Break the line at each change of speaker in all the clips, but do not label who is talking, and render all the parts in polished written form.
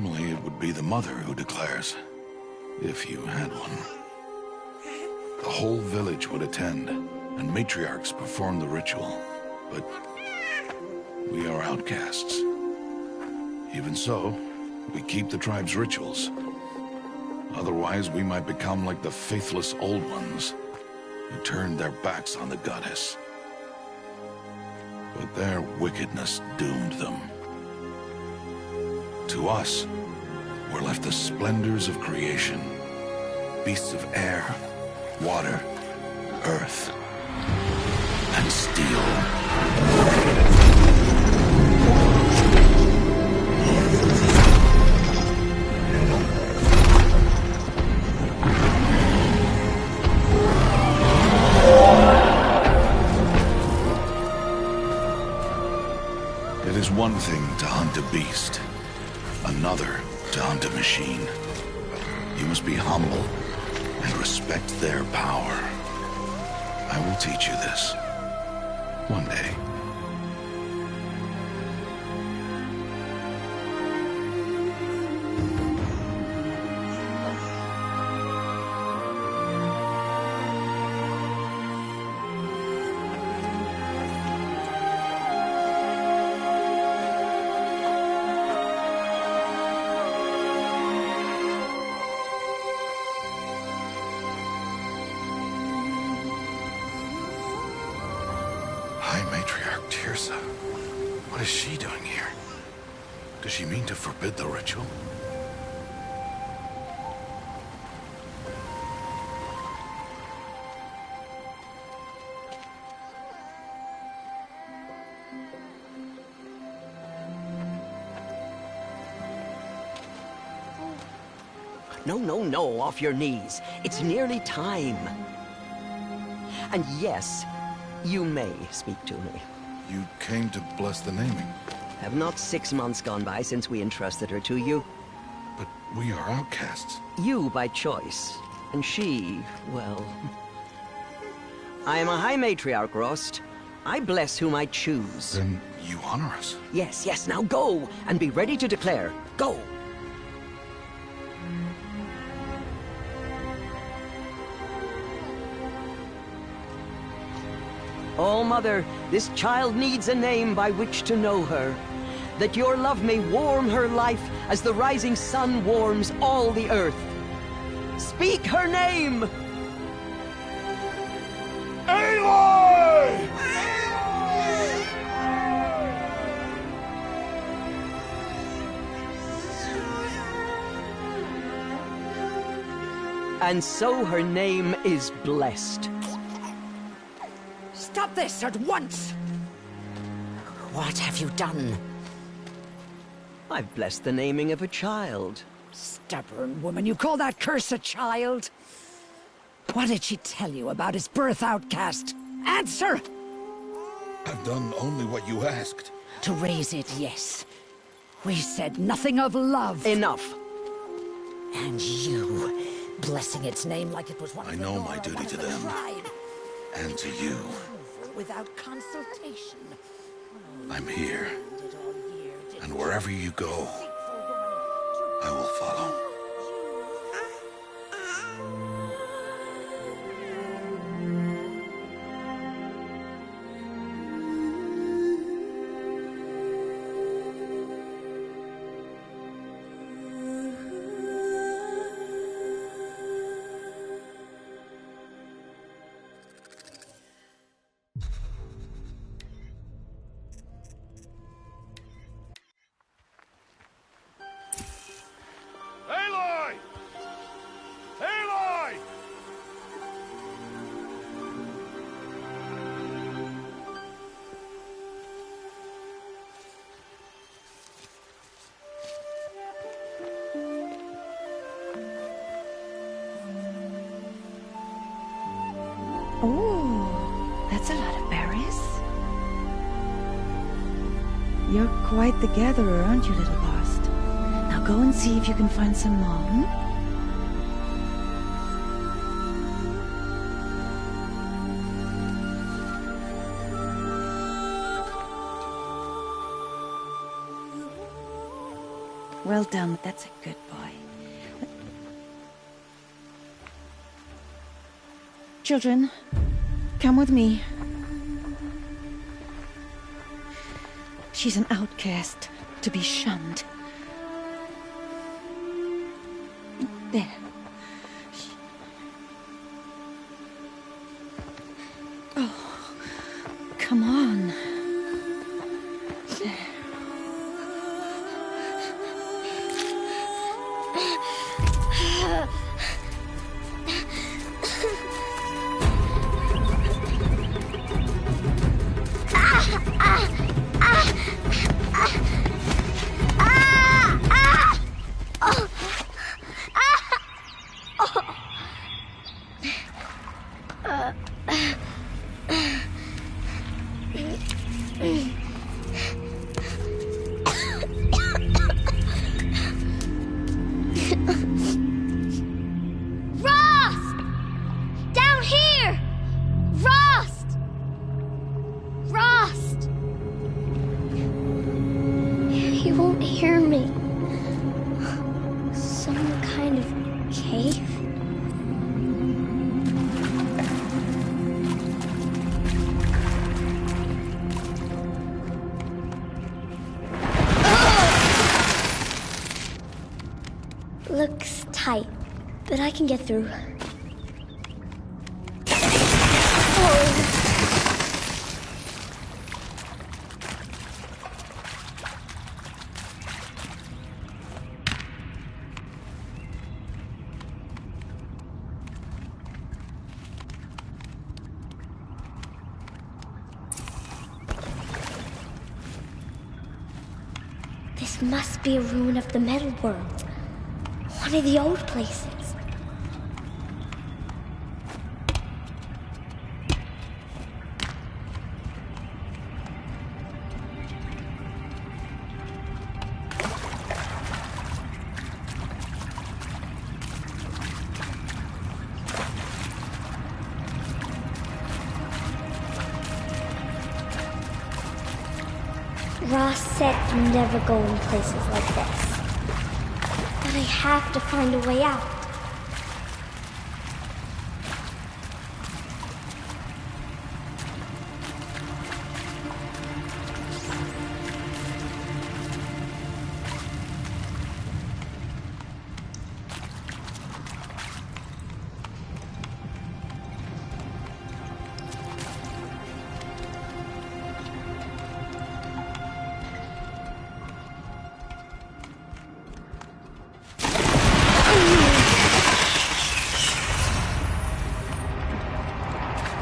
Normally, it would be the mother who declares, if you had one. The whole village would attend, and matriarchs perform the ritual. But we are outcasts. Even so, we keep the tribe's rituals. Otherwise, we might become like the faithless old ones, who turned their backs on the goddess. But their wickedness doomed them. To us, were left the splendors of creation. Beasts of air, water, earth, and steel. It is one thing to hunt a beast, another to hunt a machine. You must be humble and respect their power. I will teach you this. One day. What is she doing here? Does she mean to forbid the ritual?
No, off your knees. It's nearly time. And yes, you may speak to me.
You came to bless the naming.
Have not 6 months gone by since we entrusted her to you?
But we are outcasts.
You by choice, and she, well... I am a High Matriarch, Rost. I bless whom I choose.
Then you honor us.
Yes, now go, and be ready to declare. Go! Oh, Mother, this child needs a name by which to know her. That your love may warm her life as the rising sun warms all the earth. Speak her name!
Aloy!
And so her name is blessed.
Stop this at once! What have you done?
I've blessed the naming of a child.
Stubborn woman, you call that curse a child? What did she tell you about his birth, outcast? Answer!
I've done only what you asked.
To raise it, yes. We said nothing of love.
Enough.
And you, blessing its name like it was one
I
of the
know
Nora,
my duty
one of
to
the
them.
tribe.
And to you.
Without consultation.
I'm here. And wherever you go, I will follow.
Oh, that's a lot of berries. You're quite the gatherer, aren't you, little Lost? Now go and see if you can find some more, hmm? Well done. That's a good boy. Children, come with me. She's an outcast, to be shunned. There. Oh, come on. There.
Looks tight, but I can get through. This must be a ruin of the metal world. One of the old places. Ross said you never go in places like this. But I have to find a way out.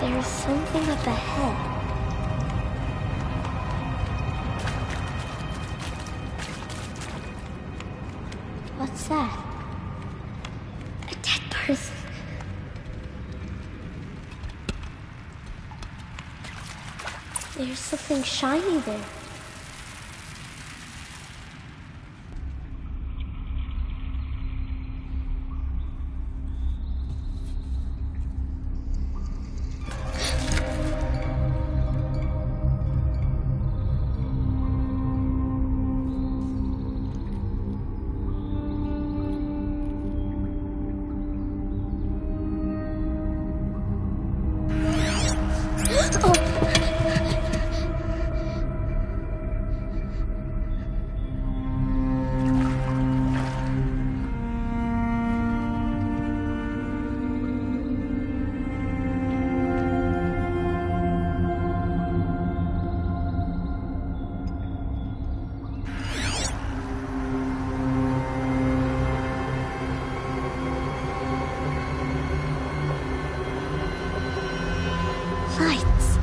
There's something up ahead. What's that? A dead person. There's something shiny there. Lights.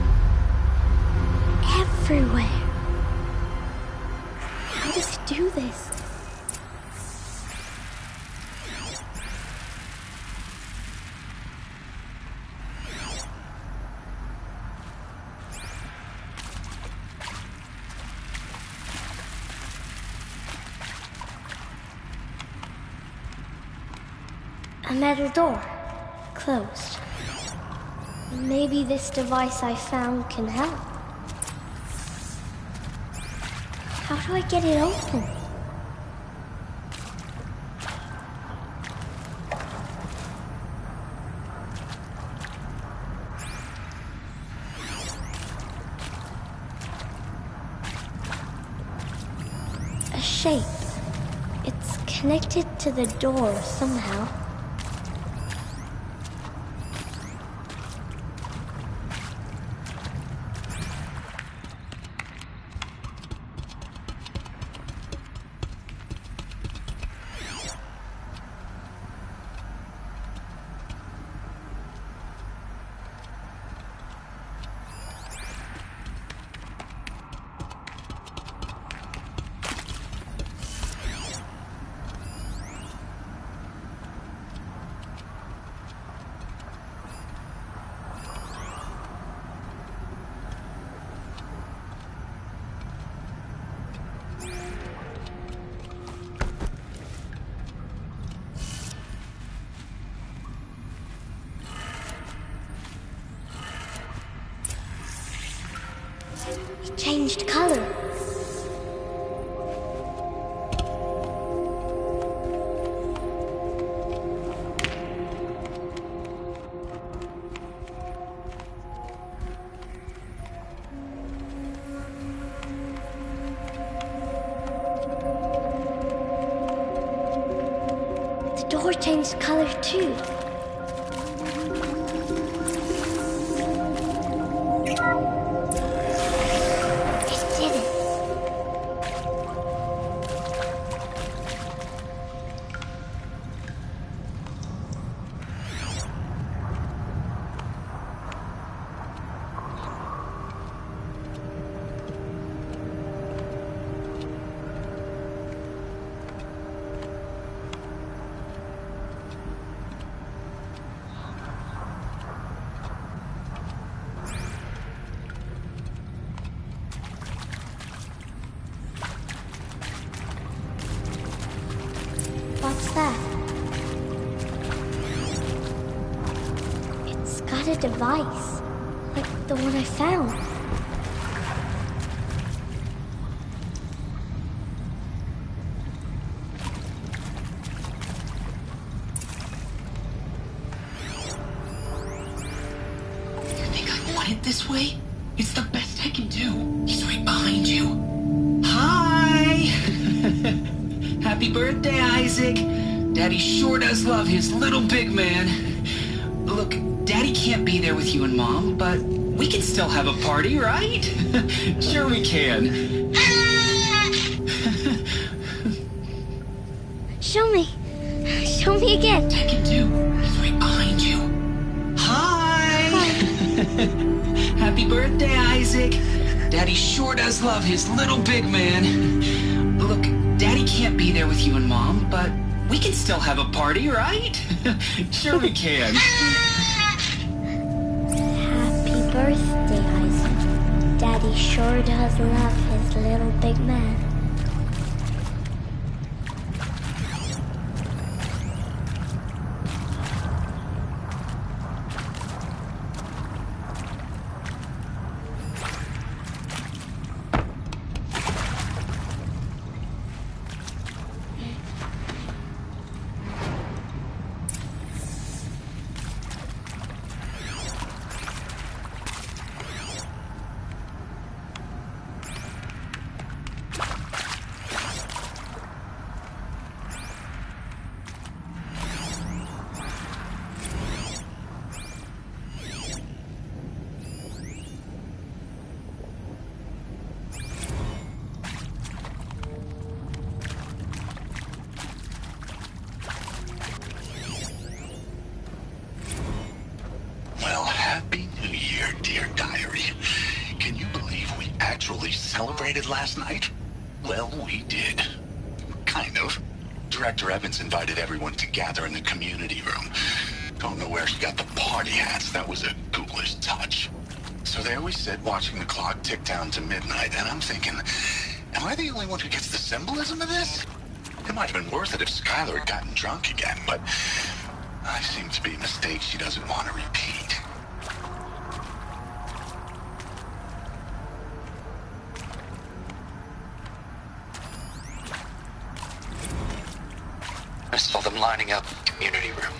Everywhere. How does it do this? A metal door. Closed. Maybe this device I found can help. How do I get it open? shape. It's connected to the door somehow. It changed color. The door changed color too. What's that? It's got a device, like the one I found.
You think I want it this way? It's the best I can do. He's right behind you. Hi! Happy birthday, Isaac. Daddy sure does love his little big man. Look, Daddy can't be there with you and Mom, but we can still have a party, right? Sure we can.
Show me. Show me again.
I can do. He's right behind you. Hi! Happy birthday, Isaac. Daddy sure does love his little big man. Look, Daddy can't be there with you and Mom, but we can still have a party, right? Sure we can.
Happy birthday, Isaac. Daddy sure does love his little big man.
Celebrated last night? Well, we did. Kind of. Director Evans invited everyone to gather in the community room. Don't know where she got the party hats. That was a ghoulish touch. So there we sit, watching the clock tick down to midnight, and I'm thinking, am I the only one who gets the symbolism of this? It might have been worth it if Skylar had gotten drunk again, but I seem to be a mistake she doesn't want to repeat.
I saw them lining up in the community room.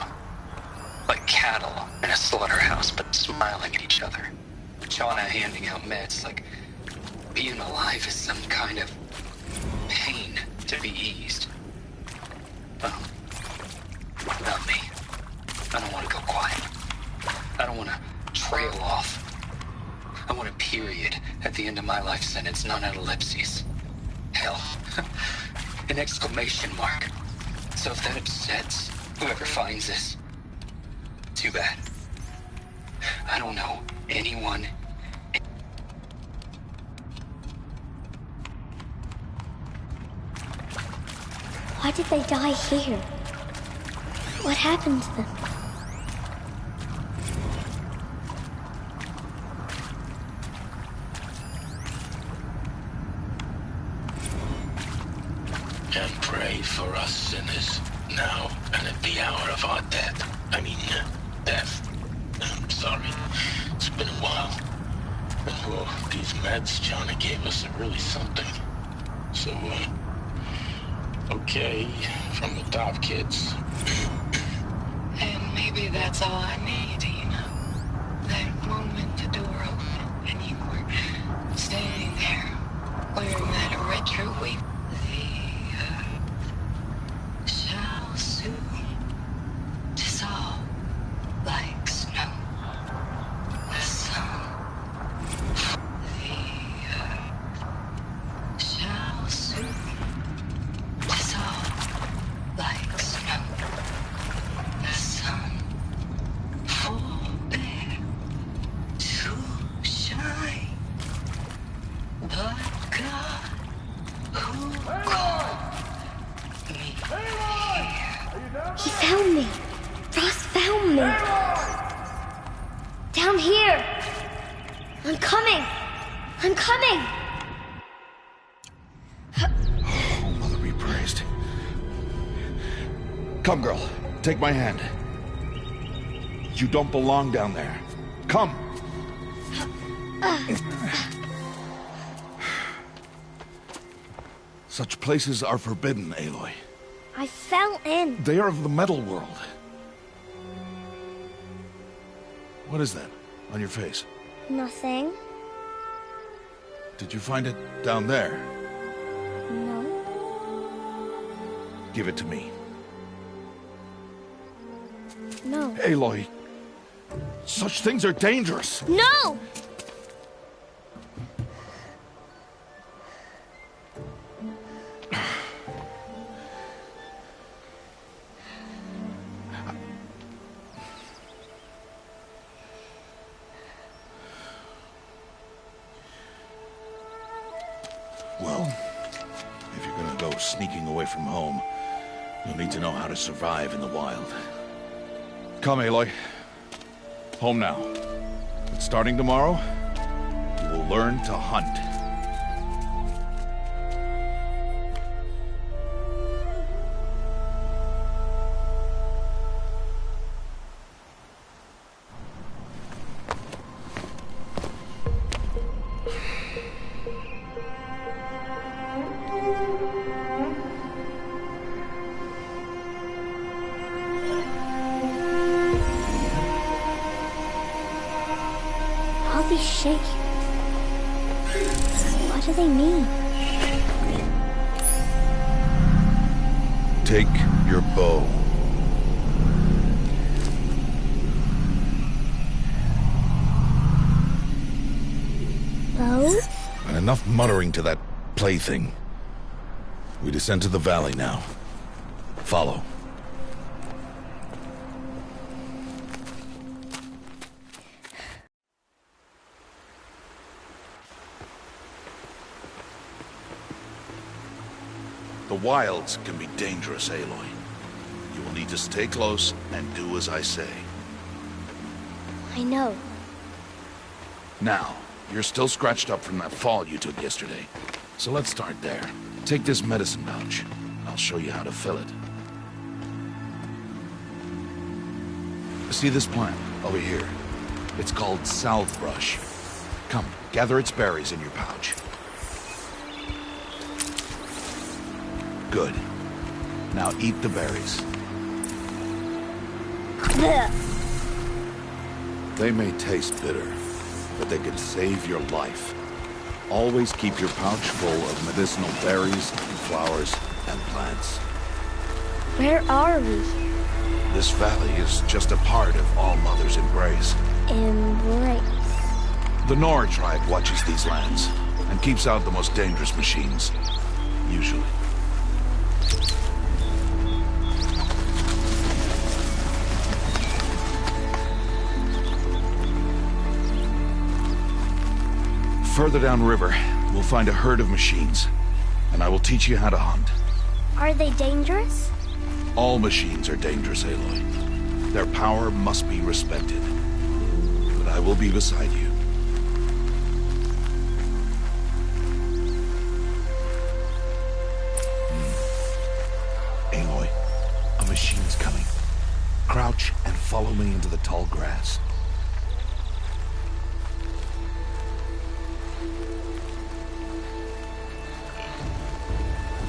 Like cattle in a slaughterhouse, but smiling at each other. Shauna handing out meds like being alive is some kind of pain. to be eased. Well, not me. I don't want to go quiet. I don't want to trail off. I want a period at the end of my life sentence, not an ellipses. Hell, an exclamation mark. So if that upsets whoever finds this, too bad. I don't know anyone.
Why did they die here? What happened to them?
And pray for us sinners, now and at the hour of our death. Death. I'm sorry. It's been a while. Well, these meds Johnny gave us are really something. So, okay, from the top, kids.
And maybe that's all I need, you know? That moment the door opened and you were standing there wearing that retro wig. They shall soon dissolve like snow. The sun. They shall soon dissolve like snow. The sun forbear to shine, but God who called me here.
He found me. Ross found me. Down here. I'm coming. I'm coming.
Oh, Mother be praised. Come, girl. Take my hand. You don't belong down there. Come! Such places are forbidden, Aloy.
I fell in.
They are of the metal world. What is that on your face?
Nothing.
Did you find it down there?
No.
Give it to me.
No.
Aloy, such things are dangerous.
No!
Well, if you're gonna go sneaking away from home, you'll need to know how to survive in the wild. Come, Aloy. Home now. But starting tomorrow, you will learn to hunt.
All these shapes. What do they mean?
Take your bow.
Bow?
And enough muttering to that plaything. We descend to the valley now. Follow. The wilds can be dangerous, Aloy. You will need to stay close and do as I say.
I know.
Now, you're still scratched up from that fall you took yesterday. So let's start there. Take this medicine pouch. I'll show you how to fill it. See this plant over here? It's called salvebrush. Come, gather its berries in your pouch. Good. Now eat the berries.
Blech.
They may taste bitter, but they can save your life. Always keep your pouch full of medicinal berries and flowers and plants.
Where are we?
This valley is just a part of All Mother's embrace.
Embrace.
The Nora tribe watches these lands and keeps out the most dangerous machines. Usually. Further downriver, we'll find a herd of machines, and I will teach you how to hunt.
Are they dangerous?
All machines are dangerous, Aloy. Their power must be respected. But I will be beside you. Aloy, a machine's coming. Crouch and follow me into the tall grass.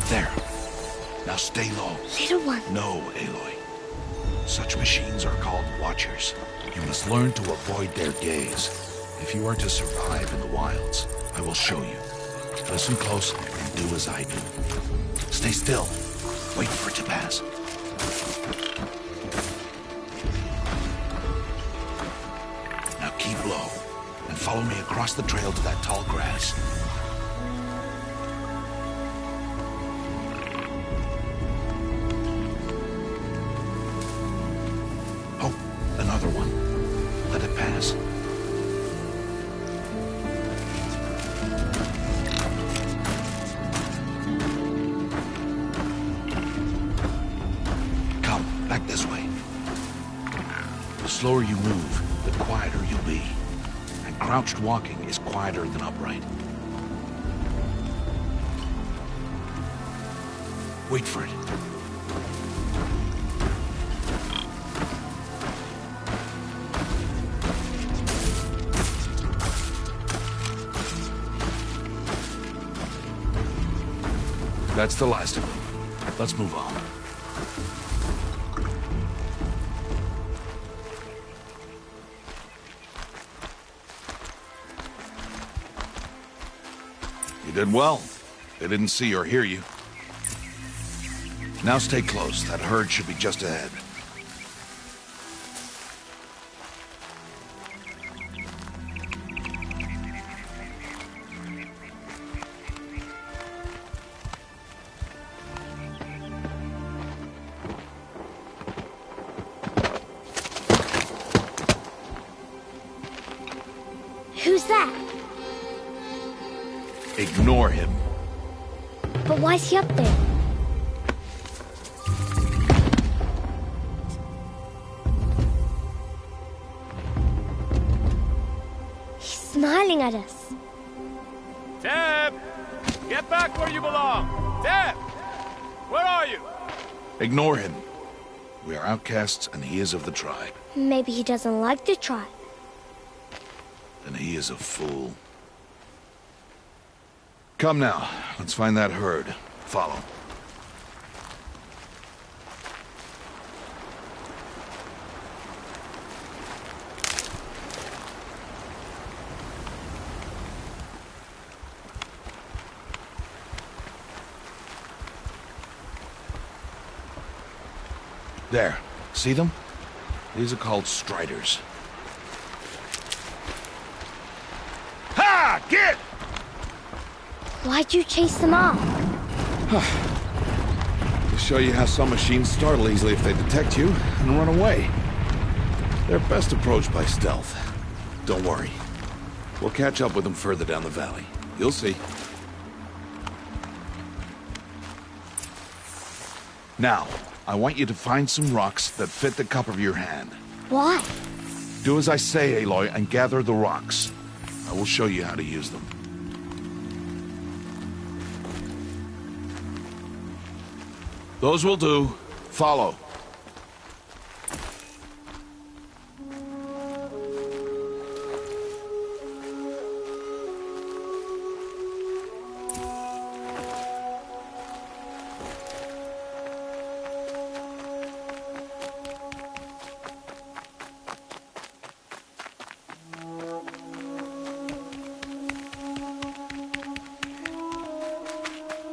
There. Now stay low.
Little one.
No, Aloy. Such machines are called Watchers. You must learn to avoid their gaze. If you are to survive in the wilds, I will show you. Listen close and do as I do. Stay still. Wait for it to pass. Now keep low and follow me across the trail to that tall grass. Another one. Let it pass. Come, back this way. The slower you move, the quieter you'll be. And crouched walking is quieter than upright. Wait for it. That's the last of them. Let's move on. You did well. They didn't see or hear you. Now stay close. That herd should be just ahead.
Who's that?
Ignore him.
But why's he up there? He's smiling at us.
Teb! Get back where you belong! Teb! Where are you?
Ignore him. We are outcasts and he is of the tribe.
Maybe he doesn't like the tribe.
Then he is a fool. Come now, let's find that herd. Follow. There. See them? These are called striders. Ha! Get!
Why'd you chase them off?
To show you how some machines startle easily if they detect you and run away. They're best approached by stealth. Don't worry. We'll catch up with them further down the valley. You'll see. Now, I want you to find some rocks that fit the cup of your hand.
Why?
Do as I say, Aloy, and gather the rocks. I will show you how to use them. Those will do. Follow.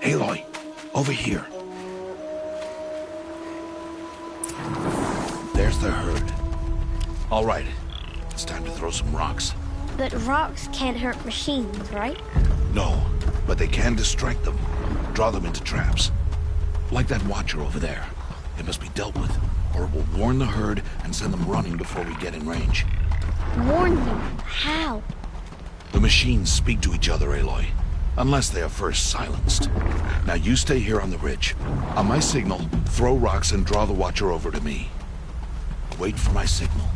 Aloy, over here. All right. It's time to throw some rocks.
But rocks can't hurt machines, right?
No, but they can distract them. Draw them into traps. Like that watcher over there. It must be dealt with, or it will warn the herd and send them running before we get in range.
Warn them? How?
The machines speak to each other, Aloy. Unless they are first silenced. Now you stay here on the ridge. On my signal, throw rocks and draw the watcher over to me. Wait for my signal.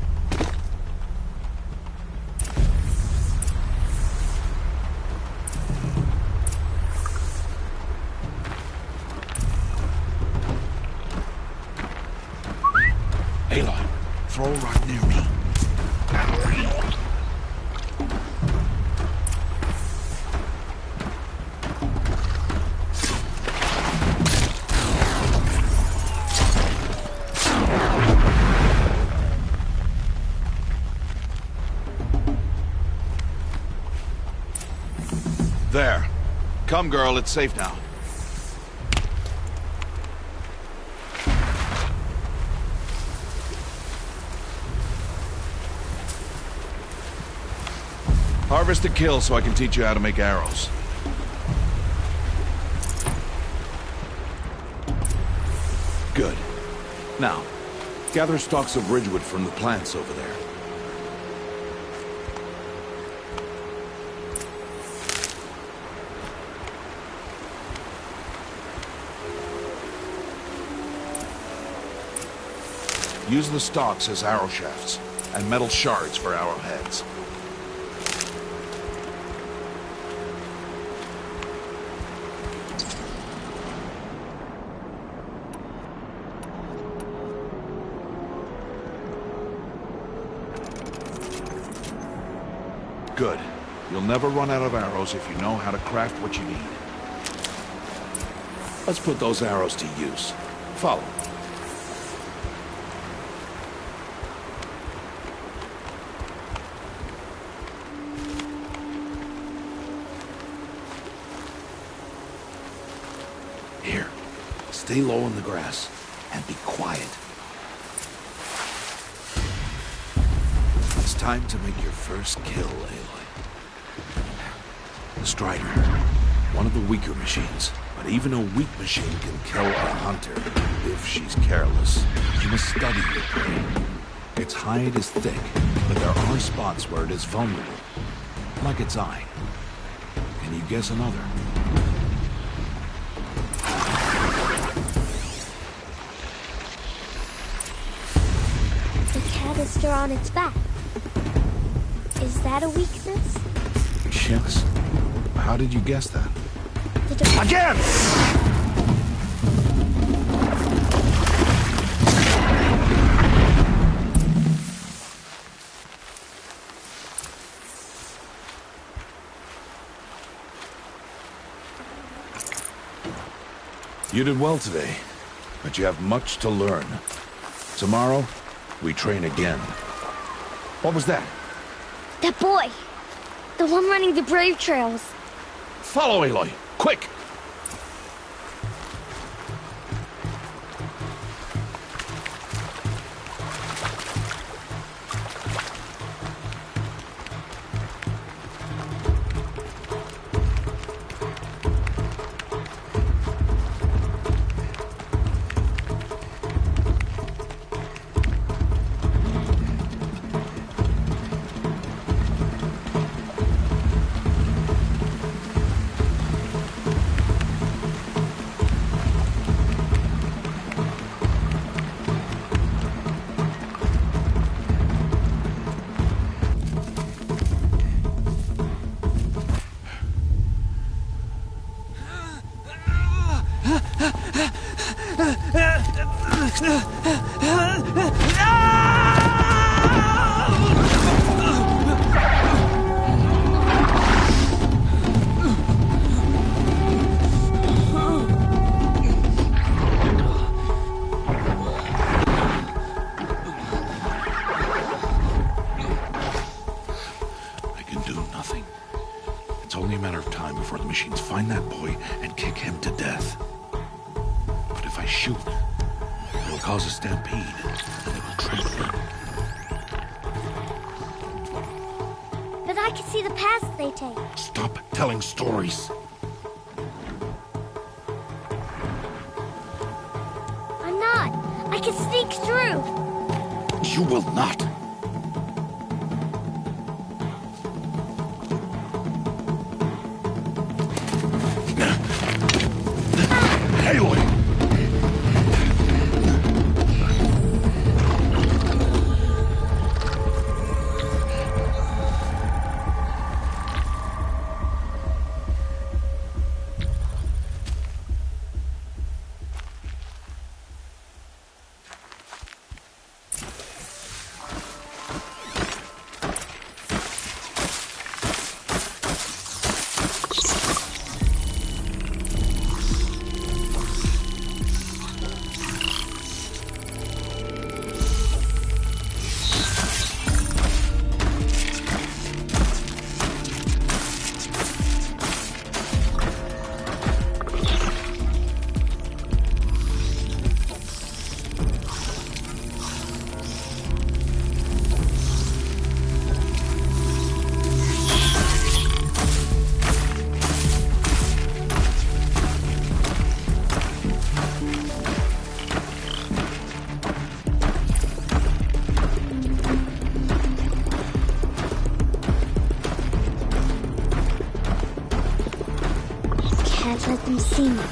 Aloy, throw a rock near me. There. Come, girl, it's safe now. Harvest and kill so I can teach you how to make arrows. Good. Now, gather stalks of ridgewood from the plants over there. Use the stalks as arrow shafts, and metal shards for arrowheads. Good. You'll never run out of arrows if you know how to craft what you need. Let's put those arrows to use. Follow. Here. Stay low in the grass and be quiet. It's time to make your first kill, Aloy. The Strider. One of the weaker machines. But even a weak machine can kill a hunter if she's careless. You must study your prey. Its hide is thick, but there are spots where it is vulnerable. Like its eye. Can you guess another?
The canister on its back. Is that a weakness?
Yes. How did you guess that?
Again!
You did well today, but you have much to learn. Tomorrow, we train again. What was that?
That boy! The one running the brave trails.
Follow Aloy, quick! Find that boy and kick him to death. But if I shoot, it will cause a stampede, and it will trigger him.
But I can see the paths they take.
Stop telling stories.
I'm not. I can sneak through.
You will not. Aloy!
Can't let them see me.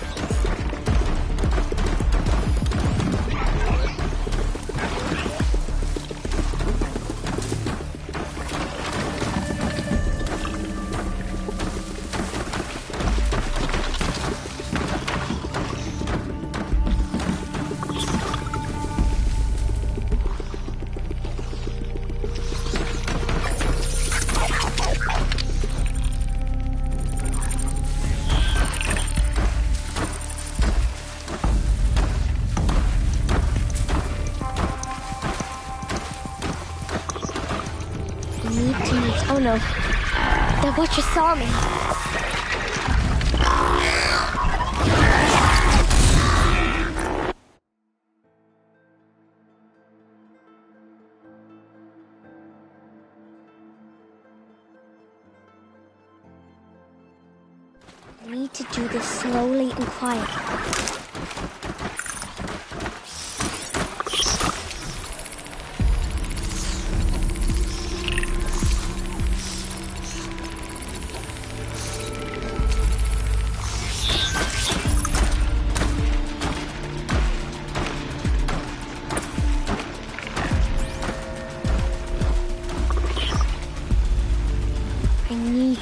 Oh no. The Watcher saw me. I need to do this slowly and quietly.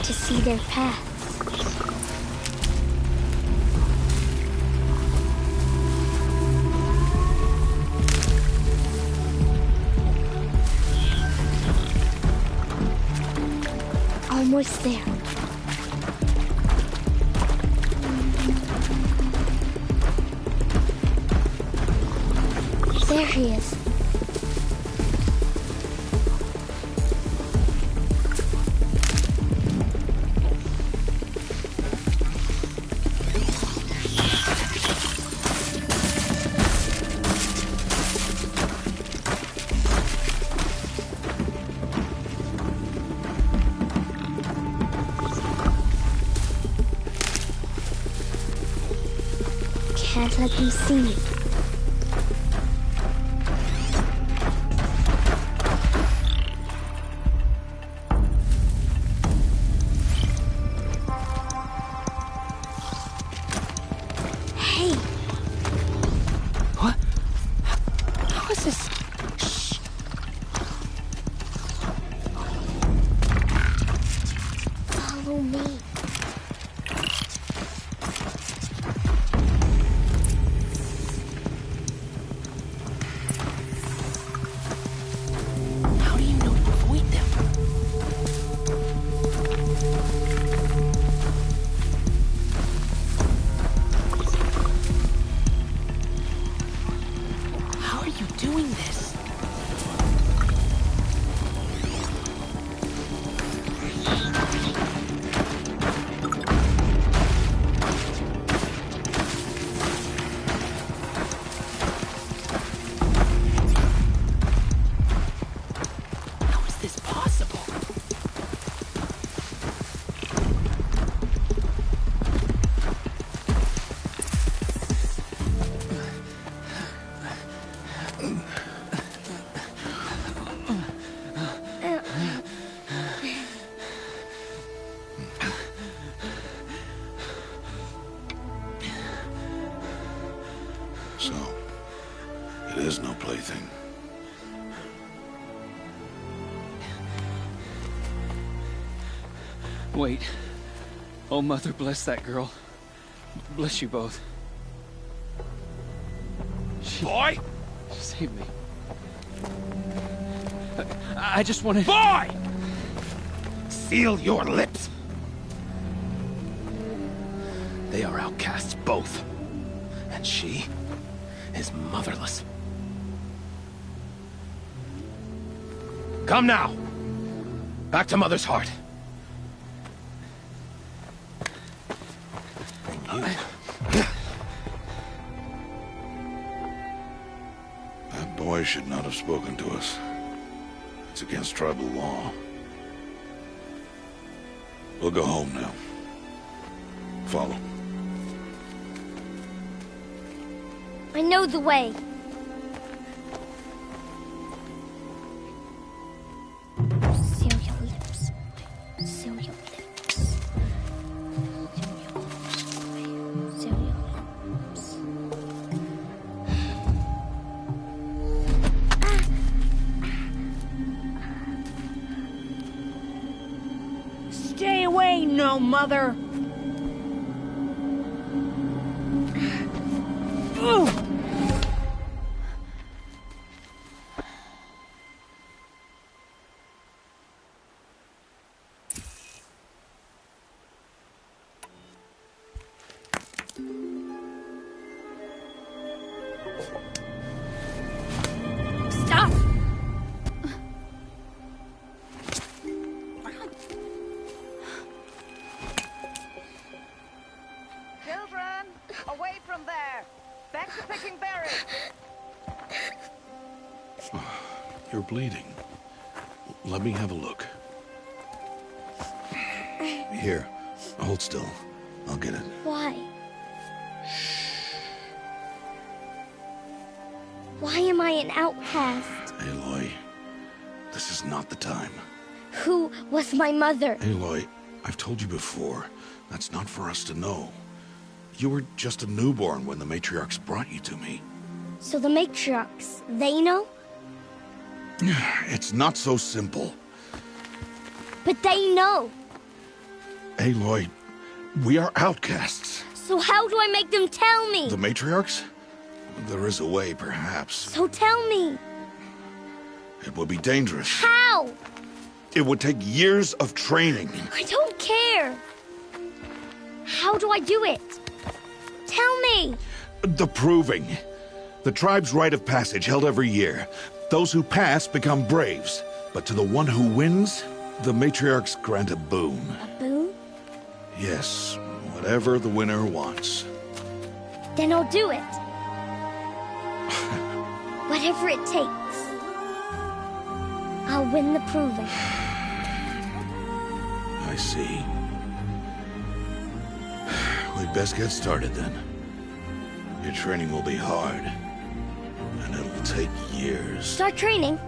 To see their paths. Almost there. There he is. Can't let them see me. Hey!
What? How is this? Shh!
Follow me.
everything.
Wait. Oh, Mother, bless that girl. Bless you both.
Boy!
She saved me. I just wanted...
Boy! Seal your lips! They are outcasts, both. And she is motherless. Come now! Back to Mother's heart.
That boy should not have spoken to us. It's against tribal law. We'll go home now. Follow.
I know the way. Seal your lips. Seal your lips. Seal your lips.
Stay away, no mother! Ooh! Stop!
Children, away from there! Back to picking berries!
You're bleeding. Let me have a look. Here, hold still. I'll get it.
Why? Why am I an outcast?
Aloy, this is not the time.
Who was my mother?
Aloy, I've told you before, that's not for us to know. You were just a newborn when the matriarchs brought you to me.
So the matriarchs, they know?
It's not so simple.
But they know.
Aloy, we are outcasts.
So how do I make them tell me?
The matriarchs? There is a way, perhaps.
So tell me.
It would be dangerous.
How?
It would take years of training.
I don't care. How do I do it? Tell me.
The proving. The tribe's rite of passage held every year. Those who pass become braves. But to the one who wins, the matriarchs grant a boon.
A boon?
Yes, whatever the winner wants.
Then I'll do it. Whatever it takes. I'll win the proving.
I see. We'd best get started then. Your training will be hard. And it'll take years.
Start training?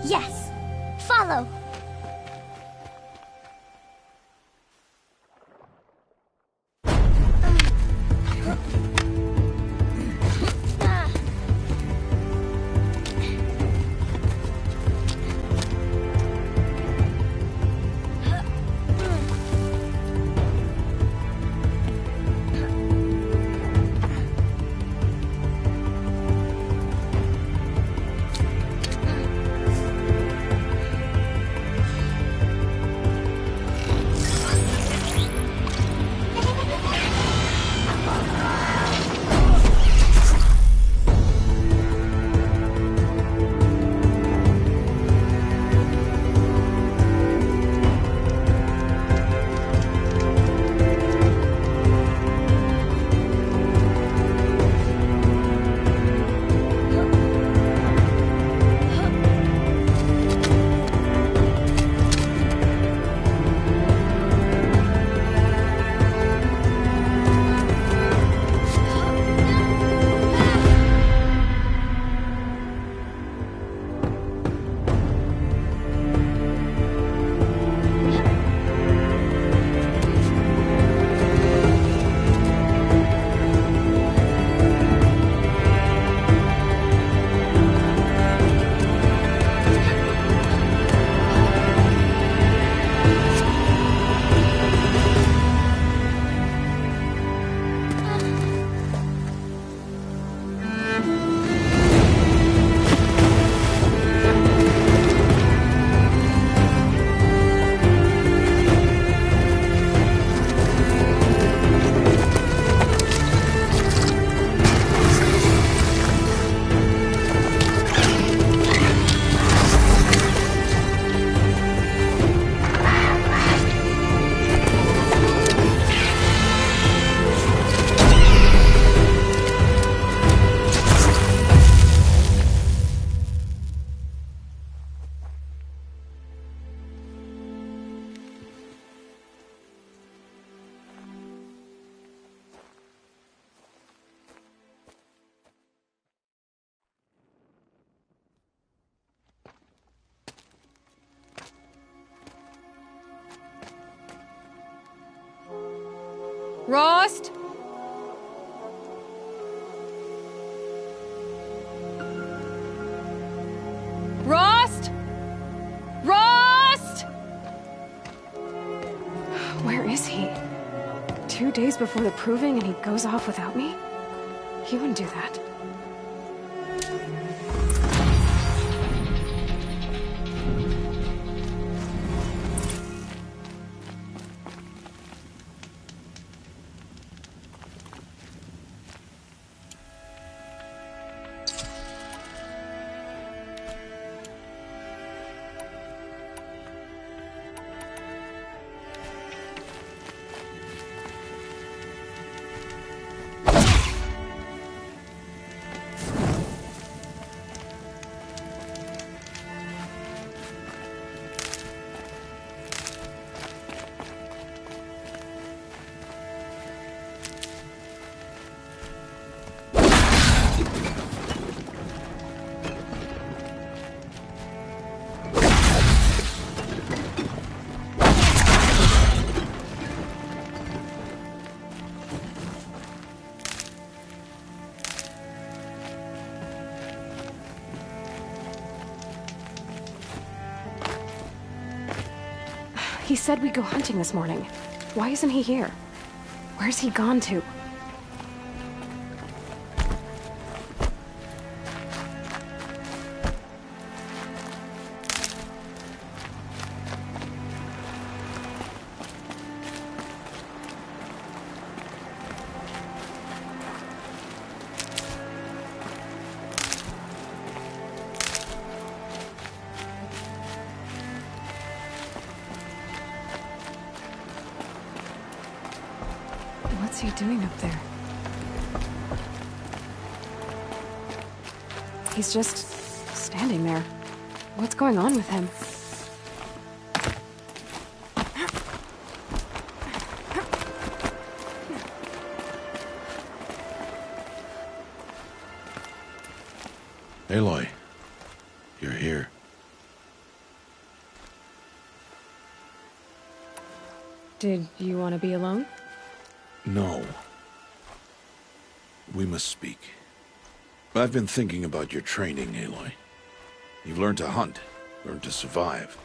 Yes. Follow.
Rost? Rost? Rost? Where is he? 2 days before the proving and he goes off without me? He wouldn't do that. He said we'd go hunting this morning. Why isn't he here? Where's he gone to? What's he doing up there? He's just standing there. What's going on with him?
Aloy, you're here.
Did you want to be alone?
No. We must speak. I've been thinking about your training, Aloy. You've learned to hunt, learned to survive.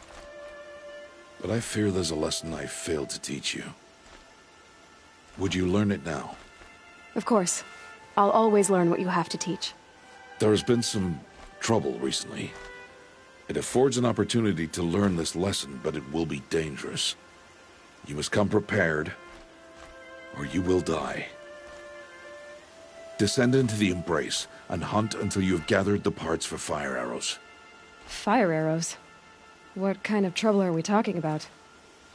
But I fear there's a lesson I failed to teach you. Would you learn it now?
Of course. I'll always learn what you have to teach.
There has been some trouble recently. It affords an opportunity to learn this lesson, but it will be dangerous. You must come prepared, or you will die. Descend into the Embrace and hunt until you have gathered the parts for fire arrows.
Fire arrows? What kind of trouble are we talking about?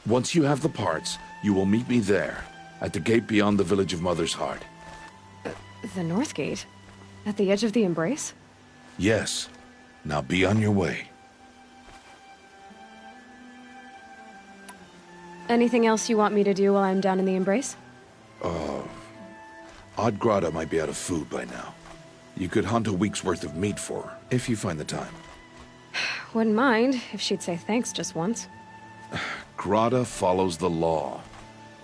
Once you have the parts, you will meet me there, at the gate beyond the village of Mother's Heart.
The North Gate? At the edge of the Embrace?
Yes. Now be on your way.
Anything else you want me to do while I'm down in the Embrace?
Odd Grata might be out of food by now. You could hunt a week's worth of meat for her, if you find the time.
Wouldn't mind if she'd say thanks just once.
Grata follows the law.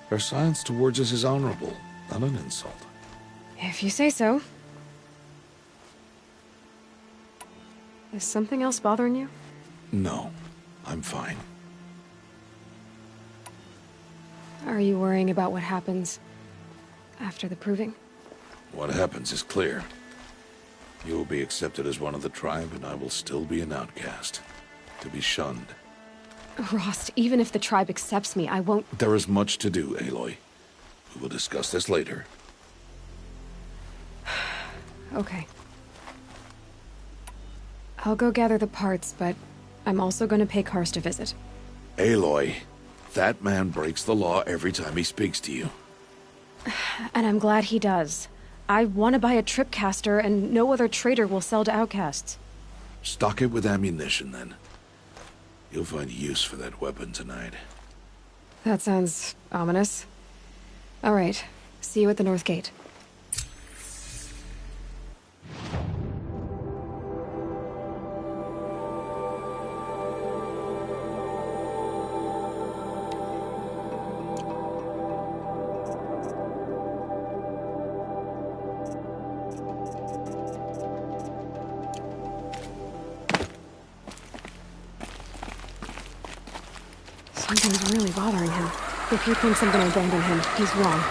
Her silence towards us is honorable, not an insult.
If you say so. Is something else bothering you?
No, I'm fine.
Are you worrying about what happens after the proving?
What happens is clear. You will be accepted as one of the tribe, and I will still be an outcast. To be shunned.
Rost, even if the tribe accepts me, I won't—
There is much to do, Aloy. We will discuss this later.
Okay. I'll go gather the parts, but I'm also going to pay Karst a visit.
Aloy, that man breaks the law every time he speaks to you.
And I'm glad he does. I want to buy a tripcaster, and no other trader will sell to outcasts.
Stock it with ammunition, then. You'll find use for that weapon tonight.
That sounds ominous. All right. See you at the North Gate. Something's really bothering him. If he thinks I'm gonna abandon him, he's wrong.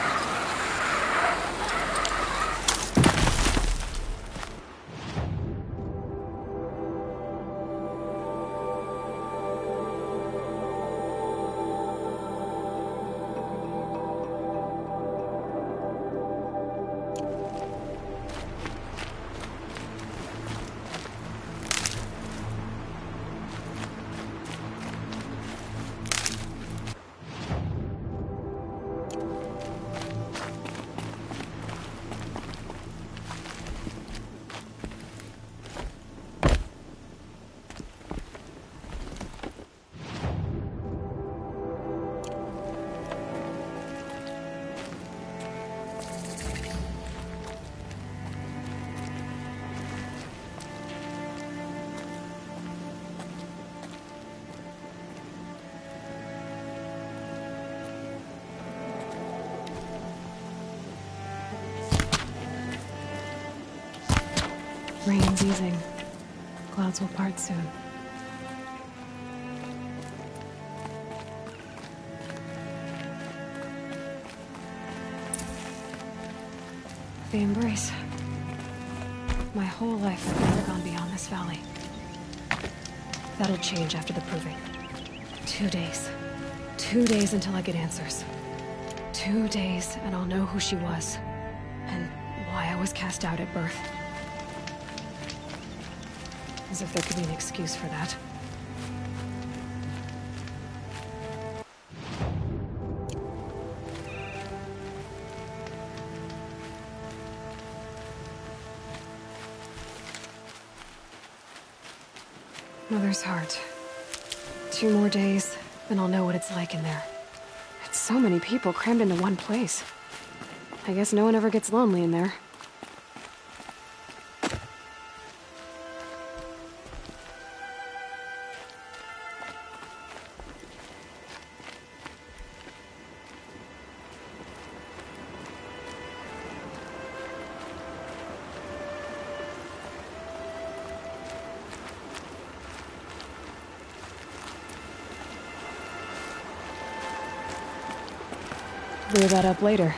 Rain's easing. Clouds will part soon. The embrace. My whole life I've never gone beyond this valley. That'll change after the proving. 2 days. 2 days until I get answers. 2 days and I'll know who she was. And why I was cast out at birth. As if there could be an excuse for that. Mother's heart. 2 more days, then I'll know what it's like in there. It's so many people crammed into one place. I guess no one ever gets lonely in there. Clear that up later.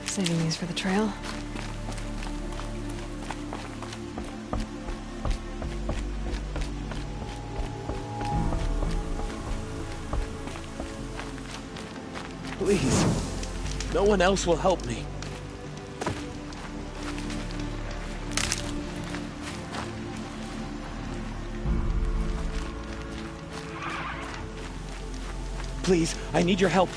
Saving these for the trail.
Please. No one else will help me. Please, I need your help.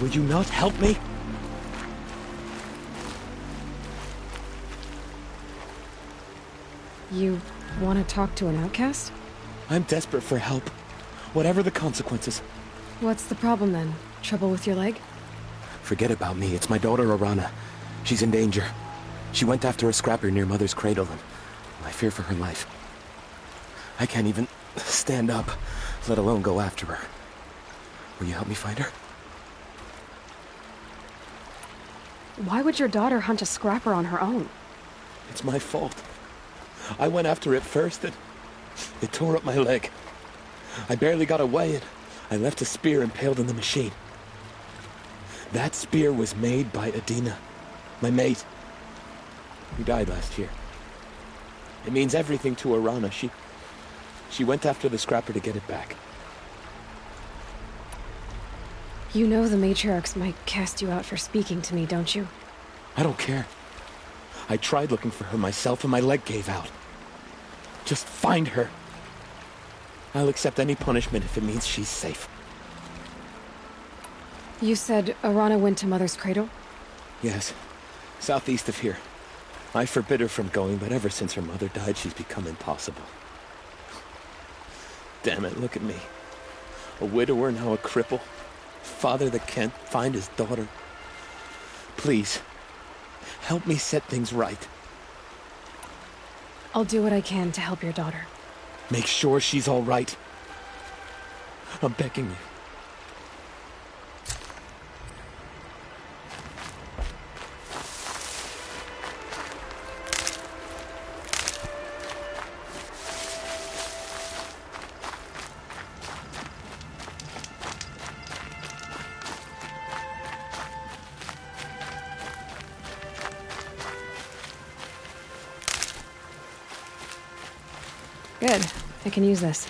Will you not help me?
You want to talk to an outcast?
I'm desperate for help. Whatever the consequences.
What's the problem then? Trouble with your leg?
Forget about me. It's my daughter, Arana. She's in danger. She went after a scrapper near Mother's cradle, and I fear for her life. I can't even stand up, let alone go after her. Will you help me find her?
Why would your daughter hunt a scrapper on her own?
It's my fault. I went after it first, and it tore up my leg. I barely got away, and I left a spear impaled in the machine. That spear was made by Adina, my mate, who died last year. It means everything to Arana. She went after the scrapper to get it back.
You know the matriarchs might cast you out for speaking to me, don't you?
I don't care. I tried looking for her myself, and my leg gave out. Just find her. I'll accept any punishment if it means she's safe.
You said Arana went to Mother's cradle?
Yes, southeast of here. I forbid her from going, but ever since her mother died, she's become impossible. Damn it, look at me. A widower, now a cripple. Father that can't find his daughter. Please, help me set things right.
I'll do what I can to help your daughter.
Make sure she's all right. I'm begging you.
Good. I can use this.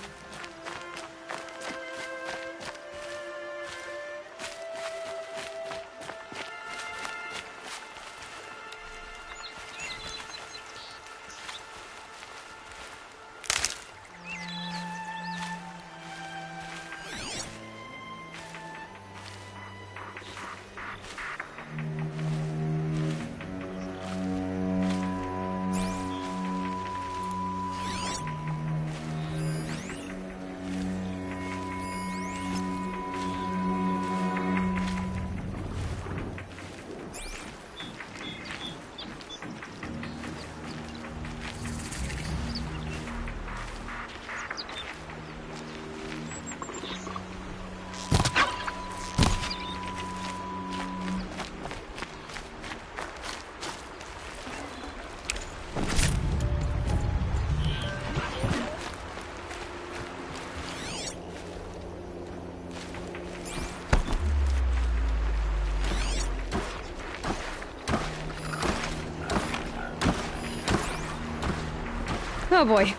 Oh boy.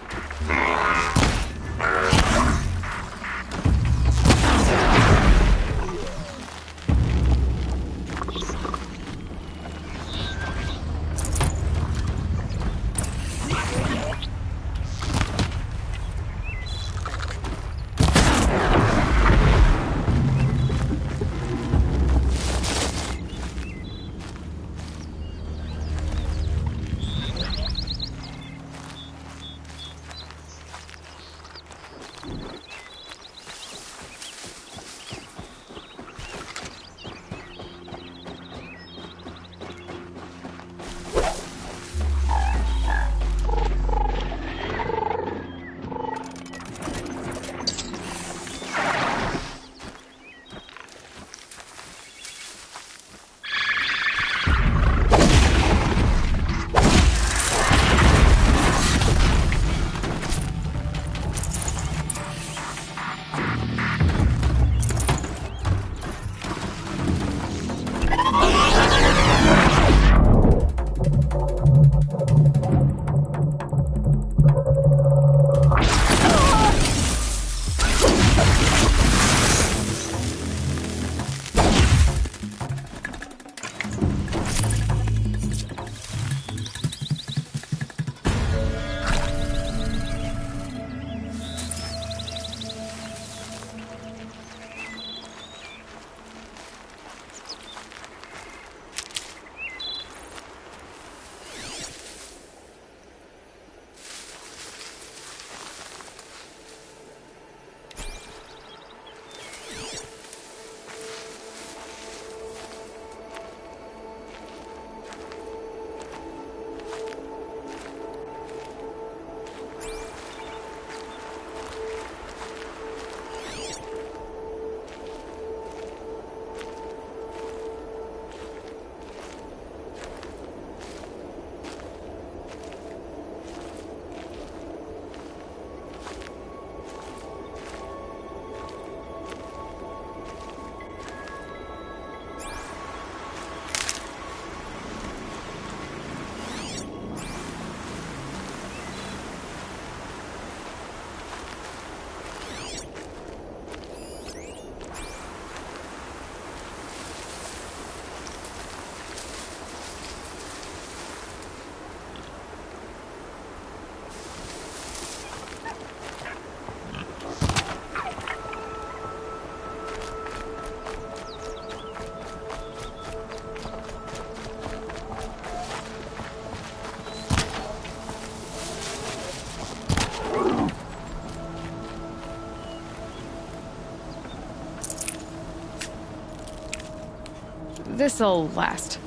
This'll last.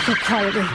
Go quietly.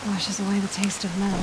Washes away the taste of metal.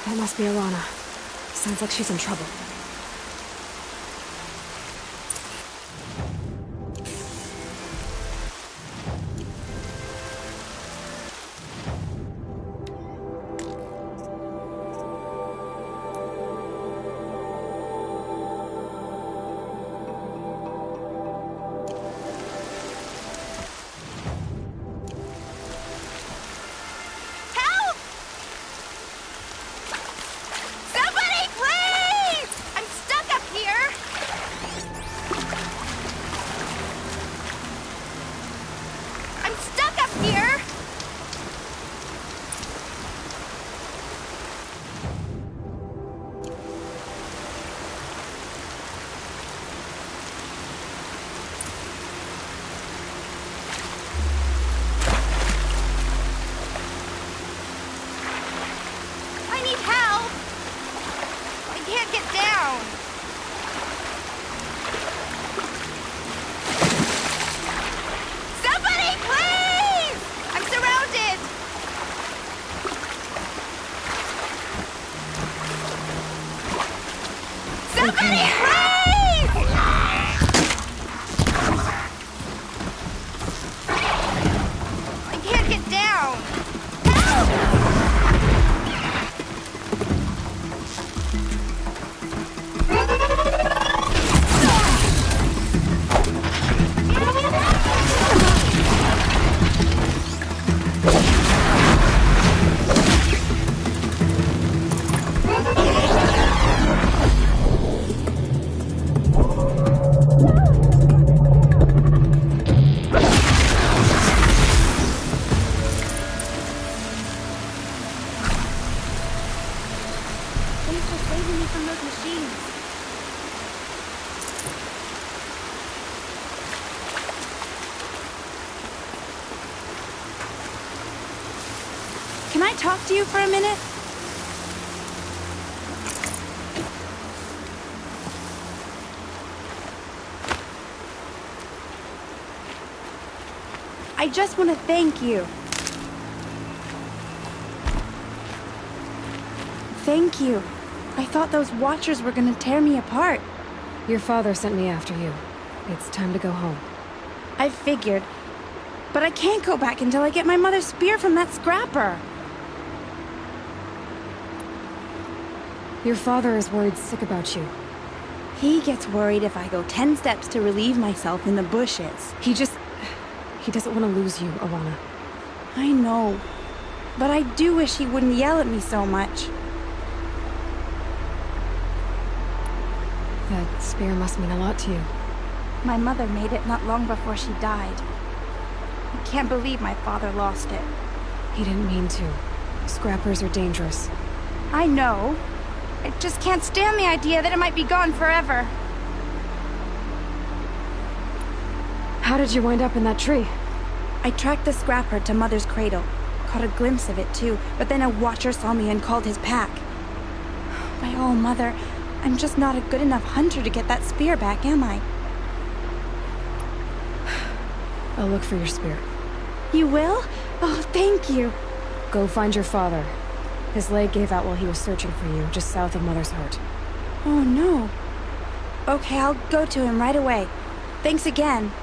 That must be Alana. Sounds like she's in trouble.
Somebody, please!
saving me from those machines. Can I talk to you for a minute? I just want to thank you. Thank you. I thought those Watchers were gonna tear me apart.
Your father sent me after you. It's time to go home.
I figured. But I can't go back until I get my mother's spear from that scrapper.
Your father is worried sick about you.
He gets worried if I go 10 steps to relieve myself in the bushes.
He doesn't want to lose you, Alana.
I know. But I do wish he wouldn't yell at me so much.
That spear must mean a lot to you.
My mother made it not long before she died. I can't believe my father lost it.
He didn't mean to. Scrappers are dangerous.
I know. I just can't stand the idea that it might be gone forever.
How did you wind up in that tree?
I tracked the scrapper to Mother's cradle. Caught a glimpse of it too, but then a Watcher saw me and called his pack. My oh, Mother, I'm just not a good enough hunter to get that spear back, am I?
I'll look for your spear.
You will? Oh, thank you.
Go find your father. His leg gave out while he was searching for you, just south of Mother's Heart.
Oh, no. Okay, I'll go to him right away. Thanks again.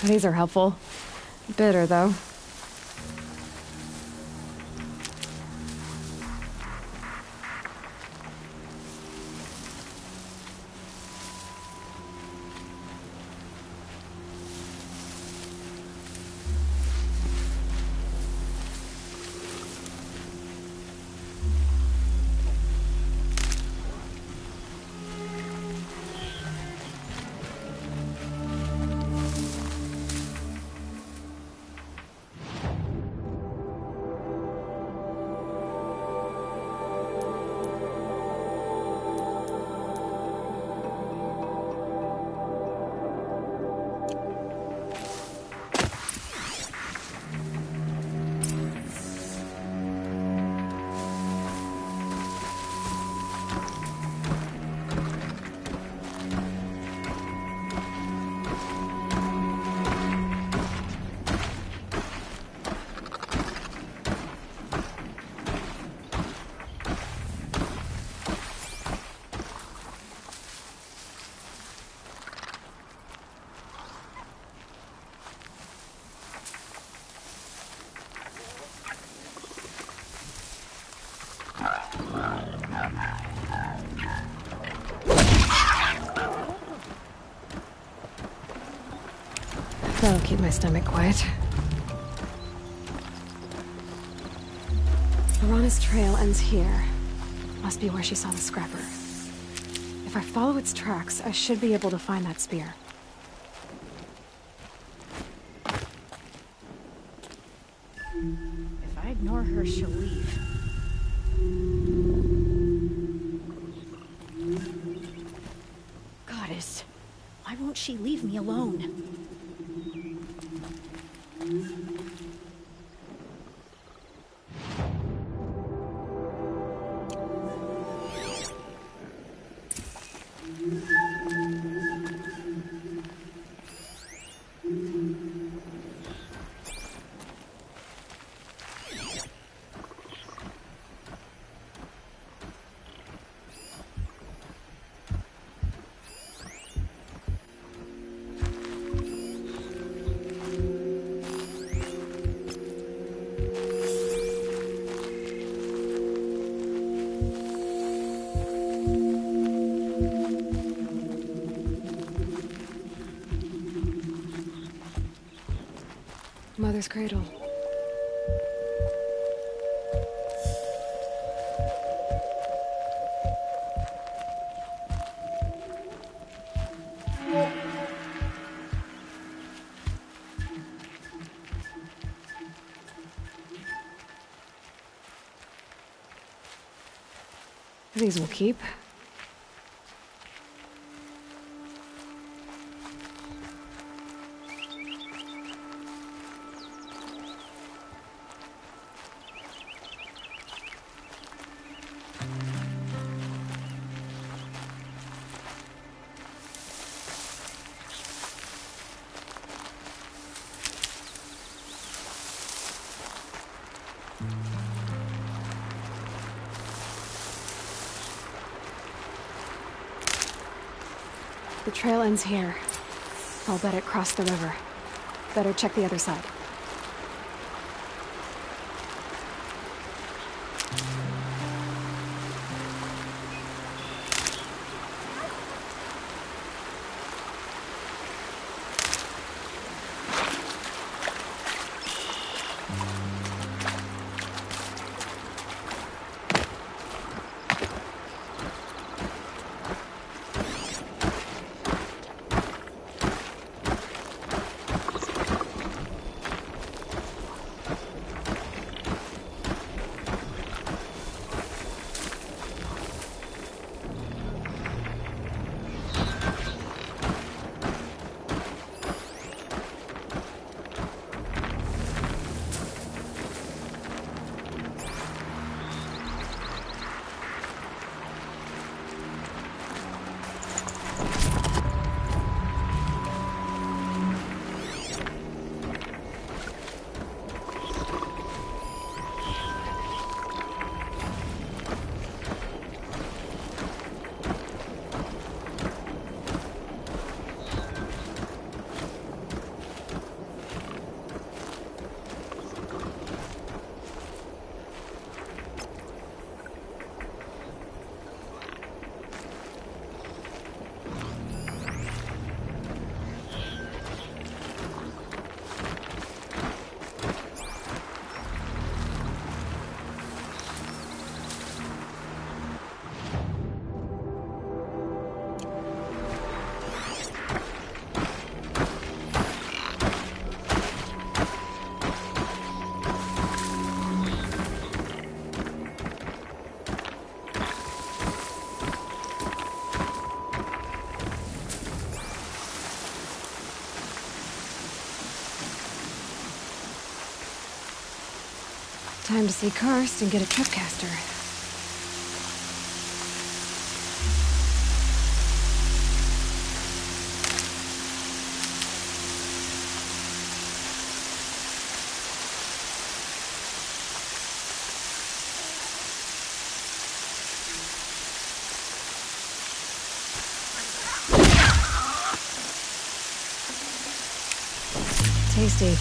These are helpful. Bitter, though. That'll keep my stomach quiet. Lorana's trail ends here. Must be where she saw the scrapper. If I follow its tracks, I should be able to find that spear.
If I ignore her, she'll leave. Goddess, why won't she leave me alone?
Mother's cradle. These will keep. The trail ends here. I'll bet it crossed the river. Better check the other side. Time to see Karst and get a tripcaster. Tasty.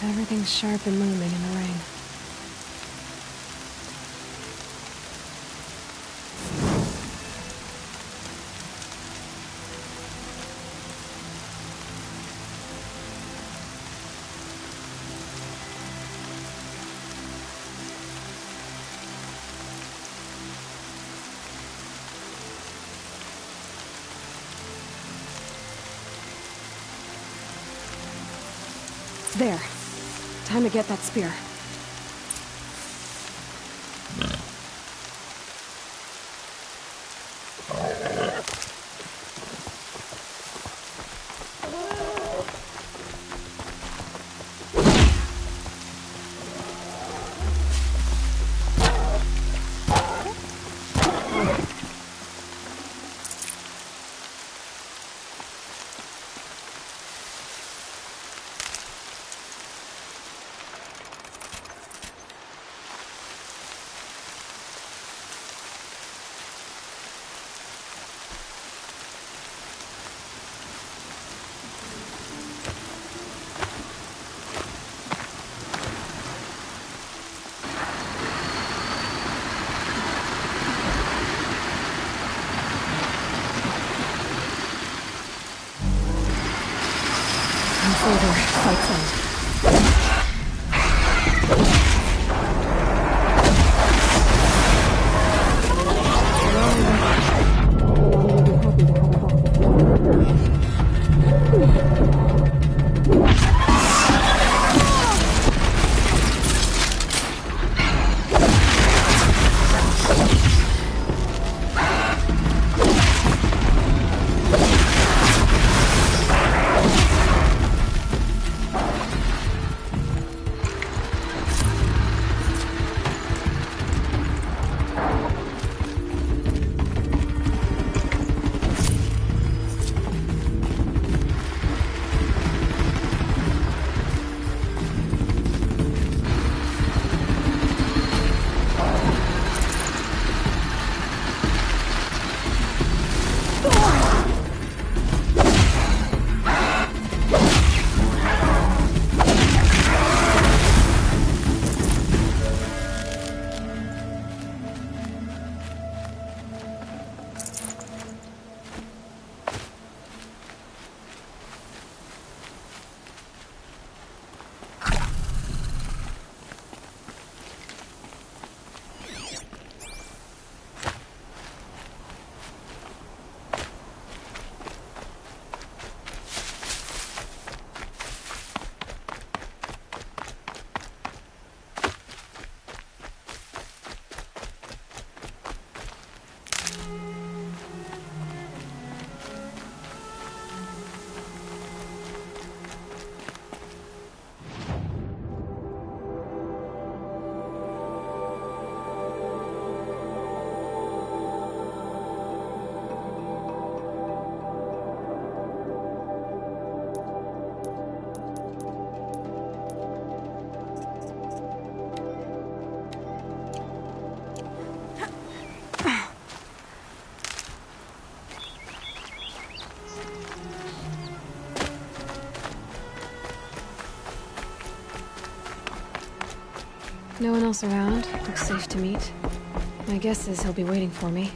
Everything's sharp and looming in the rain. There. Time to get that spear. Further, fight zone. No one else around. Looks safe to meet. My guess is he'll be waiting for me.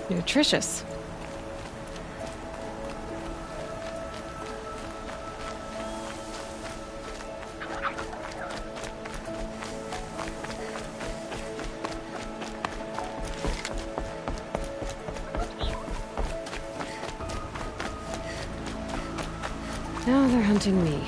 nutritious. Now they're hunting me.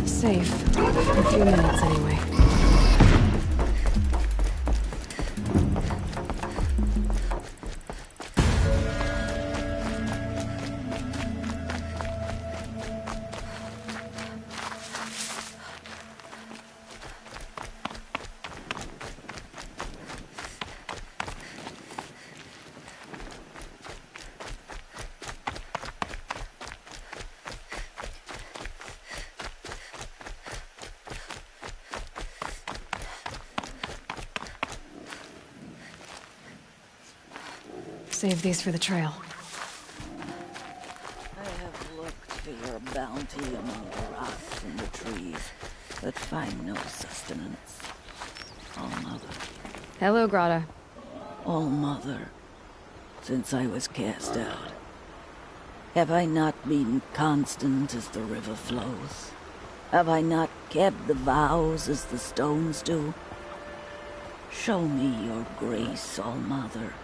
Safe. For a few minutes, anyway. Save these for the trail.
I have looked for your bounty among the rocks and the trees, but find no sustenance. All-Mother.
Hello, Grata.
All-Mother, since I was cast out, have I not been constant as the river flows? Have I not kept the vows as the stones do? Show me your grace, All-Mother,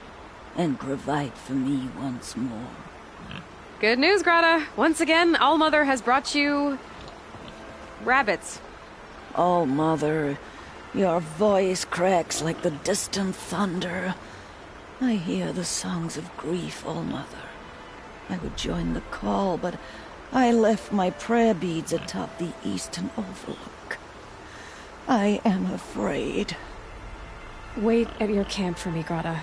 and provide for me once more.
Good news, Grata. Once again, All-Mother has brought you... rabbits.
All-Mother, your voice cracks like the distant thunder. I hear the songs of grief, All-Mother. I would join the call, but I left my prayer beads atop the eastern overlook. I am afraid.
Wait at your camp for me, Grata.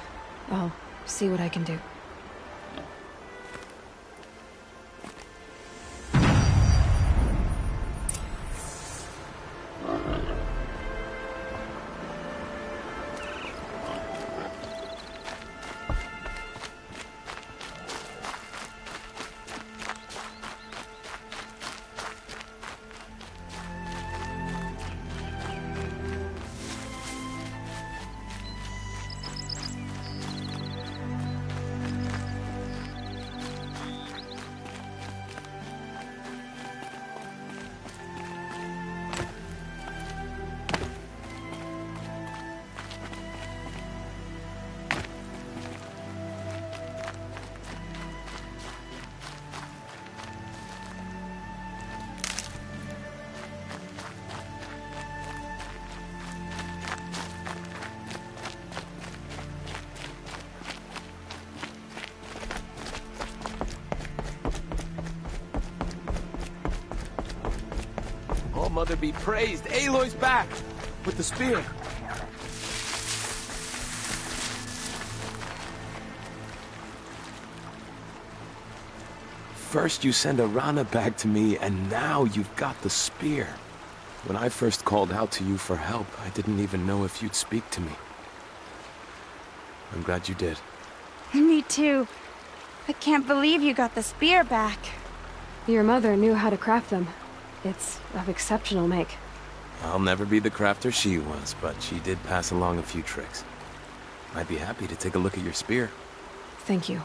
I'll see what I can do.
Mother be praised. Aloy's back with the spear. First you send Arana back to me, and now you've got the spear. When I first called out to you for help, I didn't even know if you'd speak to me. I'm glad you did.
Me too. I can't believe you got the spear back.
Your mother knew how to craft them. It's of exceptional make.
I'll never be the crafter she was, but she did pass along a few tricks. I'd be happy to take a look at your spear.
Thank you.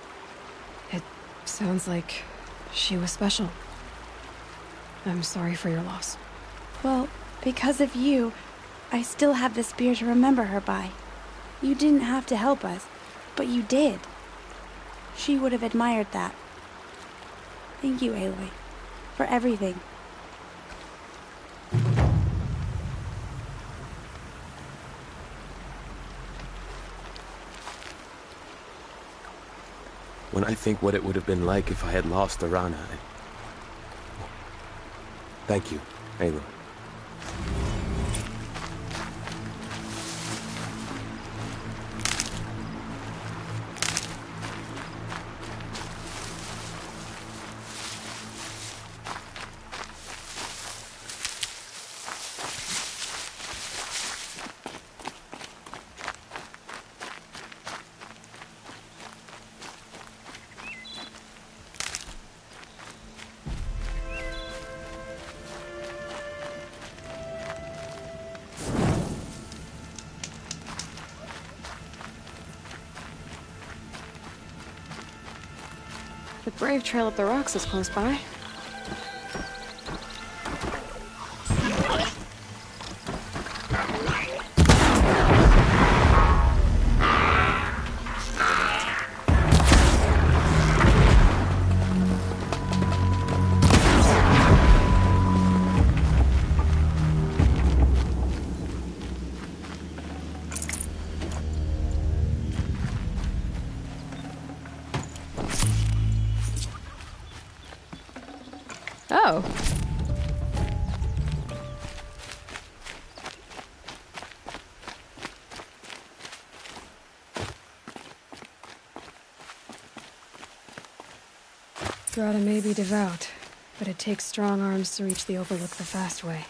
It sounds like she was special. I'm sorry for your loss.
Well, because of you, I still have the spear to remember her by. You didn't have to help us, but you did. She would have admired that. Thank you, Aloy, for everything.
When I think what it would have been like if I had lost Arana, Thank you, Aloy.
The Brave Trail up the rocks is close by. Oh. Grata may be devout, but it takes strong arms to reach the Overlook the fast way.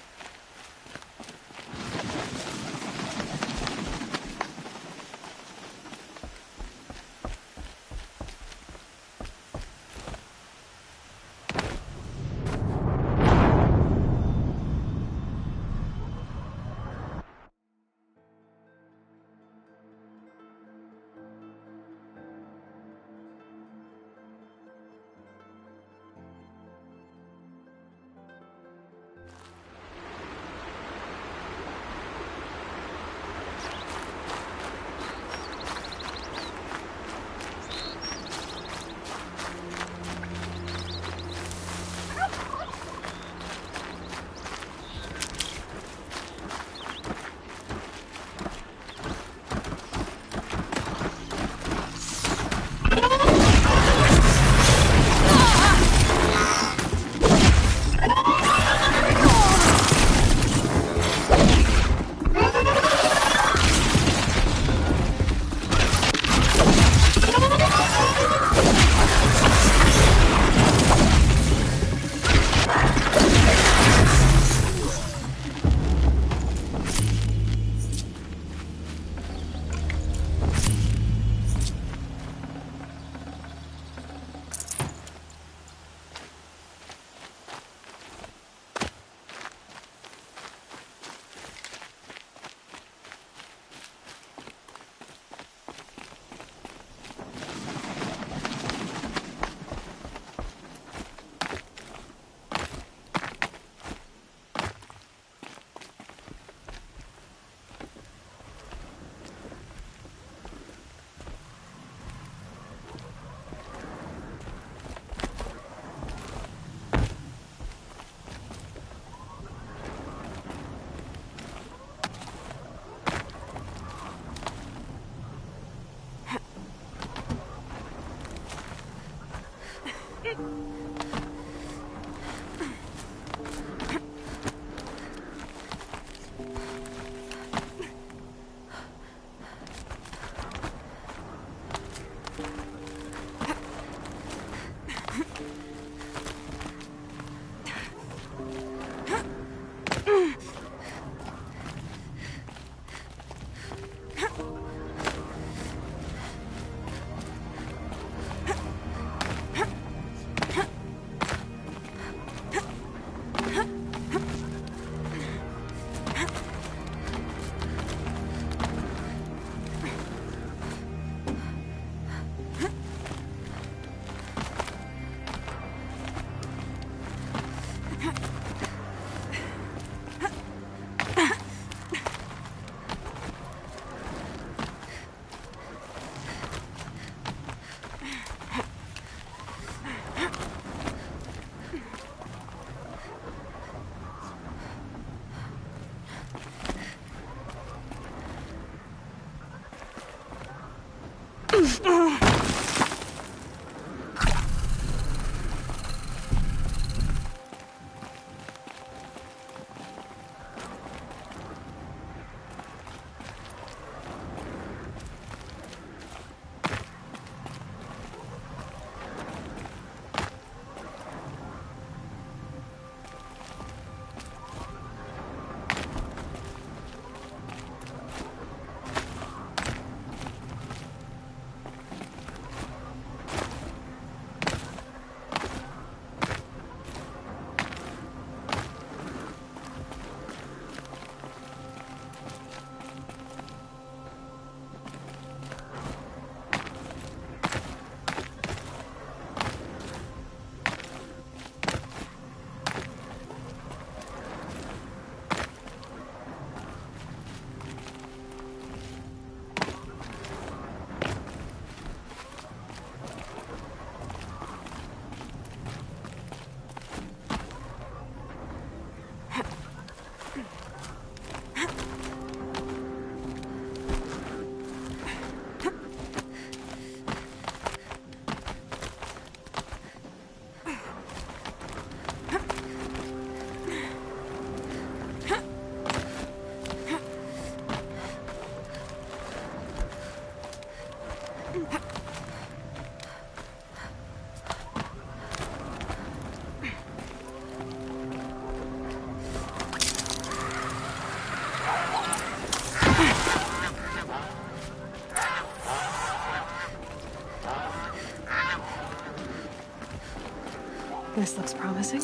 This looks promising.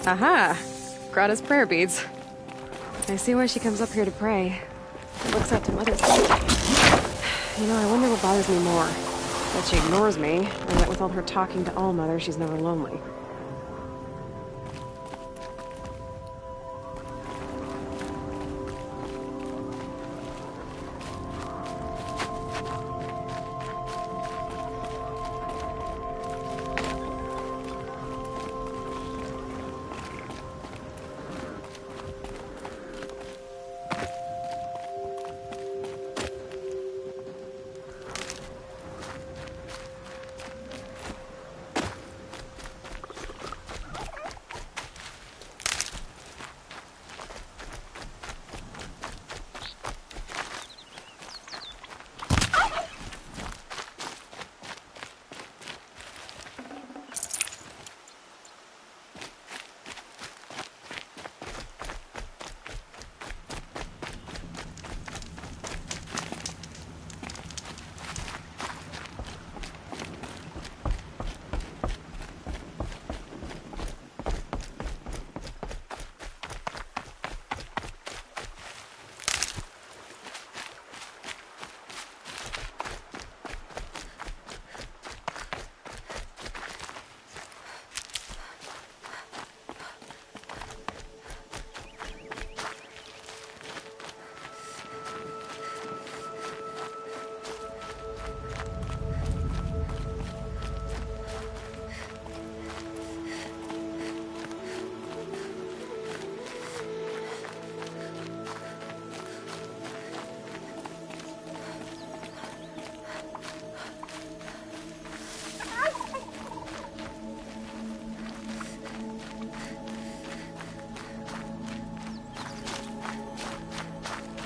Aha! Grata's prayer beads. I see why she comes up here to pray. Looks up to Mother's. You know, I wonder what bothers me more. That she ignores me, or that with all her talking to All-Mother, she's never lonely.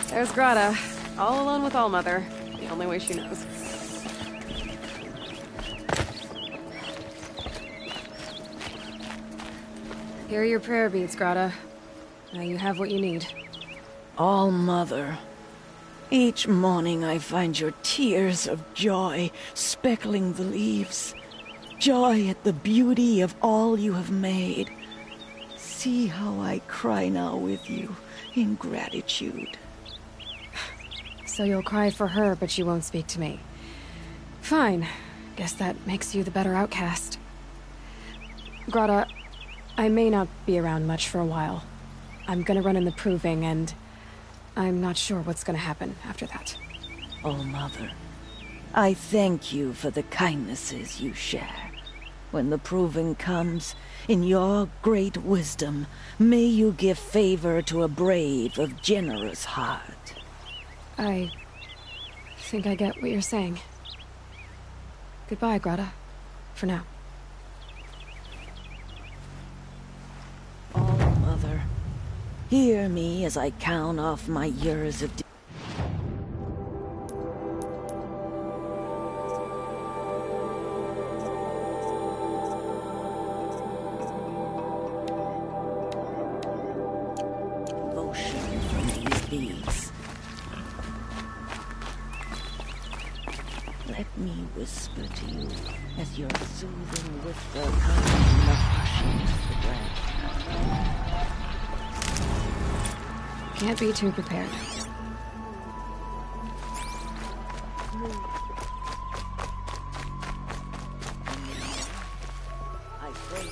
There's Grata, all alone with All-Mother, the only way she knows. Here are your prayer beads, Grata. Now you have what you need.
All-Mother, each morning I find your tears of joy speckling the leaves. Joy at the beauty of all you have made. See how I cry now with you in gratitude.
So you'll cry for her, but you won't speak to me. Fine. Guess that makes you the better outcast. Grata, I may not be around much for a while. I'm gonna run in the proving, and I'm not sure what's gonna happen after that.
Oh, Mother, I thank you for the kindnesses you share. When the proving comes, in your great wisdom, may you give favor to a brave of generous heart.
I think I get what you're saying. Goodbye, Greta. For now.
Oh, Mother, hear me as I count off my years of devotion from these beads. Let me whisper to you as your soothing whisper comes from the hushing of the breath.
Can't be too prepared.
I pray.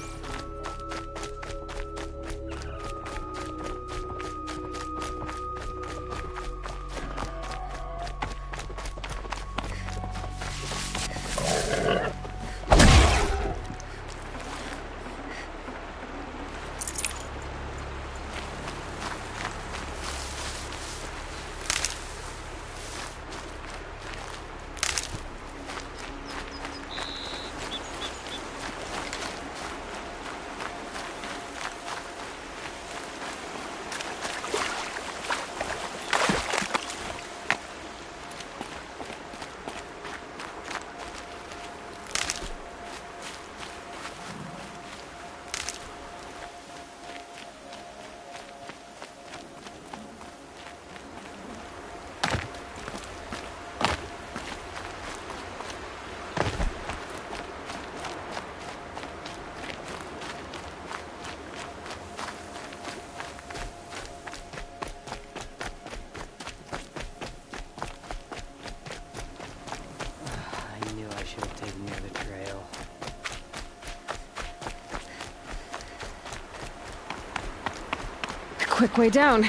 Quick way down.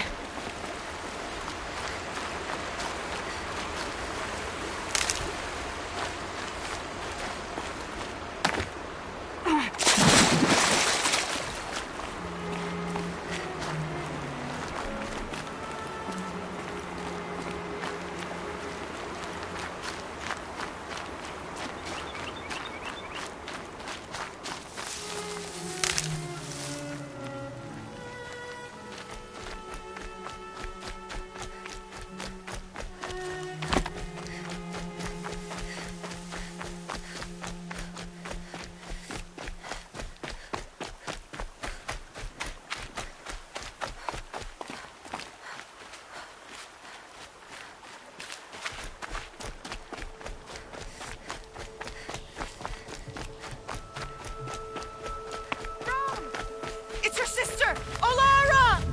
It's your sister, Olara!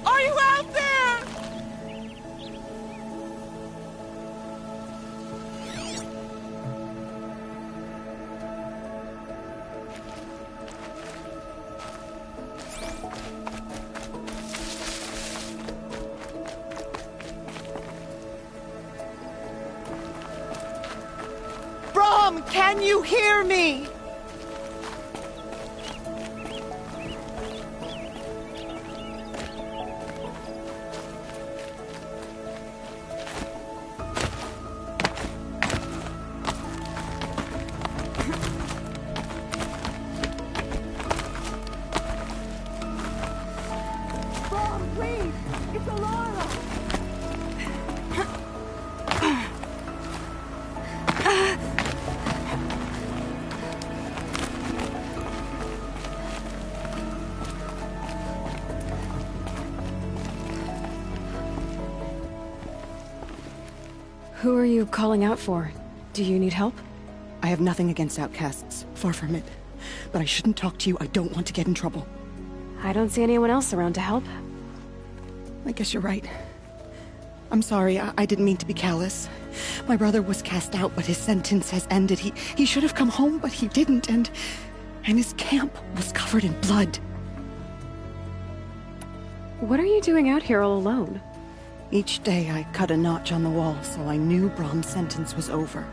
Are you out there? Brom, can you hear me? Brom, please! It's Olara!
Who are you calling out for? Do you need help?
I have nothing against outcasts. Far from it. But I shouldn't talk to you. I don't want to get in trouble.
I don't see anyone else around to help.
I guess you're right. I'm sorry. I didn't mean to be callous. My brother was cast out, but his sentence has ended. He should have come home, but he didn't, and his camp was covered in blood.
What are you doing out here all alone?
Each day I cut a notch on the wall so I knew Brom's sentence was over.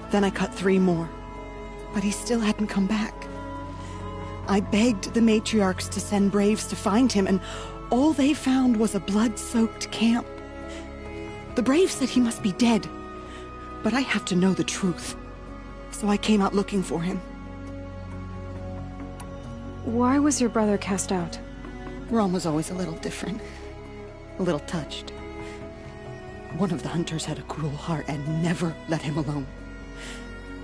Then I cut 3 more, but he still hadn't come back. I begged the matriarchs to send braves to find him, and all they found was a blood-soaked camp. The braves said he must be dead, but I have to know the truth. So I came out looking for him.
Why was your brother cast out?
Brom was always a little different. A little touched. One of the hunters had a cruel heart and never let him alone.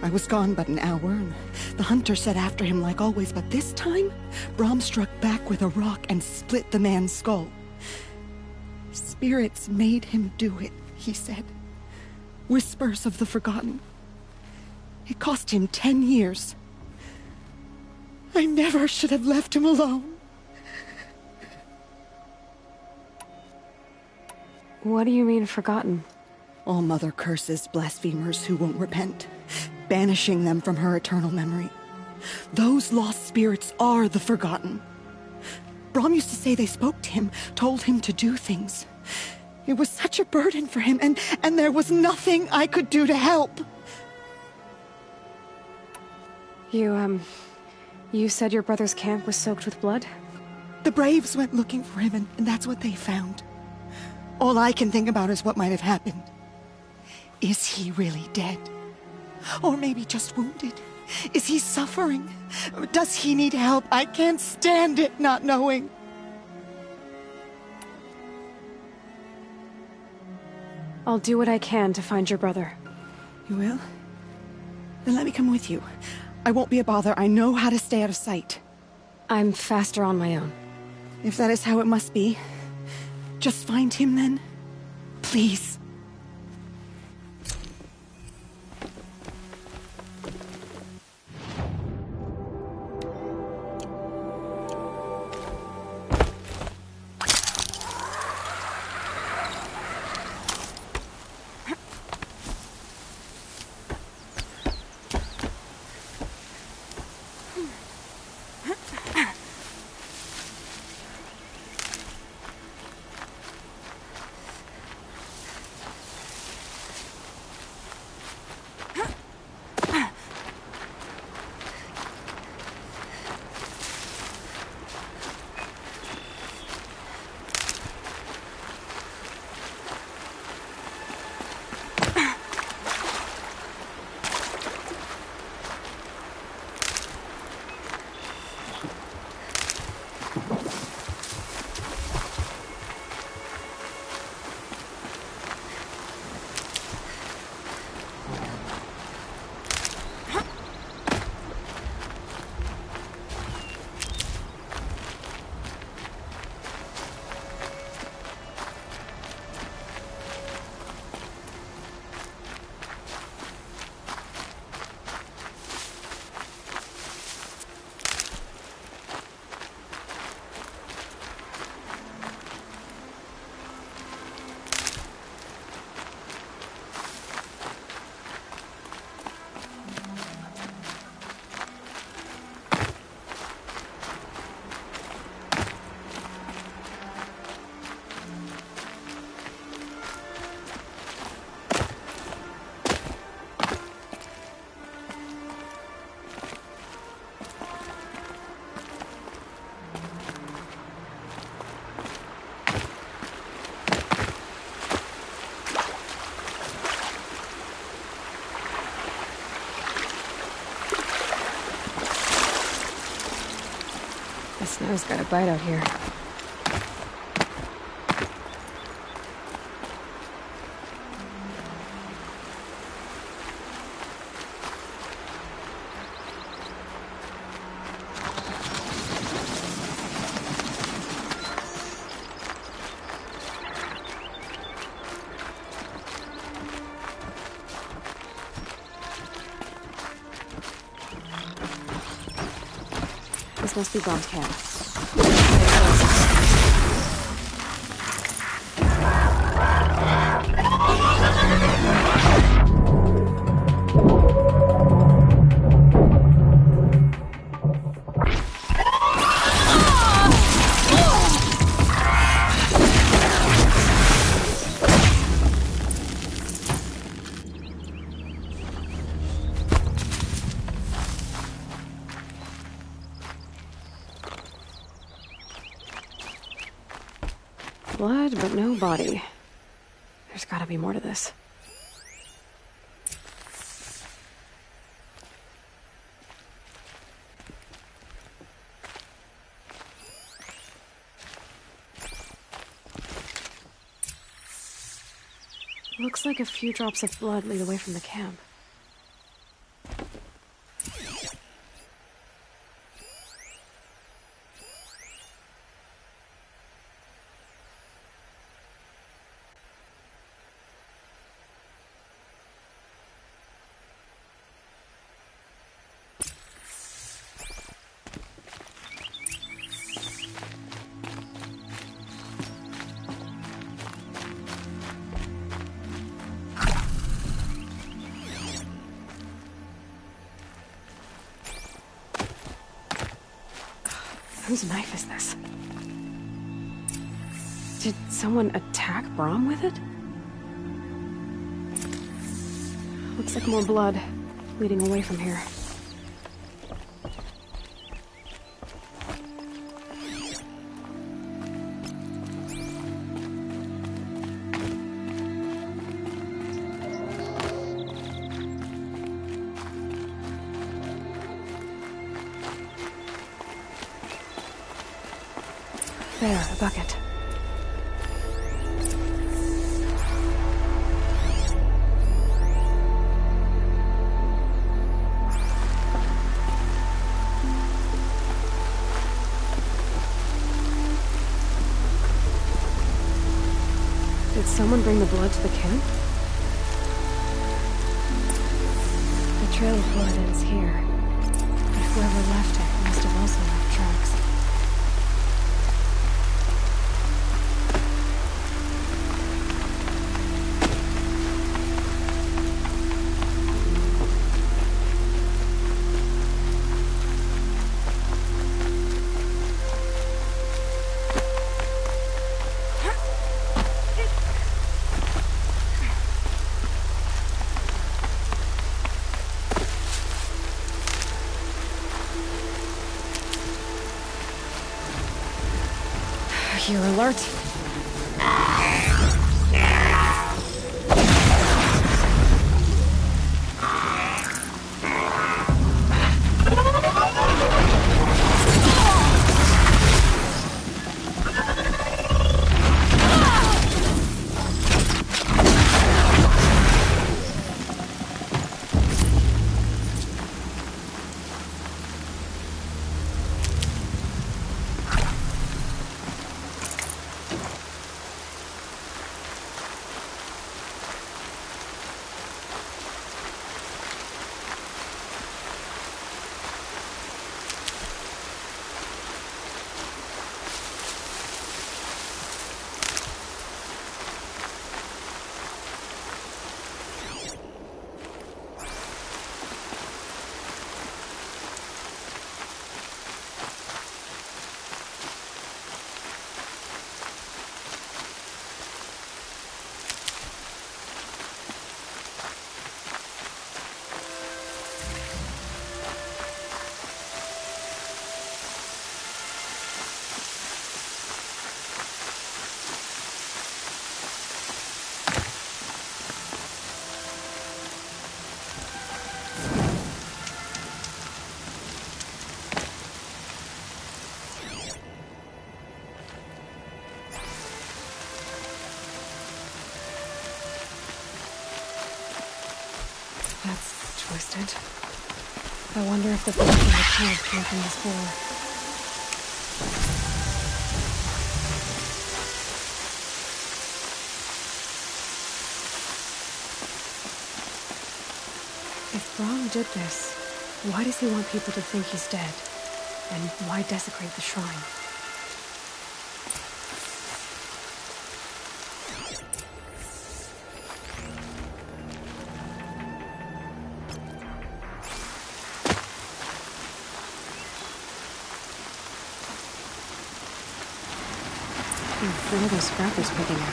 I was gone but an hour, and the hunter set after him like always, but this time, Brom struck back with a rock and split the man's skull. Spirits made him do it, he said. Whispers of the forgotten. It cost him 10 years. I never should have left him alone.
What do you mean, forgotten?
All Mother curses blasphemers who won't repent, banishing them from her eternal memory. Those lost spirits are the forgotten. Brom used to say they spoke to him, told him to do things. It was such a burden for him, and there was nothing I could do to help.
You said your brother's camp was soaked with blood?
The braves went looking for him, and that's what they found. All I can think about is what might have happened. Is he really dead? Or maybe just wounded? Is he suffering? Does he need help? I can't stand it not knowing.
I'll do what I can to find your brother.
You will? Then let me come with you. I won't be a bother. I know how to stay out of sight.
I'm faster on my own.
If that is how it must be, just find him then. Please.
The snow's got a bite out here. This must be Brom's camp. Blood, but no body. There's gotta be more to this. Looks like a few drops of blood lead away from the camp. Whose knife is this? Did someone attack Brahm with it? Looks like more blood leading away from here. There, a bucket. Did someone bring the blood to the camp? The trail of blood ends here. But whoever left it must have also left tracks. You're alert. That's twisted. I wonder if the blood from the camp came from this hole. If Brahm did this, why does he want people to think he's dead? And why desecrate the shrine? What are those scrappers picking up?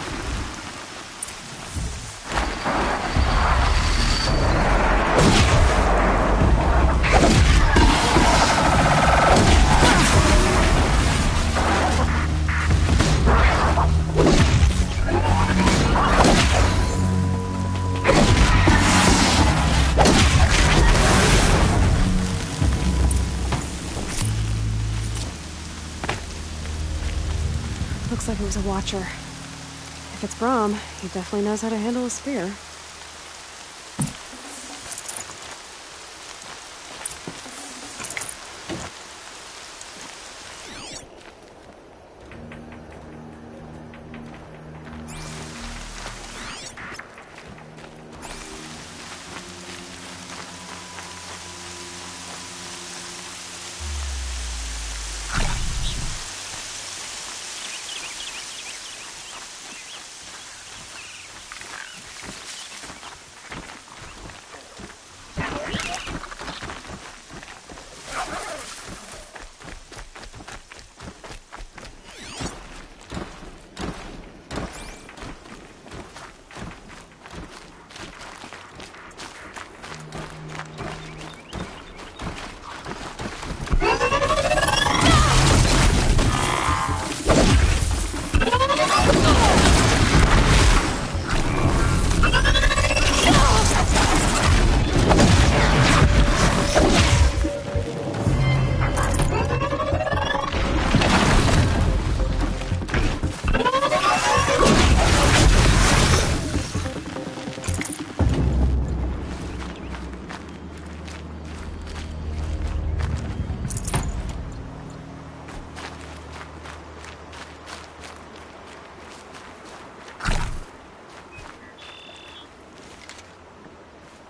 Looks like it was a watcher. If it's Brahm, he definitely knows how to handle a spear.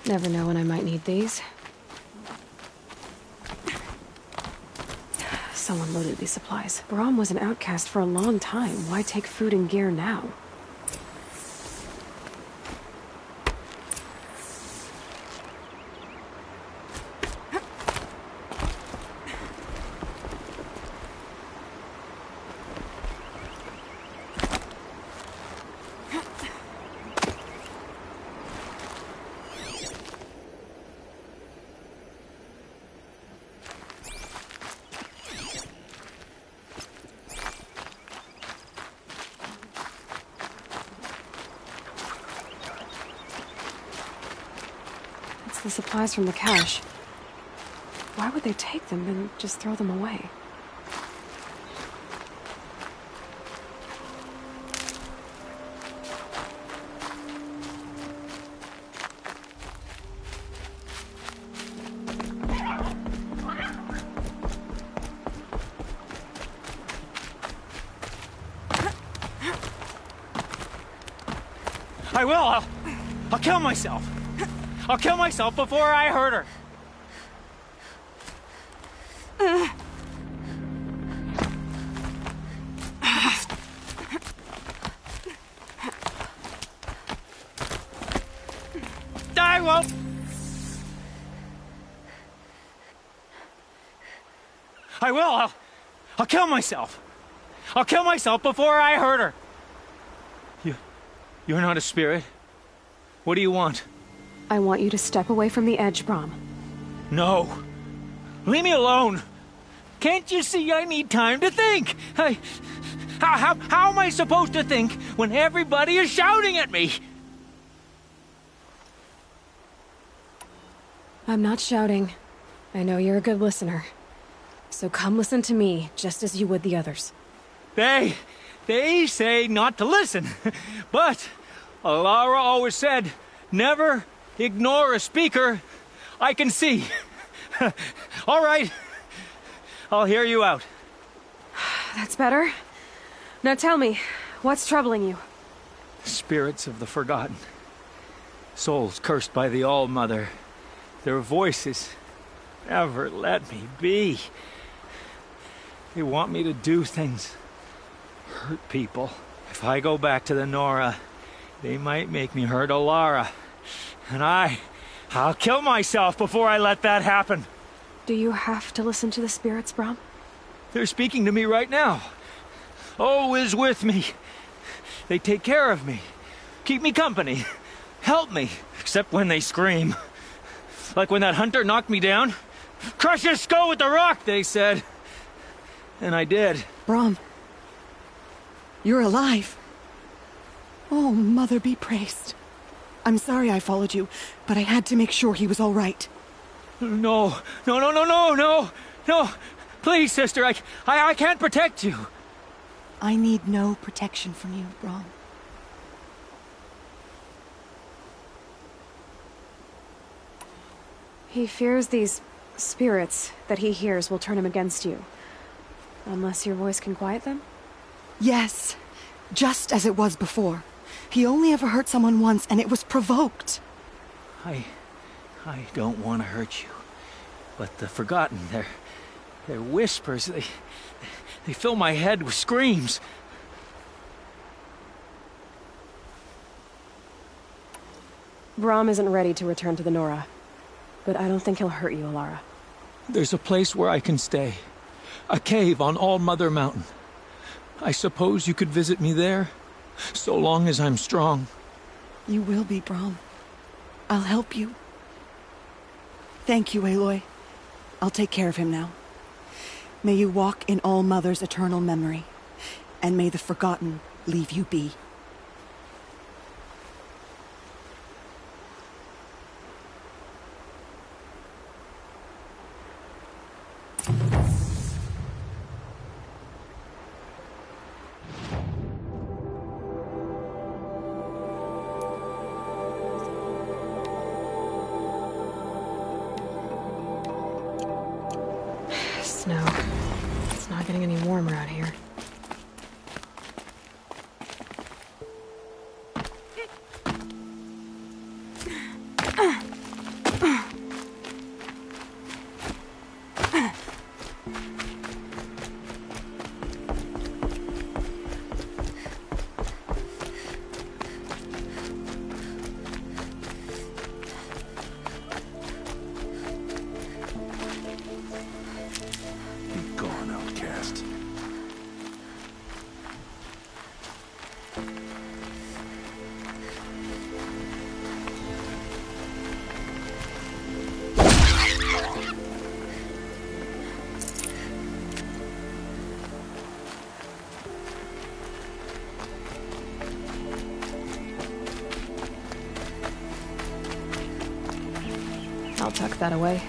Never know when I might need these. Someone loaded these supplies. Brahm was an outcast for a long time. Why take food and gear now? The supplies from the cache. Why would they take them and just throw them away?
I will! I'll kill myself! I'll kill myself before I hurt her! I won't! I will! I'll kill myself! I'll kill myself before I hurt her! You're not a spirit. What do you want?
I want you to step away from the edge, Brahm.
No. Leave me alone. Can't you see I need time to think? How am I supposed to think when everybody is shouting at me?
I'm not shouting. I know you're a good listener. So come listen to me, just as you would the others.
They say not to listen. But Alara always said, never ignore a speaker I can see. All right. I'll hear you out.
That's better. Now tell me, what's troubling you?
Spirits of the forgotten. Souls cursed by the All-Mother. Their voices never let me be. They want me to do things. Hurt people. If I go back to the Nora, they might make me hurt Alara. And I'll kill myself before I let that happen.
Do you have to listen to the spirits, Brahm?
They're speaking to me right now. Oh is with me. They take care of me. Keep me company. Help me. Except when they scream. Like when that hunter knocked me down. Crush his skull with the rock, they said. And I did.
Brahm. You're alive. Oh, Mother be praised. I'm sorry I followed you, but I had to make sure he was all right.
No. Please, sister, I can't protect you.
I need no protection from you, Brom.
He fears these spirits that he hears will turn him against you. Unless your voice can quiet them?
Yes, just as it was before. He only ever hurt someone once, and it was provoked.
I don't want to hurt you. But the Forgotten, their whispers, they fill my head with screams.
Brom isn't ready to return to the Nora. But I don't think he'll hurt you, Alara.
There's a place where I can stay. A cave on All Mother Mountain. I suppose you could visit me there, so long as I'm strong.
You will be, Brom. I'll help you. Thank you, Aloy. I'll take care of him now. May you walk in All Mother's eternal memory, and may the Forgotten leave you be.
Snow. It's not getting any warmer out here. I'll tuck that away.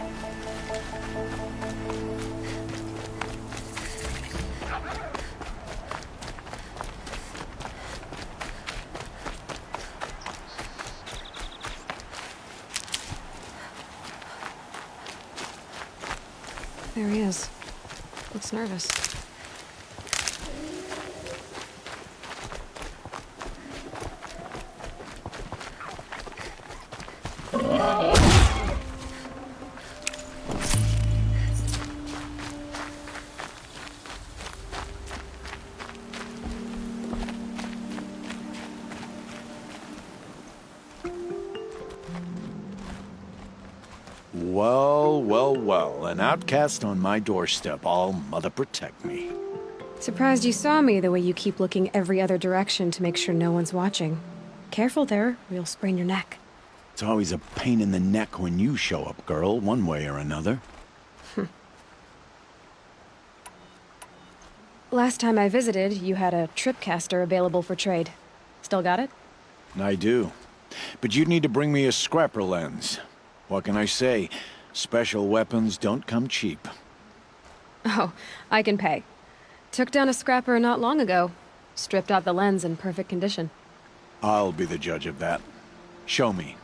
There he is. Looks nervous.
Well, well, well. An outcast on my doorstep. All Mother protect me.
Surprised you saw me the way you keep looking every other direction to make sure no one's watching. Careful there, or you'll sprain your neck.
It's always a pain in the neck when you show up, girl, one way or another.
Last time I visited, you had a tripcaster available for trade. Still got it?
I do. But you'd need to bring me a scrapper lens. What can I say? Special weapons don't come cheap.
Oh, I can pay. Took down a scrapper not long ago. Stripped out the lens in perfect condition.
I'll be the judge of that. Show me.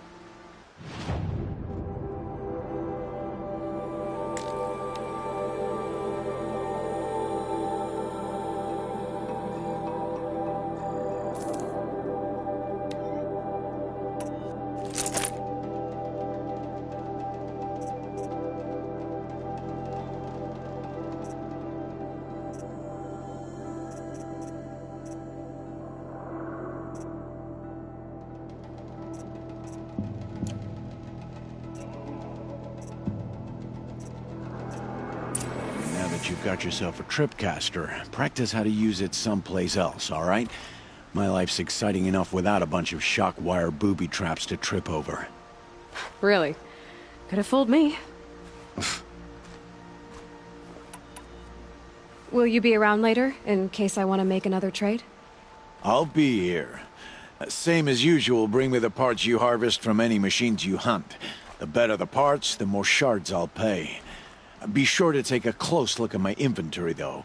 You've got yourself a tripcaster. Practice how to use it someplace else, all right? My life's exciting enough without a bunch of shock wire booby traps to trip over.
Really? Could have fooled me. Will you be around later, in case I want to make another trade?
I'll be here. Same as usual, bring me the parts you harvest from any machines you hunt. The better the parts, the more shards I'll pay. Be sure to take a close look at my inventory, though.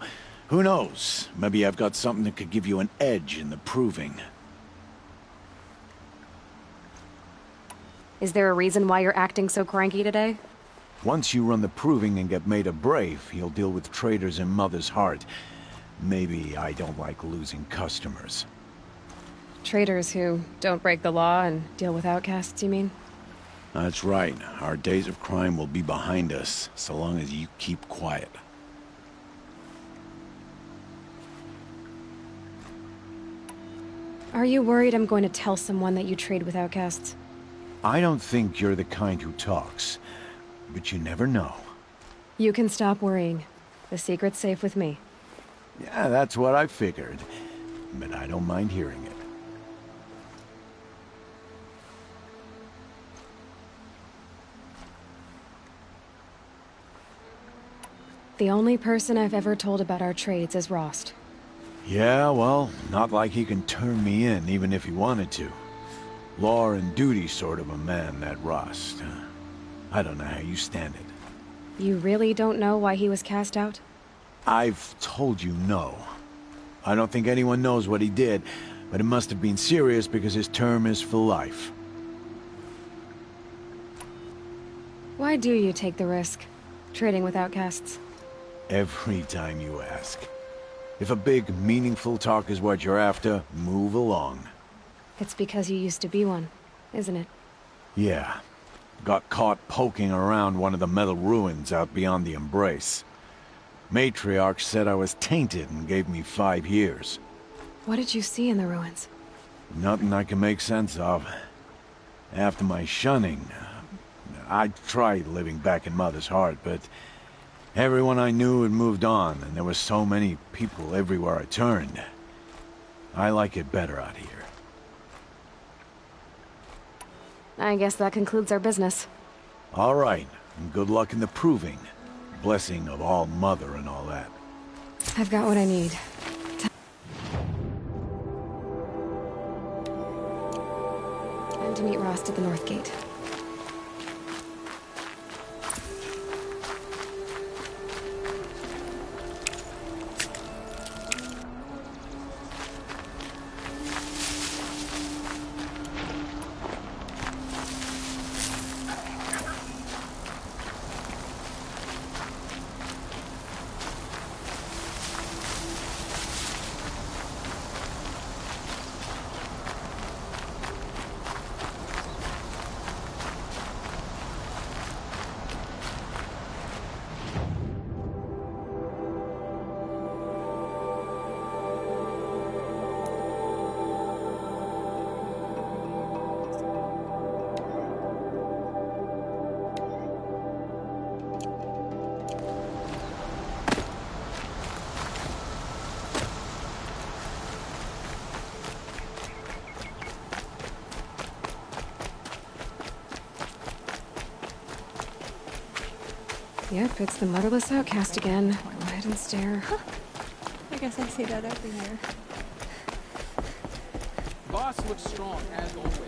Who knows? Maybe I've got something that could give you an edge in the proving.
Is there a reason why you're acting so cranky today?
Once you run the proving and get made a brave, you'll deal with traitors in Mother's Heart. Maybe I don't like losing customers.
Traitors who don't break the law and deal with outcasts, you mean?
That's right. Our days of crime will be behind us, so long as you keep quiet.
Are you worried I'm going to tell someone that you trade with outcasts?
I don't think you're the kind who talks, but you never know.
You can stop worrying. The secret's safe with me.
Yeah, that's what I figured, but I don't mind hearing it.
The only person I've ever told about our trades is Rost.
Yeah, well, not like he can turn me in, even if he wanted to. Law and duty sort of a man, that Rost. I don't know how you stand it.
You really don't know why he was cast out?
I've told you no. I don't think anyone knows what he did, but it must have been serious because his term is for life.
Why do you take the risk, trading with outcasts?
Every time you ask. If a big, meaningful talk is what you're after, move along.
It's because you used to be one, isn't it?
Yeah. Got caught poking around one of the metal ruins out beyond the Embrace. Matriarch said I was tainted and gave me 5 years.
What did you see in the ruins?
Nothing I can make sense of. After my shunning, I tried living back in Mother's Heart, but everyone I knew had moved on, and there were so many people everywhere I turned. I like it better out here.
I guess that concludes our business.
All right, and good luck in the proving. Blessing of All Mother and all that.
I've got what I need. Time to meet Rost at the North Gate. Yep, it's the motherless outcast again. Go ahead and stare.
I guess I see that every year.
Boss looks strong, as always.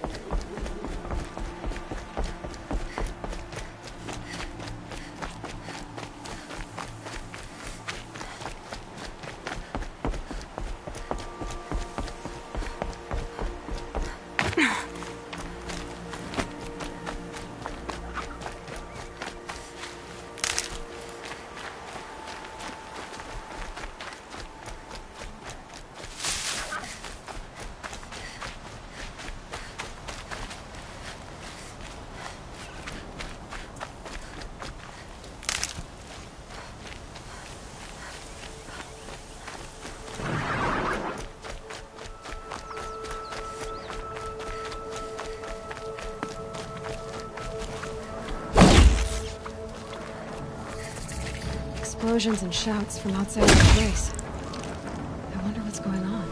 Explosions and shouts from outside the place. I wonder what's going on.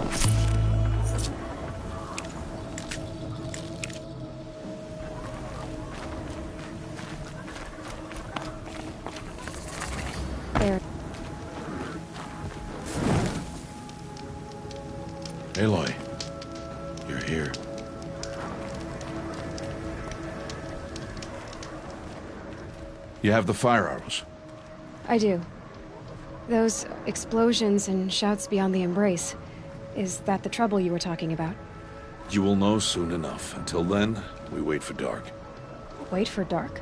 There.
Aloy, you're here. You have the fire arrows.
I do. Those explosions and shouts beyond the embrace. Is that the trouble you were talking about?
You will know soon enough. Until then, we wait for dark.
Wait for dark?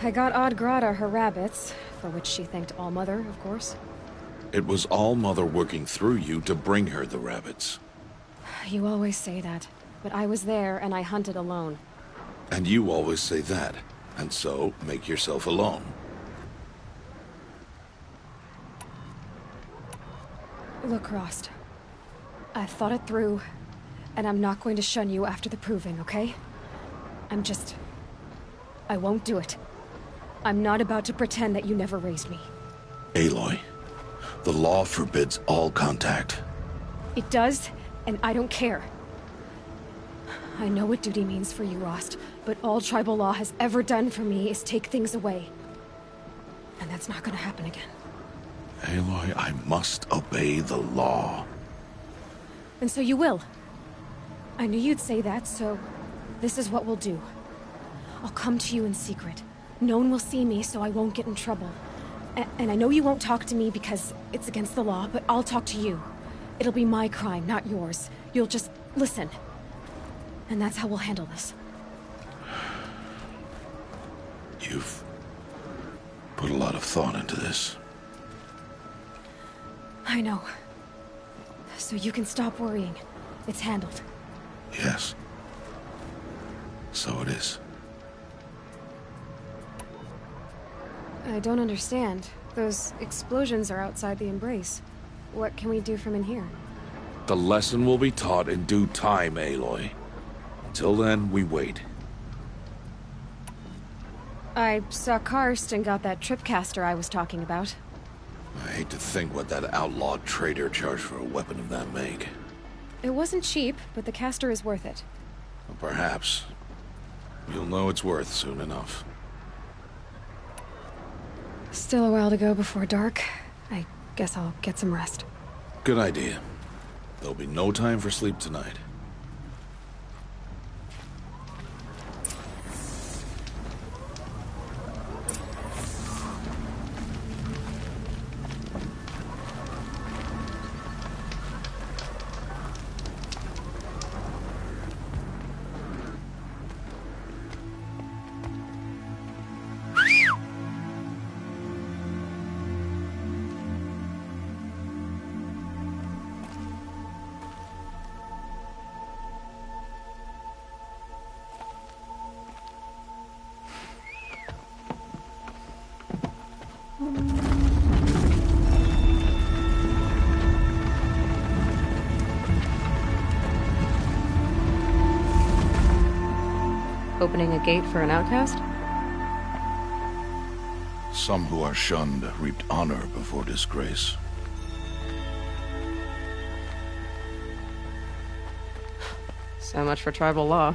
I got Odd Grata her rabbits, for which she thanked All-Mother, of course.
It was All-Mother working through you to bring her the rabbits.
You always say that, but I was there and I hunted alone.
And you always say that, and so make yourself alone.
Look, Rost. I thought it through, and I'm not going to shun you after the proving, okay? I won't do it. I'm not about to pretend that you never raised me.
Aloy, the law forbids all contact.
It does, and I don't care. I know what duty means for you, Rost, but all tribal law has ever done for me is take things away. And that's not gonna happen again.
Aloy, I must obey the law.
And so you will. I knew you'd say that, so this is what we'll do. I'll come to you in secret. No one will see me, so I won't get in trouble. And I know you won't talk to me because it's against the law, but I'll talk to you. It'll be my crime, not yours. You'll just listen. And that's how we'll handle this.
You've put a lot of thought into this.
I know. So you can stop worrying. It's handled.
Yes. So it is.
I don't understand. Those explosions are outside the embrace. What can we do from in here?
The lesson will be taught in due time, Aloy. Until then, we wait.
I saw Karst and got that tripcaster I was talking about.
I hate to think what that outlawed trader charged for a weapon of that make.
It wasn't cheap, but the caster is worth it.
Well, perhaps. You'll know it's worth soon enough.
Still a while to go before dark. I guess I'll get some rest.
Good idea. There'll be no time for sleep tonight.
Opening a gate for an outcast?
Some who are shunned reaped honor before disgrace.
So much for tribal law.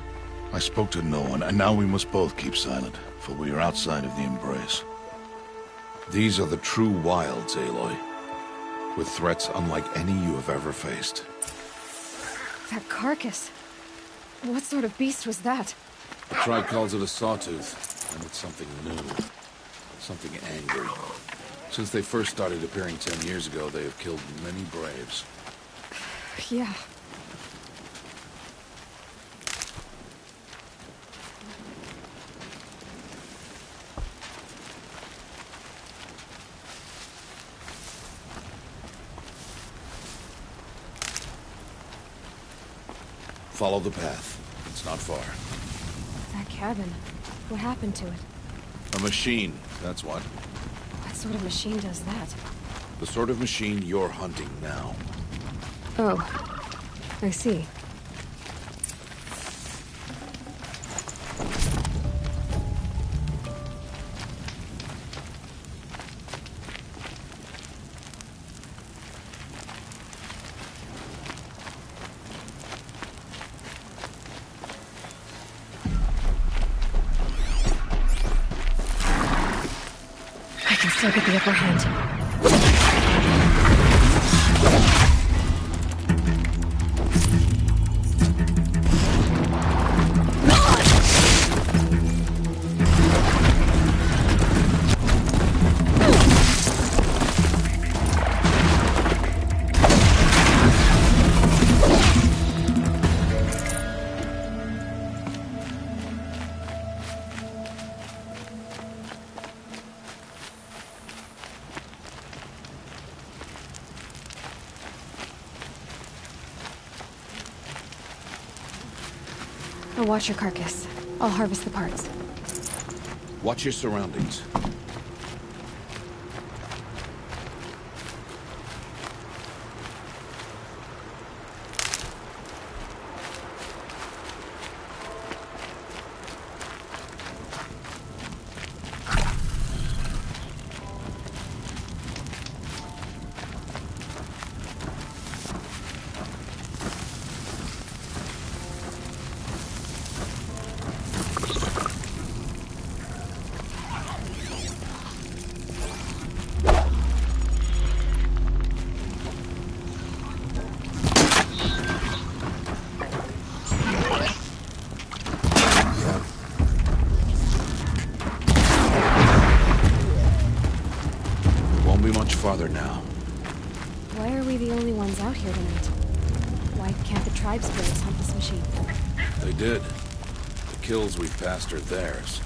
I spoke to no one, and now we must both keep silent, for we are outside of the embrace. These are the true wilds, Aloy, with threats unlike any you have ever faced.
That carcass. What sort of beast was that?
The tribe calls it a sawtooth, and it's something new. Something angry. Since they first started appearing 10 years ago, they have killed many braves.
Yeah.
Follow the path. It's not far.
That cabin. What happened to it?
A machine, that's what.
What sort of machine does that?
The sort of machine you're hunting now.
Oh. I see. Still get the upper hand. I'll watch your carcass. I'll harvest the parts.
Watch your surroundings. Farther now.
Why are we the only ones out here tonight? Why can't the tribe spirits hunt this machine?
They did. The kills we've passed are theirs.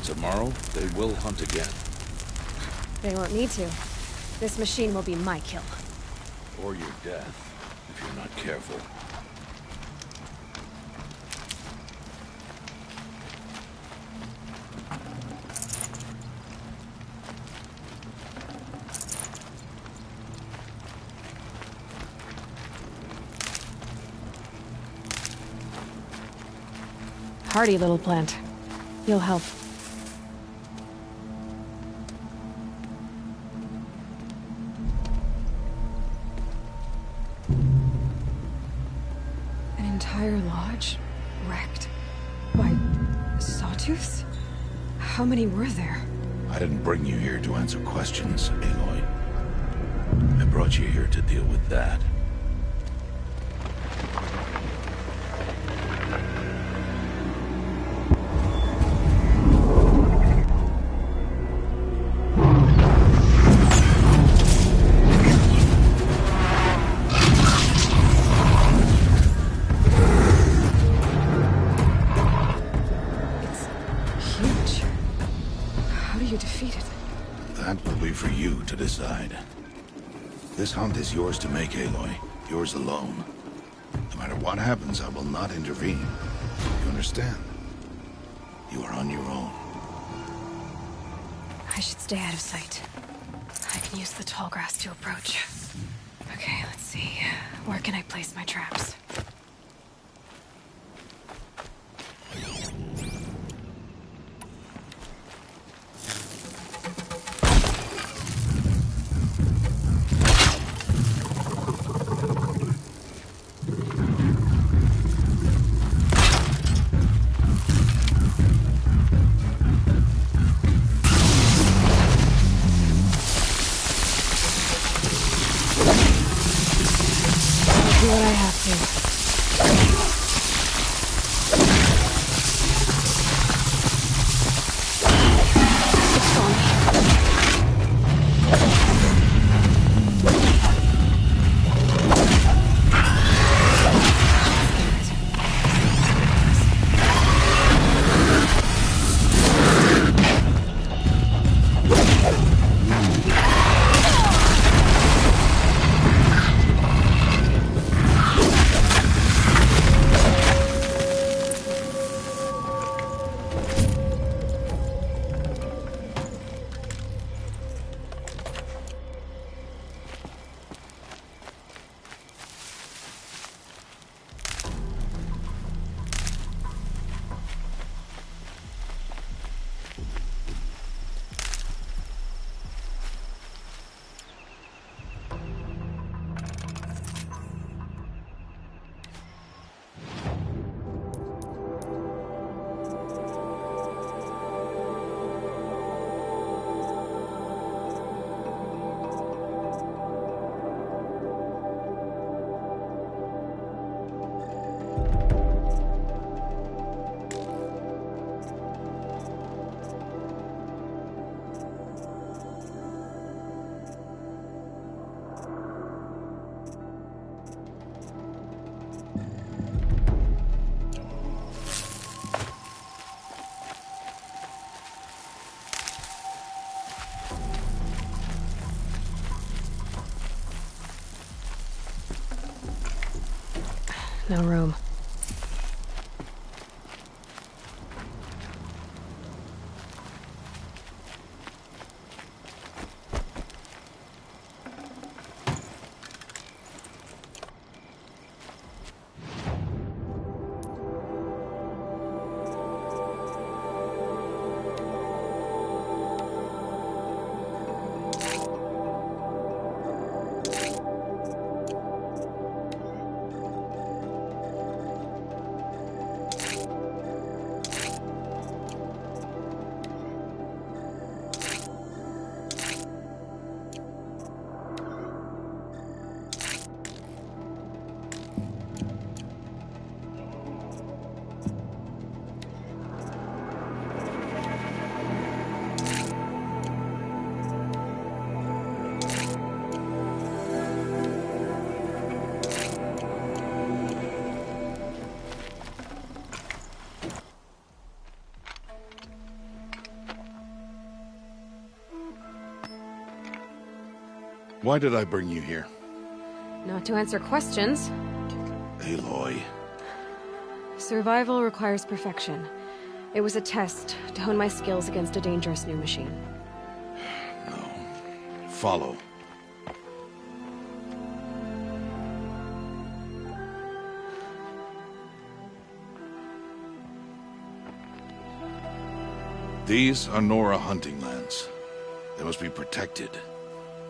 Tomorrow, they will hunt again.
They won't need to. This machine will be my kill.
Or your death, if you're not careful.
Hardy little plant. You'll help. An entire lodge? Wrecked? By sawtooths? How many were there?
I didn't bring you here to answer questions, Aloy. I brought you here to deal with that. Decide. This hunt is yours to make, Aloy. Yours alone. No matter what happens, I will not intervene. You understand? You are on your own.
I should stay out of sight. I can use the tall grass to approach. Okay, let's see. Where can I place my traps? Do what I have to. No room.
Why did I bring you here?
Not to answer questions.
Aloy.
Survival requires perfection. It was a test to hone my skills against a dangerous new machine.
No. Follow. These are Nora hunting lands. They must be protected.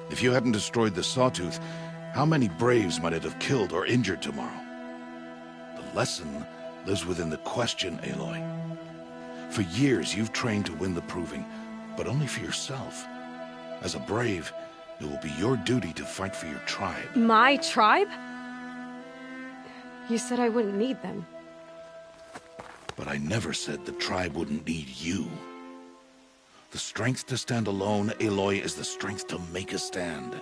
If you hadn't destroyed the Sawtooth, how many Braves might it have killed or injured tomorrow? The lesson lives within the question, Aloy. For years, you've trained to win the Proving, but only for yourself. As a Brave, it will be your duty to fight for your tribe.
My tribe? You said I wouldn't need them.
But I never said the tribe wouldn't need you. The strength to stand alone, Aloy, is the strength to make a stand.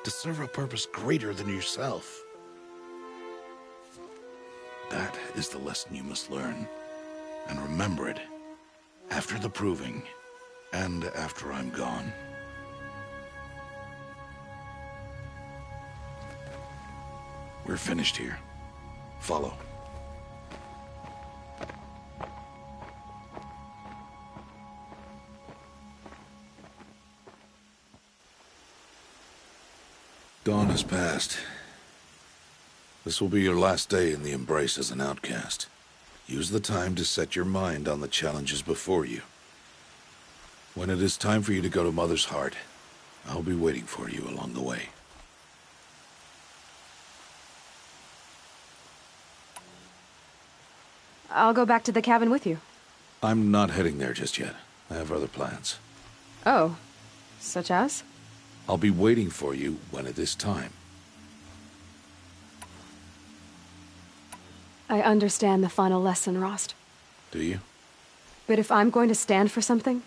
To serve a purpose greater than yourself. That is the lesson you must learn. And remember it. After the Proving. And after I'm gone. We're finished here. Follow. Dawn has passed. This will be your last day in the Embrace as an outcast. Use the time to set your mind on the challenges before you. When it is time for you to go to Mother's Heart, I'll be waiting for you along the way.
I'll go back to the cabin with you.
I'm not heading there just yet. I have other plans.
Oh. Such as?
I'll be waiting for you when it is time.
I understand the final lesson, Rost.
Do you?
But if I'm going to stand for something,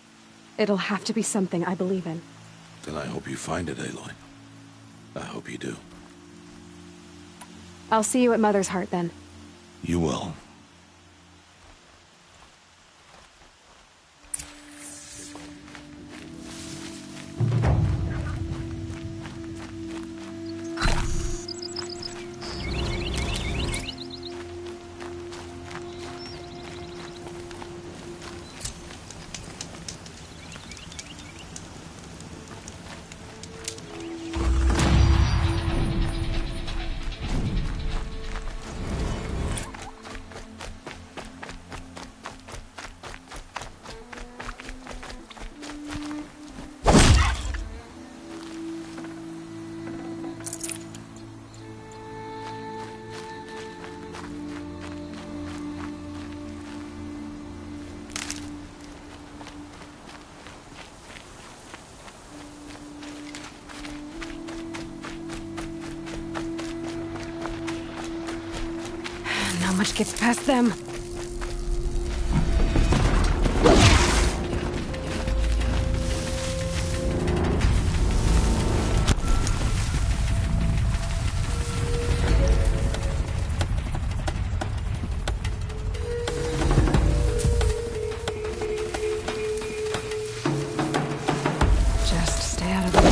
it'll have to be something I believe in.
Then I hope you find it, Aloy. I hope you do.
I'll see you at Mother's Heart, then.
You will.
Not much gets past them. Just stay out of the way.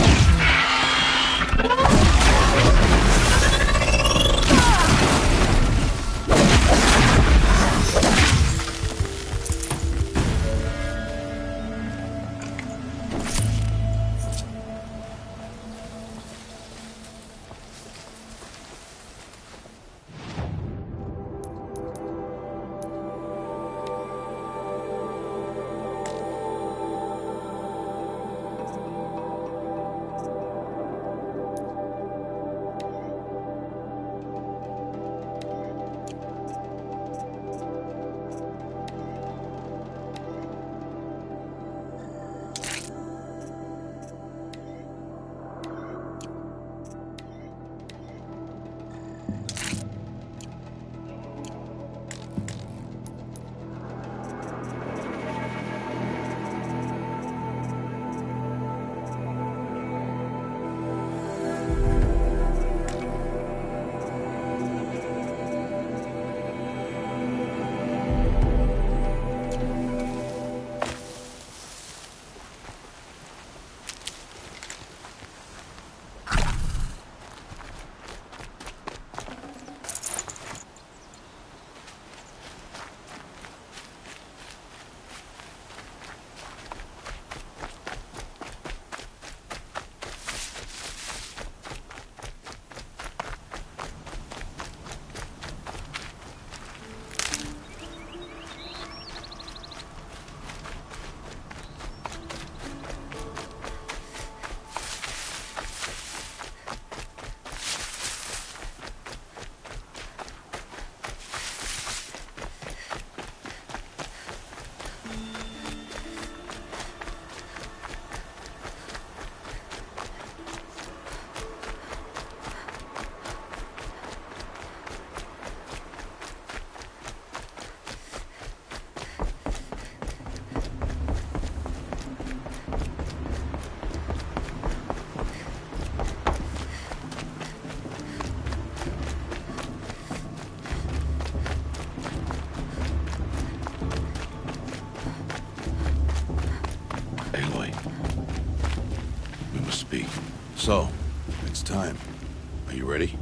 Are you ready?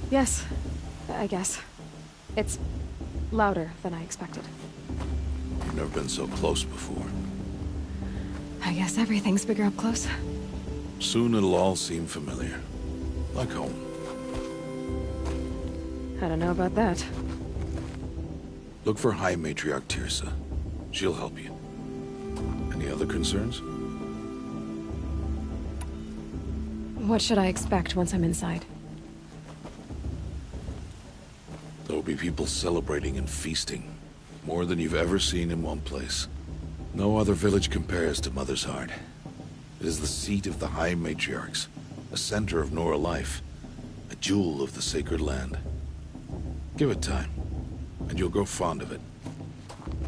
Yes, I guess. It's louder than I expected.
You've never been so close before.
I guess everything's bigger up close.
Soon it'll all seem familiar. Like home.
I don't know about that.
Look for High Matriarch Tirsa. She'll help you. Any other concerns?
What should I expect once I'm inside?
There'll be people celebrating and feasting. More than you've ever seen in one place. No other village compares to Mother's Heart. It is the seat of the High Matriarchs, a center of Nora life, a jewel of the sacred land. Give it time, and you'll grow fond of it.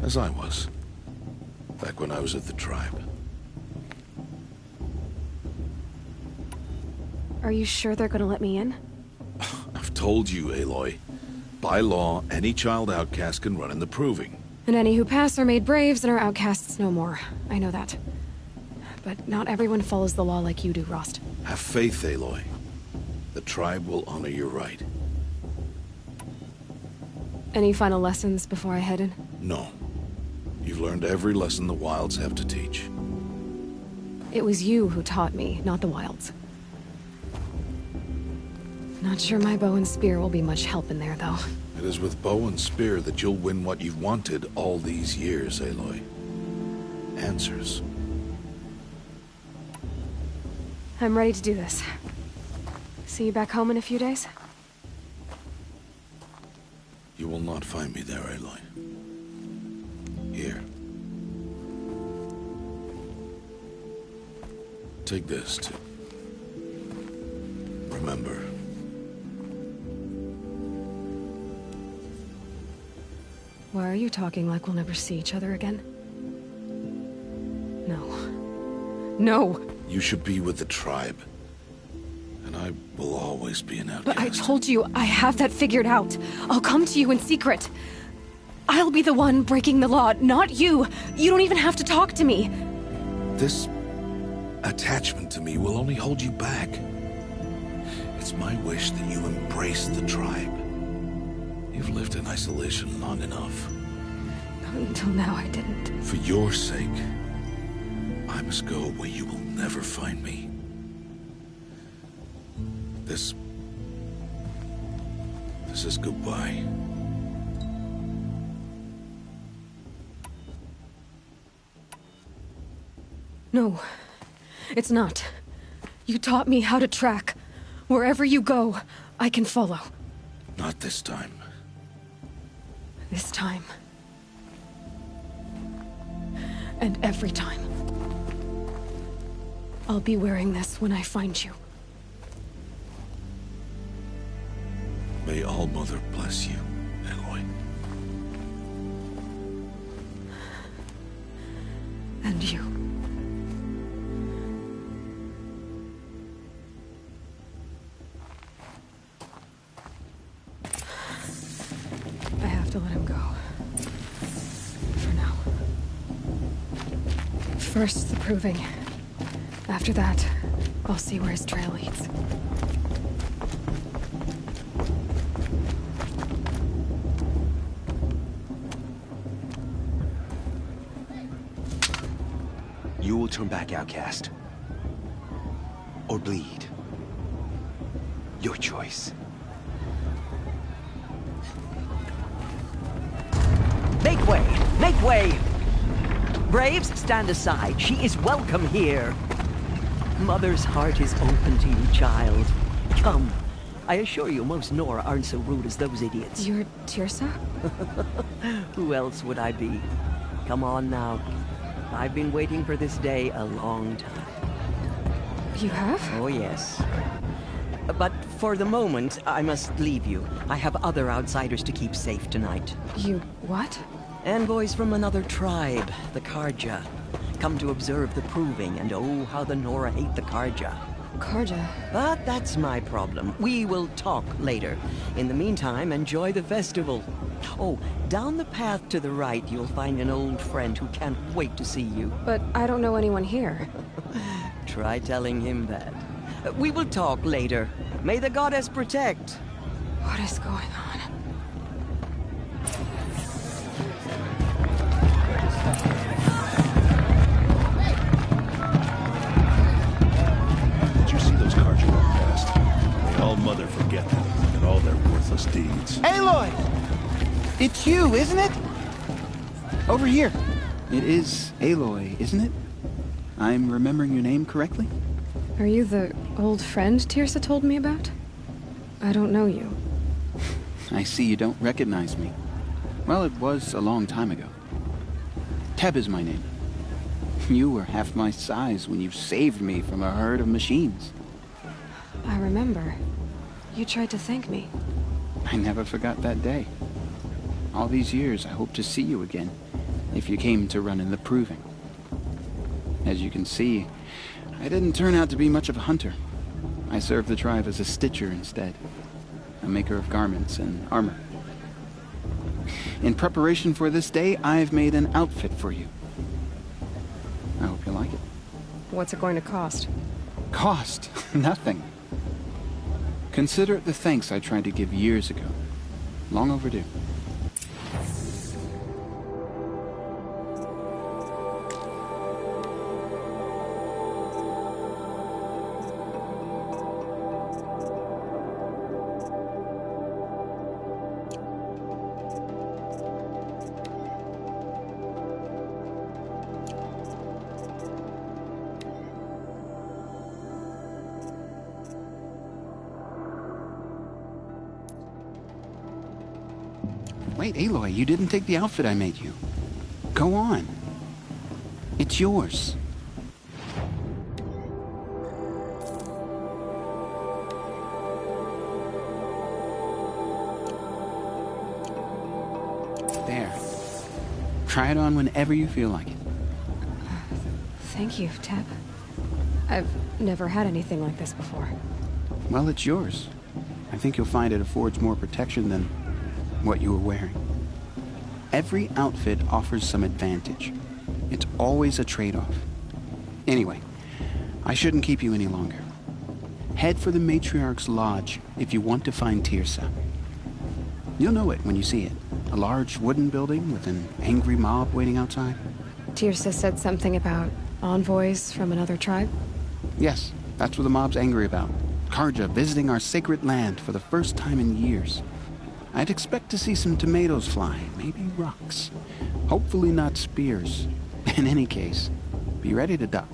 As I was, back when I was at the tribe.
Are you sure they're gonna let me in?
I've told you, Aloy. By law, any child outcast can run in the proving.
And any who pass are made braves and are outcasts no more. I know that. But not everyone follows the law like you do, Rost.
Have faith, Aloy. The tribe will honor your right.
Any final lessons before I head in?
No. You've learned every lesson the Wilds have to teach.
It was you who taught me, not the Wilds. Not sure my bow and spear will be much help in there, though.
It is with bow and spear that you'll win what you've wanted all these years, Aloy. Answers.
I'm ready to do this. See you back home in a few days?
You will not find me there, Aloy. Here. Take this to remember.
Why are you talking like we'll never see each other again? No. No!
You should be with the tribe. And I will always be an outcast.
But I told you, I have that figured out. I'll come to you in secret. I'll be the one breaking the law, not you. You don't even have to talk to me.
This attachment to me will only hold you back. It's my wish that you embrace the tribe. You've lived in isolation long enough.
Until now, I didn't.
For your sake, I must go where you will never find me. This is goodbye.
No, it's not. You taught me how to track. Wherever you go, I can follow.
Not this time.
This time. And every time. I'll be wearing this when I find you.
May All-Mother bless you, Aloy.
And you. I have to let him go. For now. First, the proving. After that, I'll see where his trail leads.
You will turn back, outcast. Or bleed. Your choice.
Make way! Make way! Braves, stand aside. She is welcome here. Mother's heart is open to you, child. Come. I assure you, most Nora aren't so rude as those idiots.
You're Tirsa?
Who else would I be? Come on now. I've been waiting for this day a long time.
You have?
Oh, yes. But for the moment, I must leave you. I have other outsiders to keep safe tonight.
You what?
Envoys from another tribe, the Karja. Come to observe the proving, and oh, how the Nora hate the Karja.
Karja?
But that's my problem. We will talk later. In the meantime, enjoy the festival. Oh, down the path to the right, you'll find an old friend who can't wait to see you.
But I don't know anyone here.
Try telling him that. We will talk later. May the goddess protect.
What is going on?
Did you see those cars you walked past? May all mother forget them and all their worthless deeds.
Aloy! It's you, isn't it? Over here. It is Aloy, isn't it? I'm remembering your name correctly?
Are you the old friend Tirsa told me about? I don't know you.
I see you don't recognize me. Well, it was a long time ago. Teb is my name. You were half my size when you saved me from a herd of machines.
I remember. You tried to thank me.
I never forgot that day. All these years, I hope to see you again, if you came to run in the proving. As you can see, I didn't turn out to be much of a hunter. I served the tribe as a stitcher instead, a maker of garments and armor. In preparation for this day, I've made an outfit for you. I hope you like it.
What's it going to cost?
Cost? Nothing. Consider it the thanks I tried to give years ago. Long overdue. Wait, Aloy, you didn't take the outfit I made you. Go on. It's yours. There. Try it on whenever you feel like it.
Thank you, Teb. I've never had anything like this before.
Well, it's yours. I think you'll find it affords more protection than what you were wearing. Every outfit offers some advantage. It's always a trade-off. Anyway, I shouldn't keep you any longer. Head for the Matriarch's Lodge if you want to find Tirsa. You'll know it when you see it. A large wooden building with an angry mob waiting outside.
Tirsa said something about envoys from another tribe?
Yes, that's what the mob's angry about. Karja visiting our sacred land for the first time in years. I'd expect to see some tomatoes fly, maybe rocks. Hopefully not spears. In any case, be ready to duck.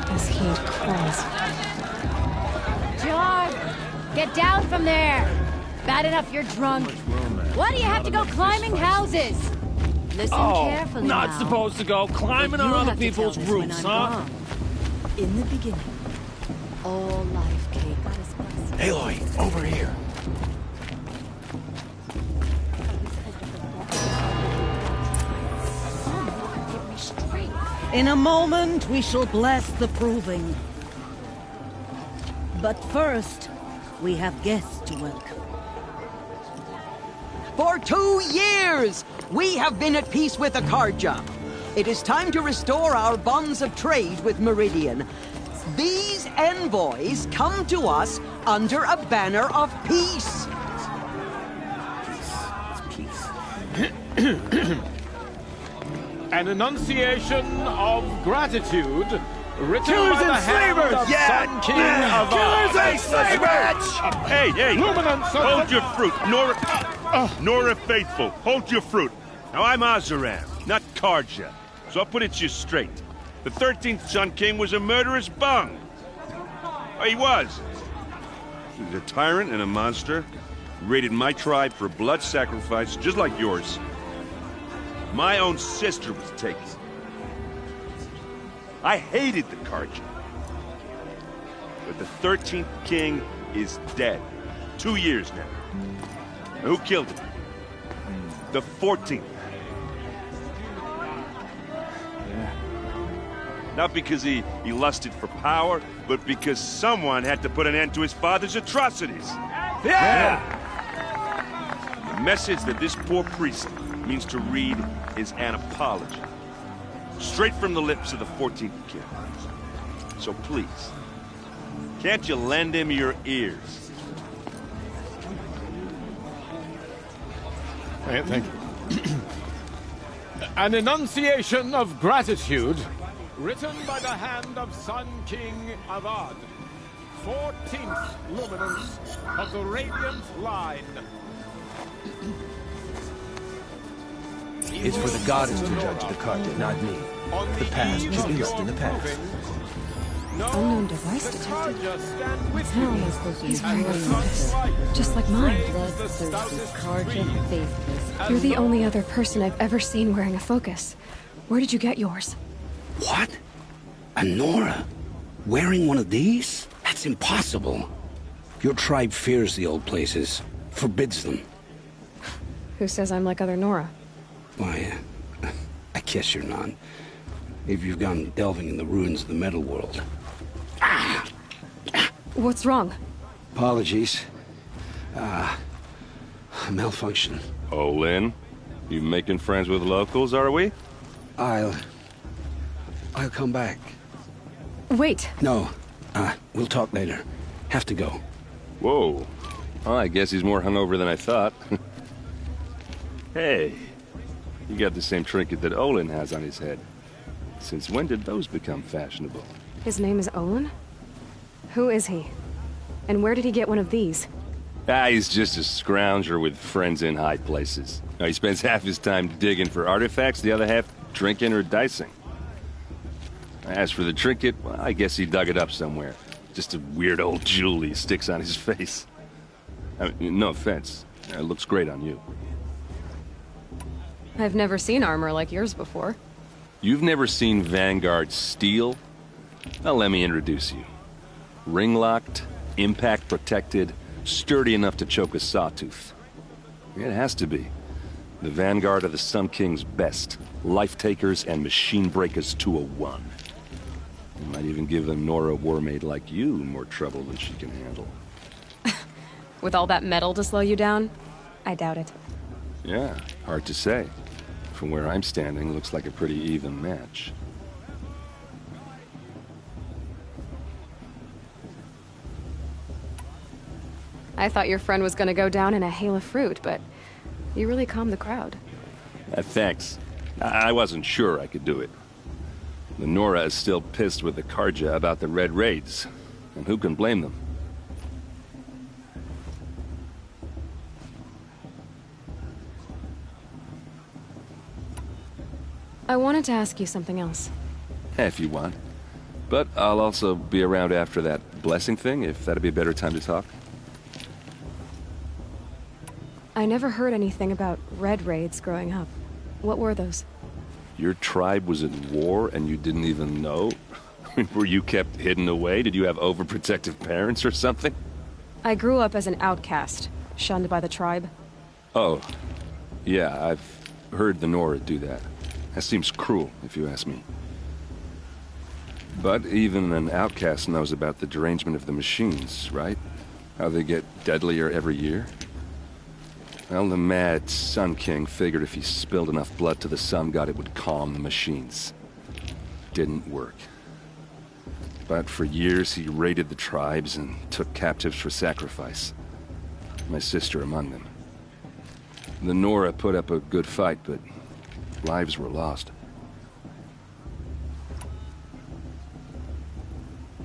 This heat crawls.
Get down from there! Bad enough you're drunk. Why do you have to go climbing houses? Listen carefully
not
now.
supposed to go climbing on other people's roofs, huh?
In the beginning, all life came.
Aloy, over here.
In a moment, we shall bless the proving. But first, we have guests to welcome.
For 2 years, we have been at peace with the Karja. It is time to restore our bonds of trade with Meridian. These envoys come to us under a banner of peace.
An enunciation of gratitude written
Killers
by the
and
hand
slavers!
of
Yeah!
Sun King of
Killers and slavers!
Hey!
Luminance of
Hold
the-
your fruit, Nora Faithful. Hold your fruit. Now I'm Azaram, not Karja, so I'll put it to you straight. The 13th Sun King was a murderous bung. Oh, he was. He was a tyrant and a monster. He raided my tribe for blood sacrifice, just like yours. My own sister was taken. I hated the Karja. But the 13th king is dead. 2 years now. And who killed him? The 14th. Not because he lusted for power, but because someone had to put an end to his father's atrocities. Yeah! The message that this poor priest means to read is an apology. Straight from the lips of the 14th king. So please, can't you lend him your ears?
Thank you. An enunciation of gratitude, written by the hand of Sun King Avad, 14th luminance of the Radiant Line.
It's for the goddess to judge the Carta, not me. The past should be left in the past.
Unknown device detected. How am I supposed to use wearing a focus? Just like mine. You're the only other person I've ever seen wearing a focus. Where did you get yours?
What? A Nora? Wearing one of these? That's impossible. Your tribe fears the old places. Forbids them.
Who says I'm like other Nora?
Why, I guess you're not. If you've gone delving in the ruins of the metal world.
What's wrong?
Apologies. Malfunction.
Oh, Lynn? You making friends with locals, are we?
I'll come back.
Wait.
No. We'll talk later. Have to go.
Whoa. Well, I guess he's more hungover than I thought. Hey. You got the same trinket that Olin has on his head. Since when did those become fashionable?
His name is Olin? Who is he? And where did he get one of these?
He's just a scrounger with friends in high places. Now, he spends half his time digging for artifacts, the other half drinking or dicing. As for the trinket, well, I guess he dug it up somewhere. Just a weird old jewel he sticks on his face. I mean, no offense. It looks great on you.
I've never seen armor like yours before.
You've never seen Vanguard steel? Well, let me introduce you. Ring-locked, impact-protected, sturdy enough to choke a sawtooth. It has to be. The Vanguard of the Sun King's best. Life-takers and machine-breakers to a one. You might even give a Nora warmaid like you more trouble than she can handle.
With all that metal to slow you down? I doubt it.
Yeah, hard to say. From where I'm standing, looks like a pretty even match.
I thought your friend was gonna go down in a hail of fruit, but you really calmed the crowd.
Thanks. I wasn't sure I could do it. The Nora is still pissed with the Karja about the Red Raids, and who can blame them?
I wanted to ask you something else.
If you want. But I'll also be around after that blessing thing, if that'd be a better time to talk.
I never heard anything about Red Raids growing up. What were those?
Your tribe was at war and you didn't even know? Were you kept hidden away? Did you have overprotective parents or something?
I grew up as an outcast, shunned by the tribe.
Oh, yeah, I've heard the Nora do that. That seems cruel, if you ask me. But even an outcast knows about the derangement of the machines, right? How they get deadlier every year? Well, the mad Sun King figured if he spilled enough blood to the Sun God, it would calm the machines. Didn't work. But for years, he raided the tribes and took captives for sacrifice. My sister among them. The Nora put up a good fight, but lives were lost.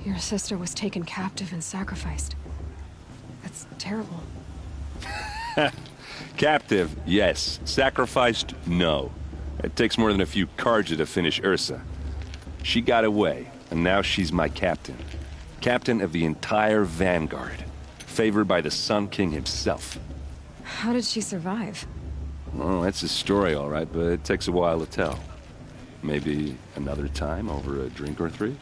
Your sister was taken captive and sacrificed. That's terrible.
Captive, yes. Sacrificed, no. It takes more than a few Karja to finish Ursa. She got away, and now she's my captain. Captain of the entire Vanguard. Favored by the Sun King himself.
How did she survive?
Oh, that's a story, all right, but it takes a while to tell. Maybe another time over a drink or three?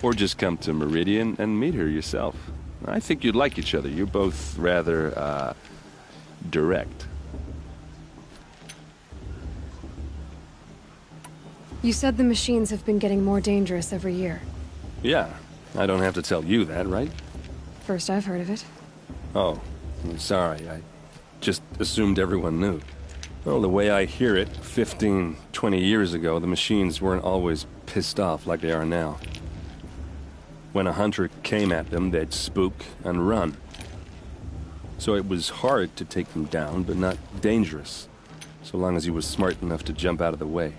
Or just come to Meridian and meet her yourself. I think you'd like each other. You're both rather, direct.
You said the machines have been getting more dangerous every year.
Yeah, I don't have to tell you that, right?
First I've heard of it.
Oh, I'm sorry, I just assumed everyone knew. Well, the way I hear it, 15, 20 years ago, the machines weren't always pissed off like they are now. When a hunter came at them, they'd spook and run. So it was hard to take them down, but not dangerous, so long as he was smart enough to jump out of the way.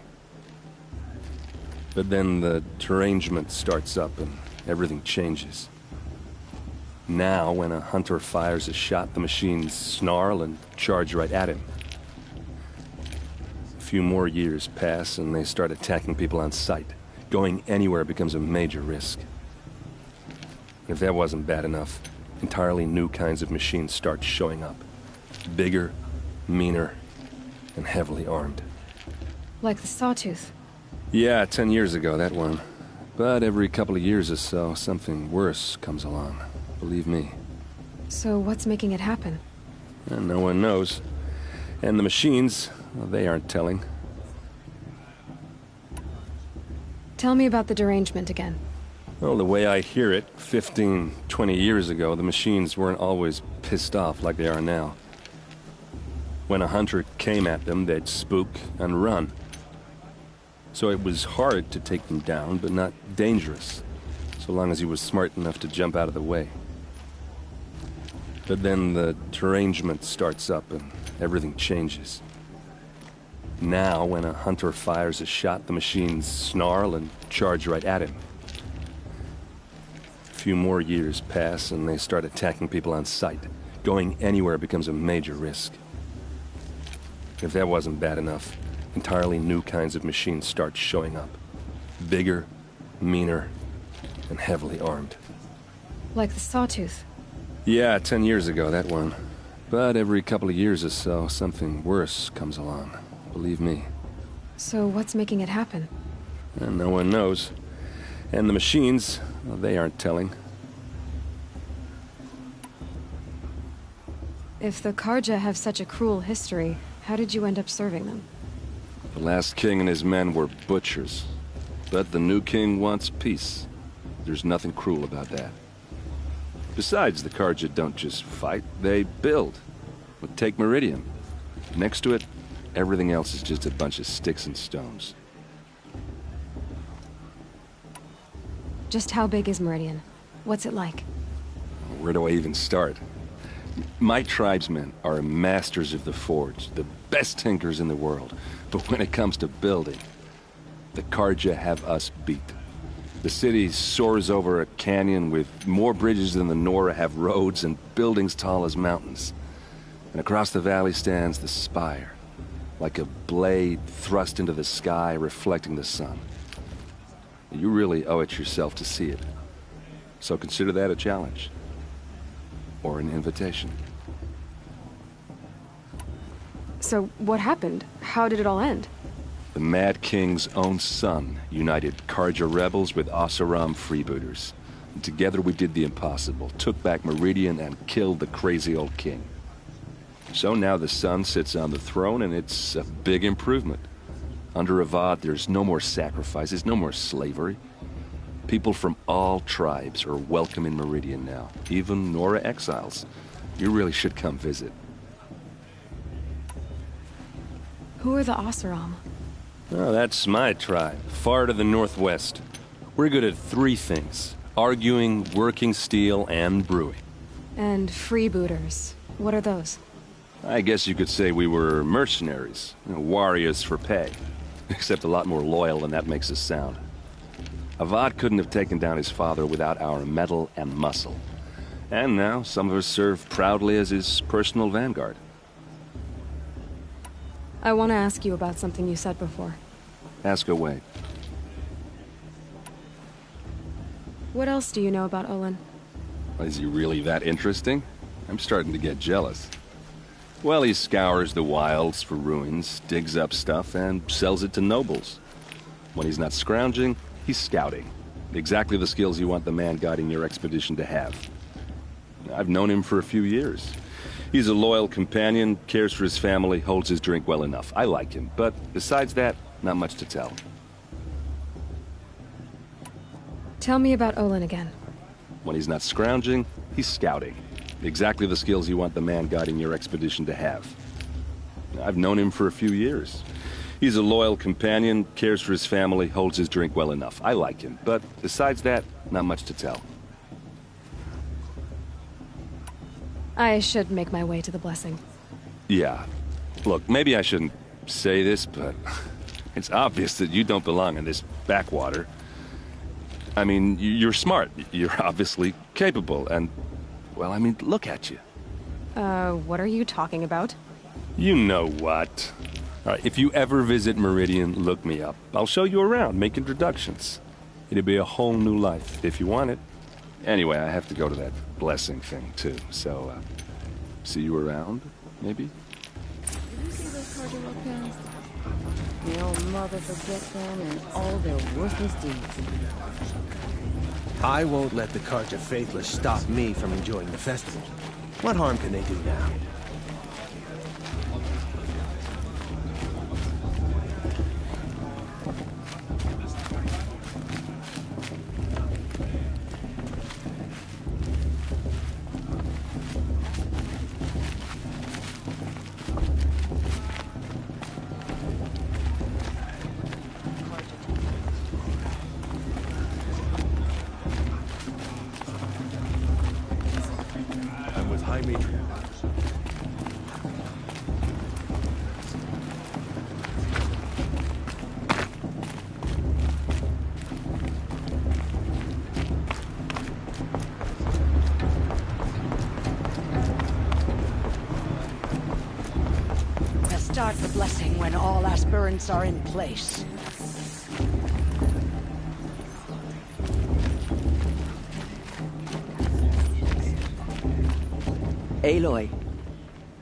But then the derangement starts up and everything changes. Now, when a hunter fires a shot, the machines snarl and charge right at him. A few more years pass and they start attacking people on sight. Going anywhere becomes a major risk. If that wasn't bad enough, entirely new kinds of machines start showing up. Bigger, meaner, and heavily armed.
Like the Sawtooth.
Yeah, 10 years ago, that one. But every couple of years or so, something worse comes along. Believe me.
So what's making it happen?
And no one knows. And the machines, well, they aren't telling.
Tell me about the derangement again.
Well, the way I hear it, 15, 20 years ago, the machines weren't always pissed off like they are now. When a hunter came at them, they'd spook and run. So it was hard to take them down, but not dangerous, so long as he was smart enough to jump out of the way. But then the derangement starts up and everything changes. Now, when a hunter fires a shot, the machines snarl and charge right at him. A few more years pass and they start attacking people on sight. Going anywhere becomes a major risk. If that wasn't bad enough, entirely new kinds of machines start showing up. Bigger, meaner, and heavily armed.
Like the Sawtooth.
Yeah, 10 years ago, that one. But every couple of years or so, something worse comes along. Believe me.
So what's making it happen?
And no one knows. And the machines, well, they aren't telling.
If the Karja have such a cruel history, how did you end up serving them?
The last king and his men were butchers. But the new king wants peace. There's nothing cruel about that. Besides, the Karja don't just fight, they build. But take Meridian. Next to it, everything else is just a bunch of sticks and stones.
Just how big is Meridian? What's it like?
Where do I even start? My tribesmen are masters of the forge, the best tinkers in the world. But when it comes to building, the Karja have us beat. The city soars over a canyon with more bridges than the Nora have roads and buildings tall as mountains. And across the valley stands the spire, like a blade thrust into the sky reflecting the sun. You really owe it yourself to see it. So consider that a challenge. Or an invitation.
So what happened? How did it all end?
The Mad King's own son united Karja rebels with Oseram freebooters. And together we did the impossible, took back Meridian and killed the crazy old king. So now the son sits on the throne and it's a big improvement. Under Avad, there's no more sacrifices, no more slavery. People from all tribes are welcome in Meridian now, even Nora exiles. You really should come visit.
Who are the Oseram?
Oh, that's my tribe, far to the northwest. We're good at 3 things: arguing, working steel, and brewing.
And freebooters. What are those?
I guess you could say we were mercenaries, warriors for pay. Except a lot more loyal than that makes us sound. Avad couldn't have taken down his father without our metal and muscle. And now some of us serve proudly as his personal vanguard.
I want to ask you about something you said before.
Ask away.
What else do you know about Olin?
Is he really that interesting? I'm starting to get jealous. Well, he scours the wilds for ruins, digs up stuff, and sells it to nobles. When he's not scrounging, he's scouting. Exactly the skills you want the man guiding your expedition to have. I've known him for a few years. He's a loyal companion, cares for his family, holds his drink well enough. I like him, but besides that, not much to tell.
Tell me about Olin again.
When he's not scrounging, he's scouting. Exactly the skills you want the man guiding your expedition to have. I've known him for a few years. He's a loyal companion, cares for his family, holds his drink well enough. I like him, but besides that, not much to tell.
I should make my way to the blessing.
Yeah. Look, maybe I shouldn't say this, but it's obvious that you don't belong in this backwater. I mean, you're smart. You're obviously capable, and, well, I mean, look at you.
What are you talking about?
You know what. All right, if you ever visit Meridian, look me up. I'll show you around, make introductions. It'll be a whole new life, if you want it. Anyway, I have to go to that blessing thing, too, so, see you around, maybe?
Did you see those cards you walked past? The old mother forget them and all their worthless deeds.
I won't let the Carja Faithless stop me from enjoying the festival. What harm can they do now?
Start the blessing when all aspirants are in place.
Aloy,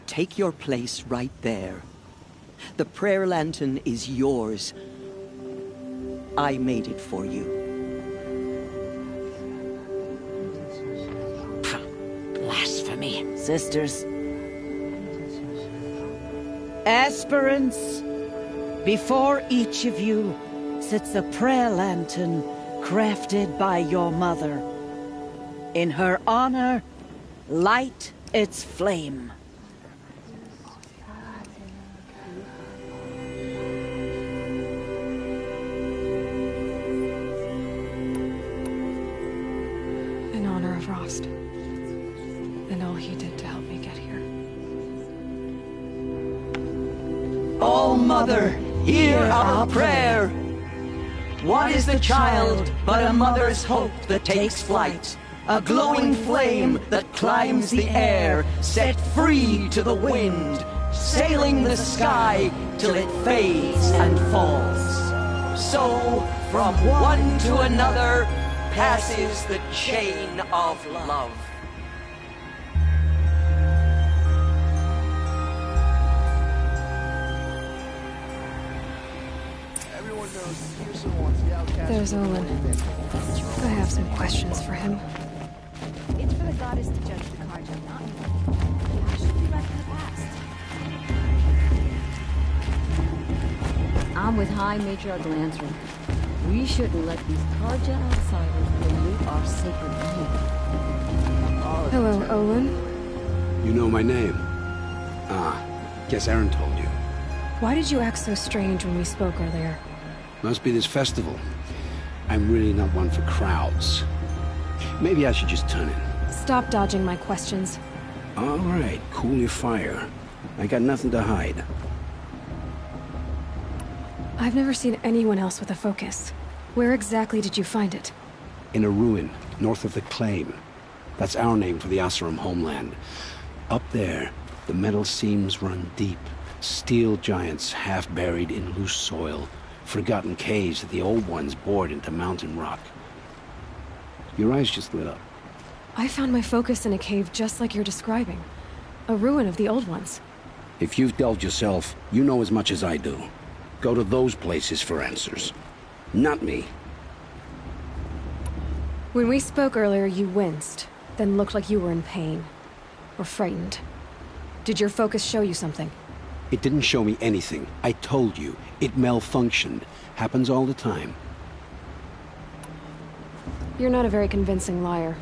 take your place right there. The prayer lantern is yours. I made it for you.
Blasphemy.
Sisters.
Aspirants, before each of you sits a prayer lantern crafted by your mother. In her honor, light its flame.
In honor of Rost. And all he did to help me get here.
Oh, Mother, hear our prayer. What is the child but a mother's hope that takes flight? A glowing flame that climbs the air, set free to the wind, sailing the sky till it fades and falls. So, from one to another, passes the chain of love.
There's Olin. I have some questions for him.
It's for the goddess to judge the Carja, not me. I should be left in the past. I'm with High Matriarch Lansra. We shouldn't let these Carja outsiders pollute our sacred land.
Hello, Olin.
You know my name? Ah, guess Aaron told you.
Why did you act so strange when we spoke earlier?
Must be this festival. I'm really not one for crowds. Maybe I should just turn in.
Stop dodging my questions.
All right, cool your fire. I got nothing to hide.
I've never seen anyone else with a focus. Where exactly did you find it?
In a ruin, north of the Claim. That's our name for the Oseram homeland. Up there, the metal seams run deep. Steel giants half buried in loose soil. Forgotten caves that the old ones bored into mountain rock. Your eyes just lit up.
I found my focus in a cave just like you're describing. A ruin of the old ones.
If you've delved yourself, you know as much as I do. Go to those places for answers. Not me.
When we spoke earlier, you winced, then looked like you were in pain. Or frightened. Did your focus show you something?
It didn't show me anything. I told you. It malfunctioned. Happens all the time.
You're not a very convincing liar.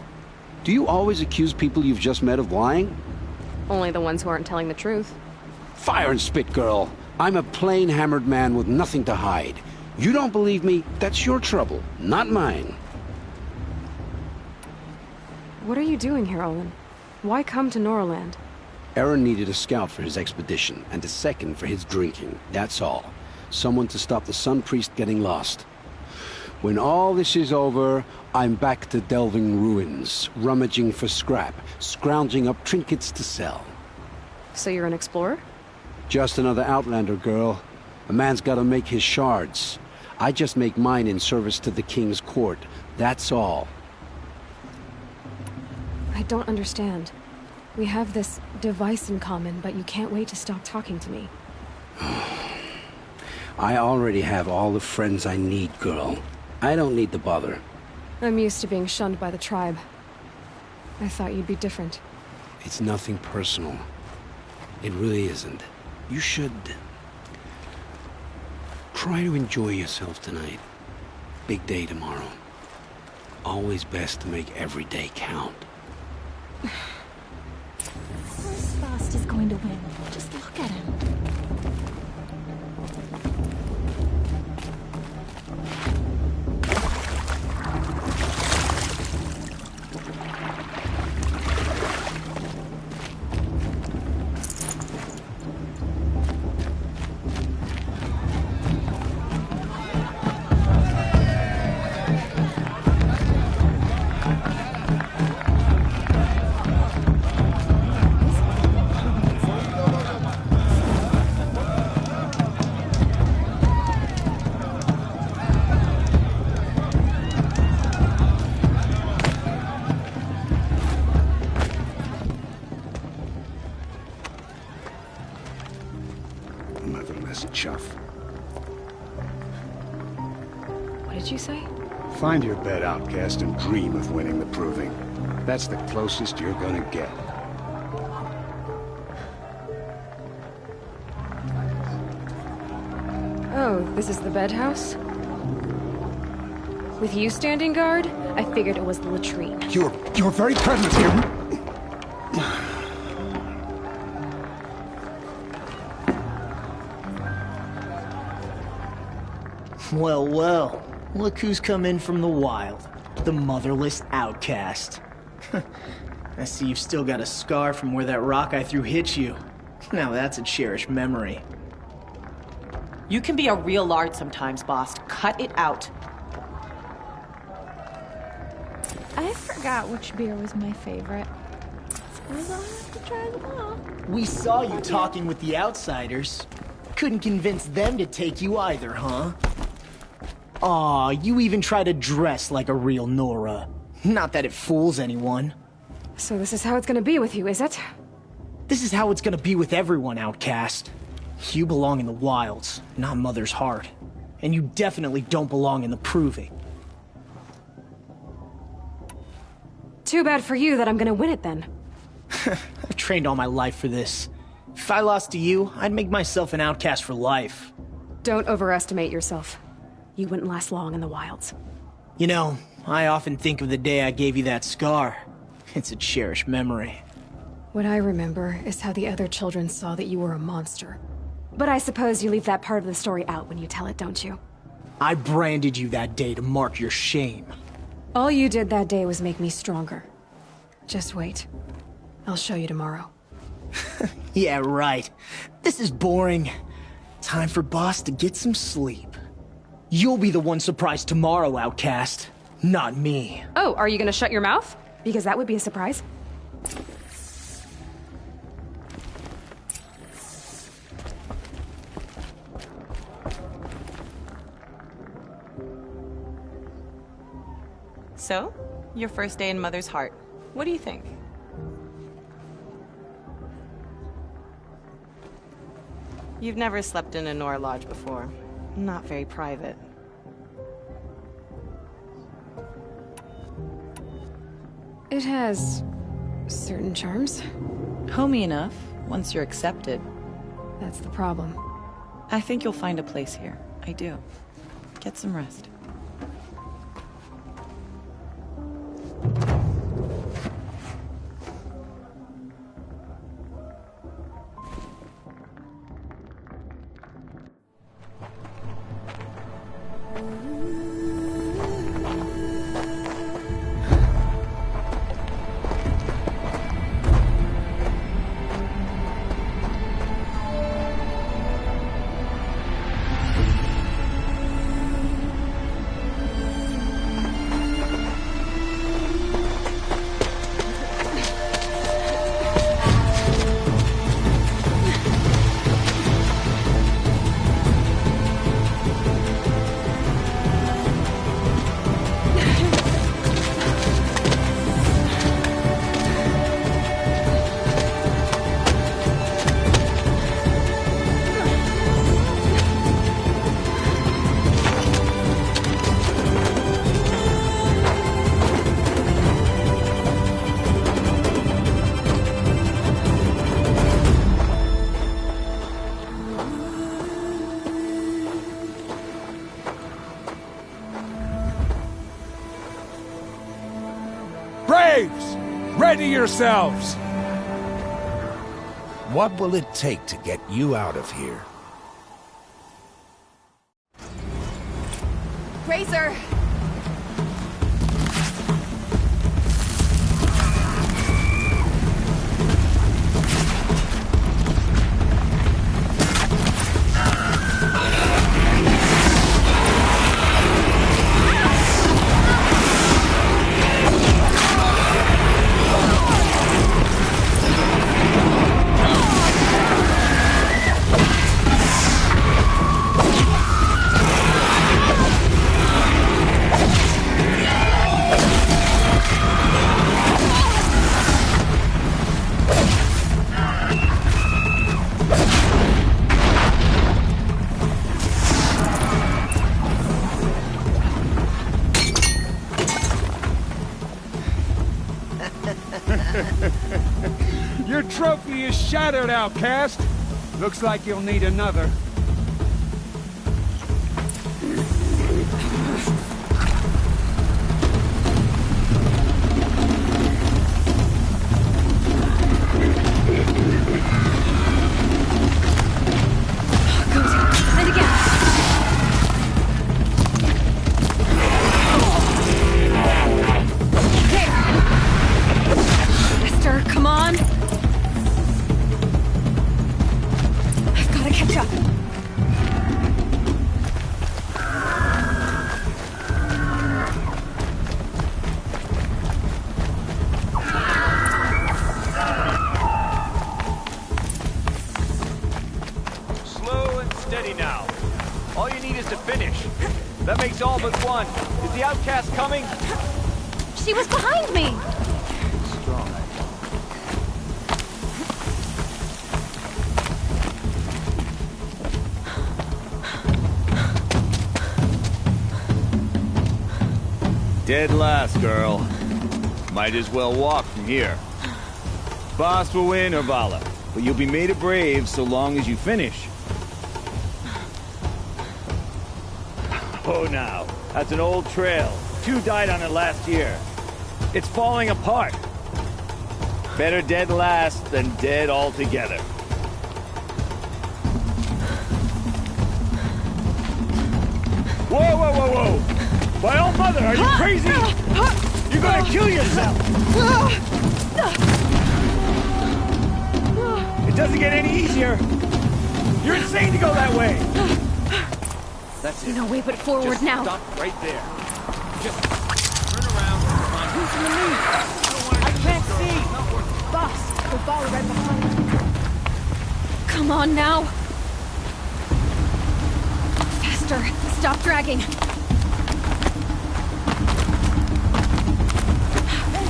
Do you always accuse people you've just met of lying?
Only the ones who aren't telling the truth.
Fire and spit, girl. I'm a plain hammered man with nothing to hide. You don't believe me, that's your trouble, not mine.
What are you doing here, Olin? Why come to Norland?
Aaron needed a scout for his expedition, and a second for his drinking, that's all. Someone to stop the Sun Priest getting lost. When all this is over, I'm back to delving ruins, rummaging for scrap, scrounging up trinkets to sell.
So you're an explorer?
Just another Outlander, girl. A man's gotta make his shards. I just make mine in service to the King's court, that's all.
I don't understand. We have this device in common, but you can't wait to stop talking to me.
I already have all the friends I need, girl. I don't need the bother.
I'm used to being shunned by the tribe. I thought you'd be different.
It's nothing personal. It really isn't. You should... try to enjoy yourself tonight. Big day tomorrow. Always best to make every day count.
This Fast is going to win. Just look at him.
Chuff.
What did you say?
Find your bed, outcast, and dream of winning the proving. That's the closest you're gonna get.
Oh, this is the bedhouse? With you standing guard, I figured it was the latrine.
Your very presence here...
Well, well. Look who's come in from the wild. The motherless outcast. I see you've still got a scar from where that rock I threw hit you. Now that's a cherished memory.
You can be a real lard sometimes, boss. Cut it out.
I forgot which beer was my favorite. Suppose I'll have to try them all.
We saw you talking with the outsiders. Couldn't convince them to take you either, huh? Aw, you even try to dress like a real Nora. Not that it fools anyone.
So this is how it's gonna be with you, is it?
This is how it's gonna be with everyone, outcast. You belong in the wilds, not Mother's heart. And you definitely don't belong in the proving.
Too bad for you that I'm gonna win it then.
I've trained all my life for this. If I lost to you, I'd make myself an outcast for life.
Don't overestimate yourself. You wouldn't last long in the wilds.
You know, I often think of the day I gave you that scar. It's a cherished memory.
What I remember is how the other children saw that you were a monster. But I suppose you leave that part of the story out when you tell it, don't you?
I branded you that day to mark your shame.
All you did that day was make me stronger. Just wait. I'll show you tomorrow.
Yeah, right. This is boring. Time for Boss to get some sleep. You'll be the one surprised tomorrow, outcast. Not me.
Oh, are you gonna shut your mouth? Because that would be a surprise.
So, your first day in Mother's heart. What do you think? You've never slept in a Nora lodge before. Not very private.
It has certain charms.
Homey enough, once you're accepted.
That's the problem.
I think you'll find a place here. I do. Get some rest.
Slaves! Ready yourselves!
What will it take to get you out of here?
Razor!
Your trophy is shattered, outcast. Looks like you'll need another.
And again. There. Come on. I've got to catch up.
Slow and steady now. All you need is to finish. That makes all but one. Is the outcast coming?
She was behind me.
Strong.
Dead last, girl. Might as well walk from here. Boss will win, Urvala, but you'll be made a brave so long as you finish. Oh, now. That's an old trail. 2 died on it last year. It's falling apart. Better dead last than dead altogether. Whoa, whoa, whoa, whoa! My old mother, are you crazy? You're gonna kill yourself! It doesn't get any easier! You're insane to go that way! That's it.
No way but forward
Just
now.
Stop right there. Just turn around and find who's in the lead.
I can't see! Boss, the ball right behind.
Come on now. Faster. Stop dragging.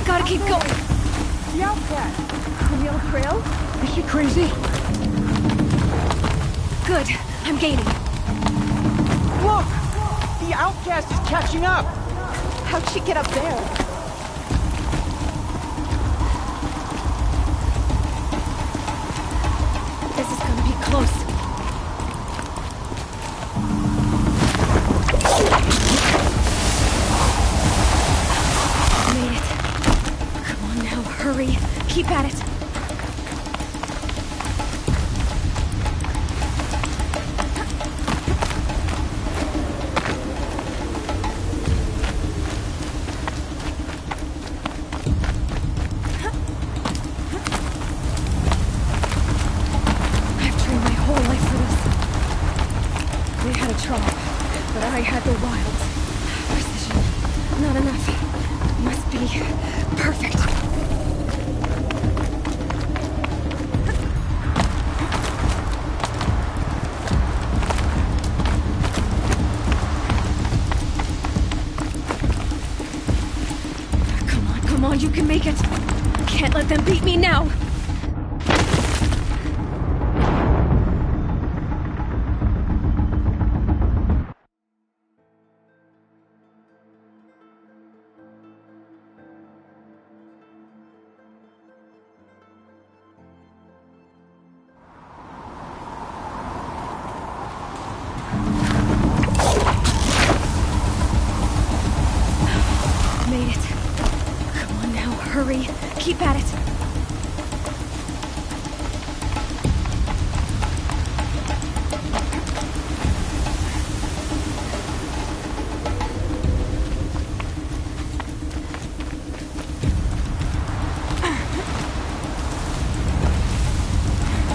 Gotta keep going.
The outcast. On the old trail?
Is she crazy?
Good. I'm gaining.
Look! The outcast is catching up!
How'd she get up there?
This is gonna be close. Made it. Come on now, hurry. Keep at it. I've trained my whole life for this. They had a tribe, but I had the wilds. Precision. Not enough. Must be perfect. Come on, you can make it. Can't let them beat me now. hurry. Keep at it.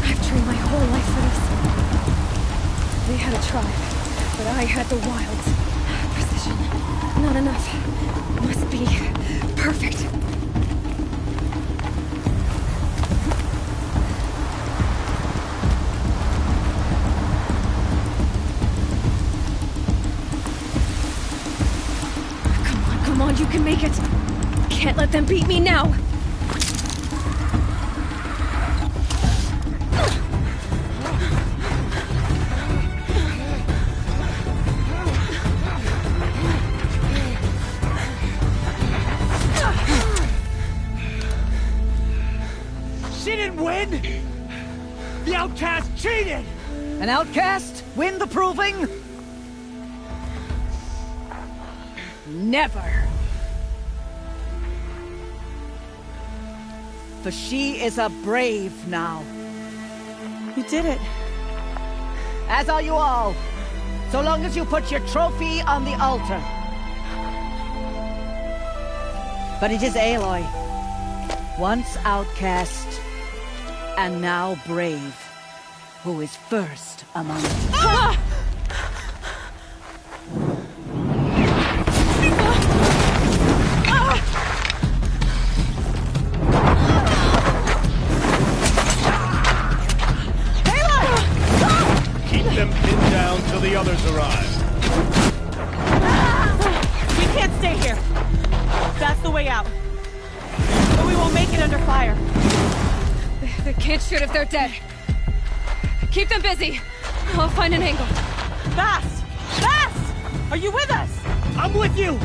I've trained my whole life for this. They had a tribe, but I had the wilds. Precision. Not enough. Must be perfect. Come on, you can make it. Can't let them beat me now.
She didn't win! The outcast cheated!
An outcast? Win the proving? Never. For she is a brave now.
You did it.
As are you all. So long as you put your trophy on the altar. But it is Aloy. Once outcast, and now brave, who is first among us.
Ah!
Keep them pinned down till the others arrive.
We can't stay here. That's the way out. But we won't make it under fire.
They can't shoot if they're dead. Keep them busy. I'll find an angle.
Fast! Fast! Are you with us?
I'm with you!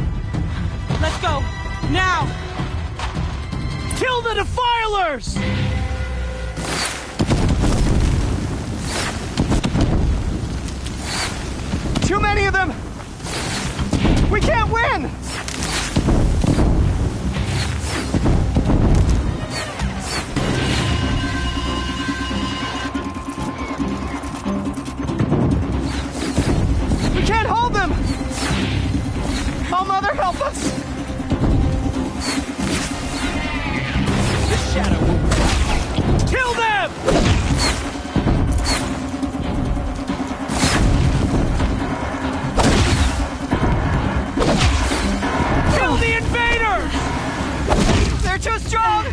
Let's go. Now!
Kill the defilers!
Too many of them! We can't win! We can't hold them! Oh, Mother, help us!
The shadow will... Kill them! Kill the invaders!
They're too strong!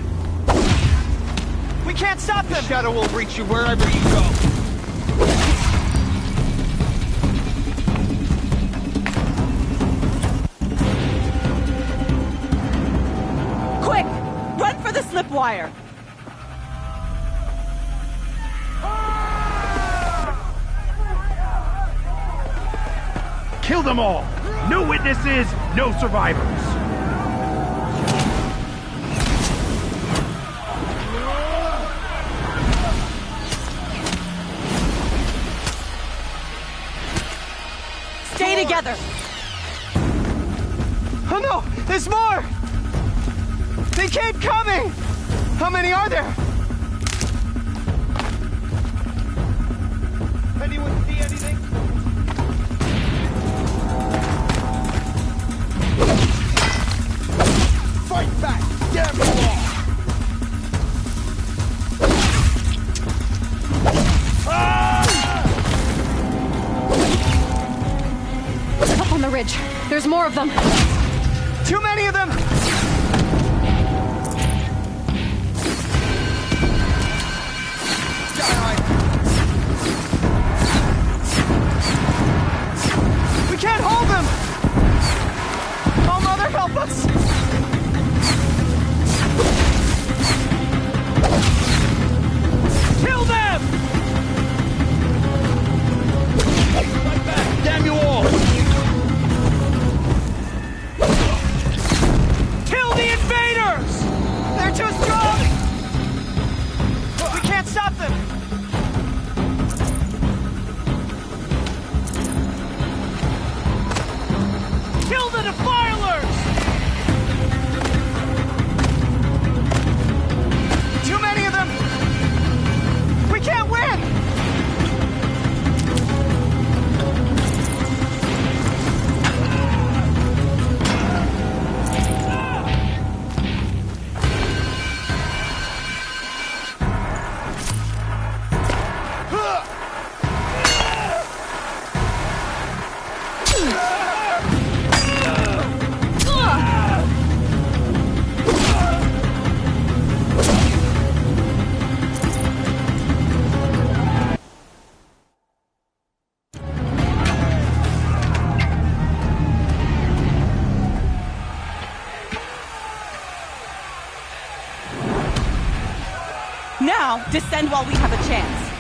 We can't stop them! The shadow will reach you wherever you go.
Quick! Run for the slip wire!
Kill them all! No witnesses, no survivors!
Stay together!
Oh no! There's more! They keep coming! How many are there? Anyone see anything? Fight back! Damn you all!
Up on the ridge. There's more of them.
Too many of them! We can't hold them! Oh, Mother, help us!
Kill them!
Fight back! Damn you all!
Kill the invaders!
They're too strong! We can't stop them!
Kill the defilers!
Now, descend while we have a chance.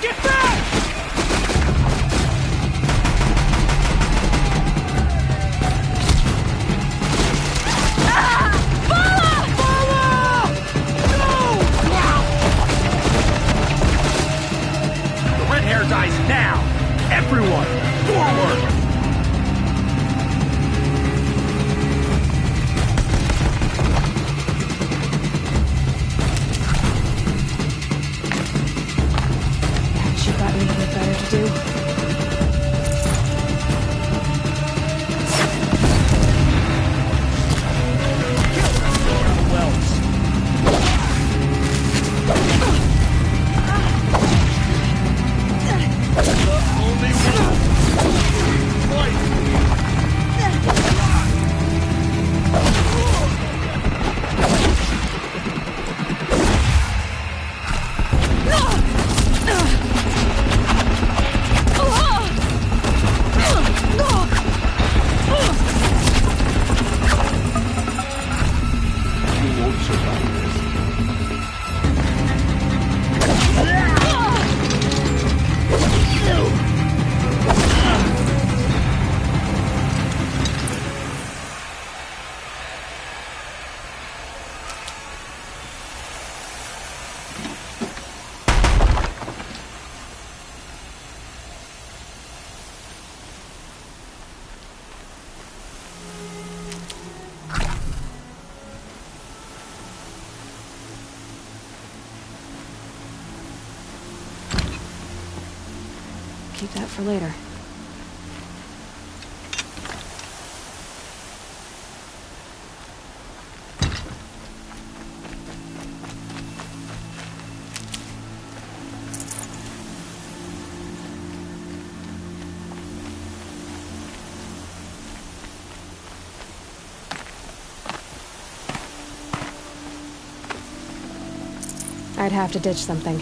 Get back! The red hair dies now! Everyone, forward!
Haven't you got anything better to do? Keep that for later. I'd have to ditch something.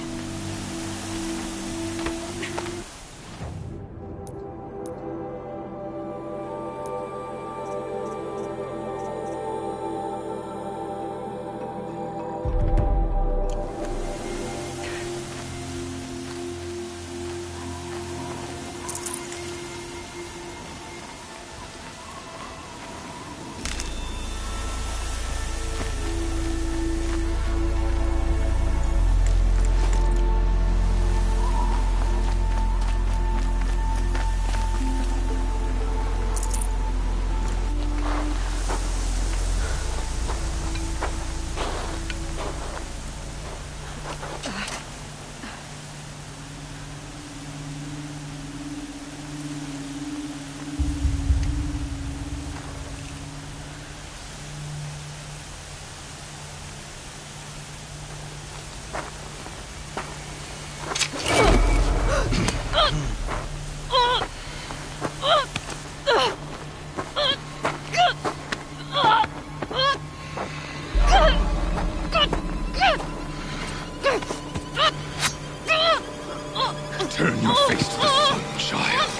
Turn your face to the sun, child.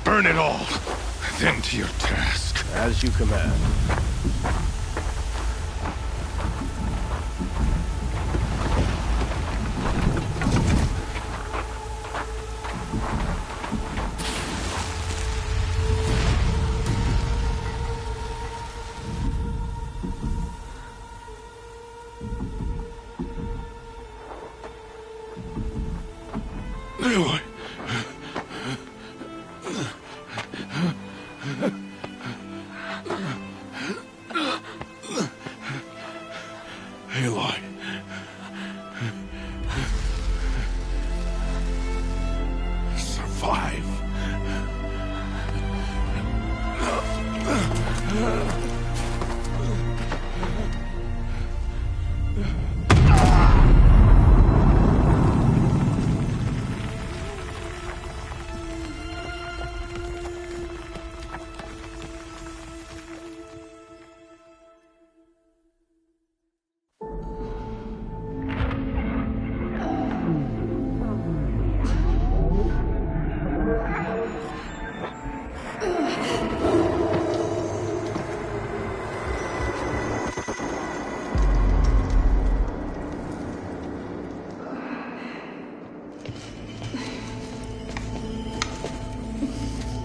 Burn it all, then to your task.
As you command.
Aloy. Survive.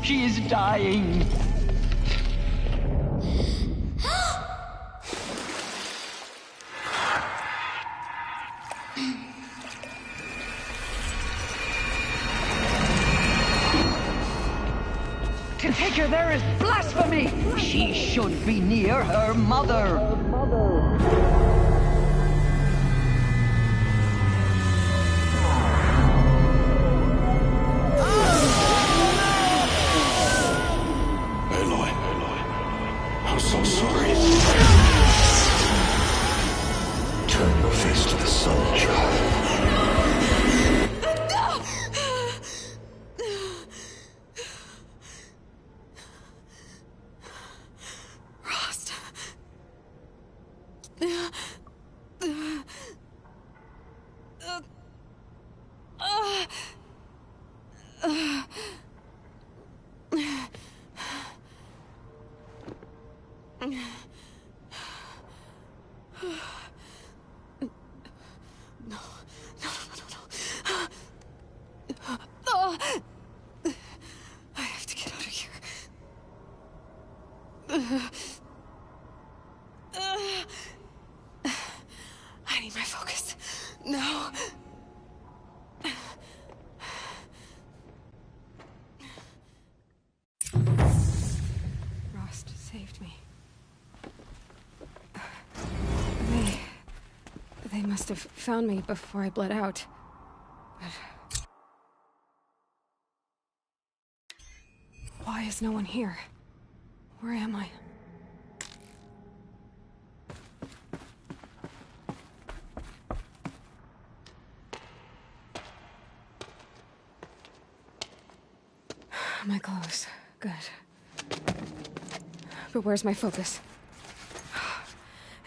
She is dying. To take her there is blasphemy. She should be near her mother.
I'm so sorry. Turn your face to the sun, child.
Rost. I have to get out of here. I need my focus. No. Rost saved me. They must have found me before I bled out. But why is no one here? Where am I? My clothes. Good. But where's my focus?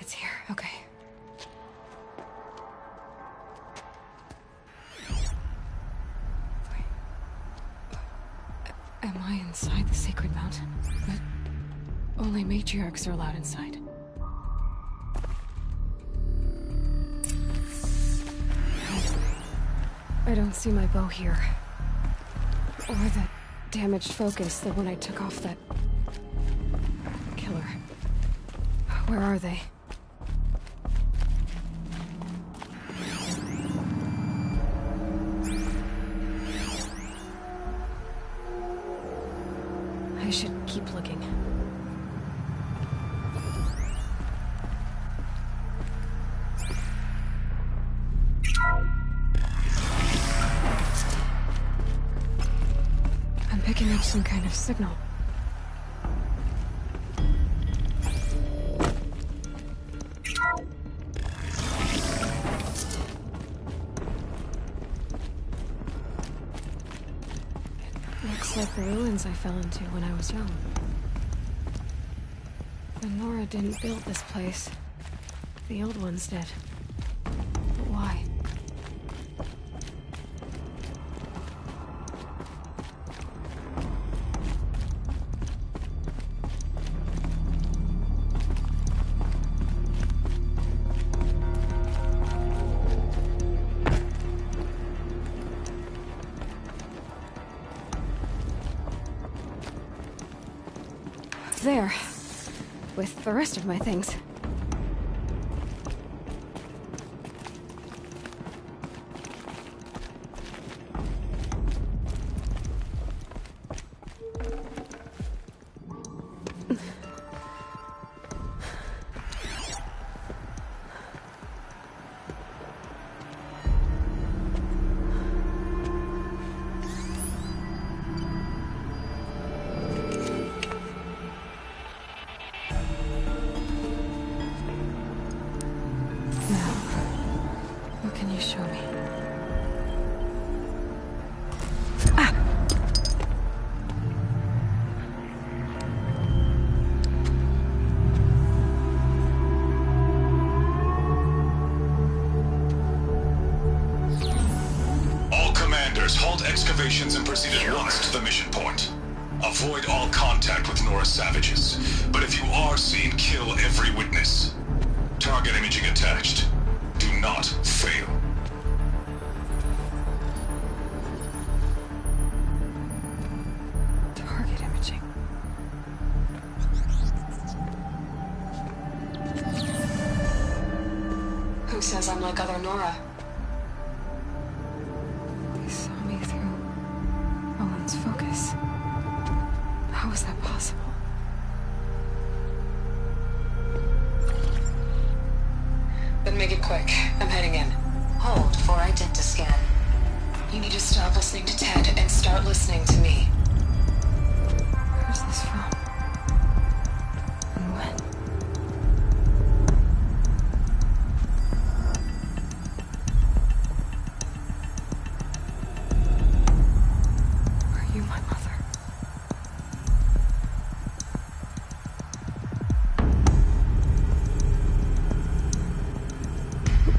It's here. Okay. Am I inside the sacred mountain? But only matriarchs are allowed inside. I don't see my bow here. Or that damaged focus that when I took off that killer. Where are they? I should keep looking. I'm picking up some kind of signal. Looks like the ruins I fell into when I was young. The Nora didn't build this place. The old ones did. But why? There. With the rest of my things.
operations and proceed at once to the mission point. Avoid all contact with Nora savages, but if you are seen, kill every witness. Target imaging attached. Do not fail.
Target imaging.
Who says I'm like other Nora?
They saw me through Owen's focus. How is that possible?
Then make it quick. I'm heading in.
Hold for identiscan.
You need to stop listening to Ted and start listening to me.
Where's this from? And when? Are you my mother?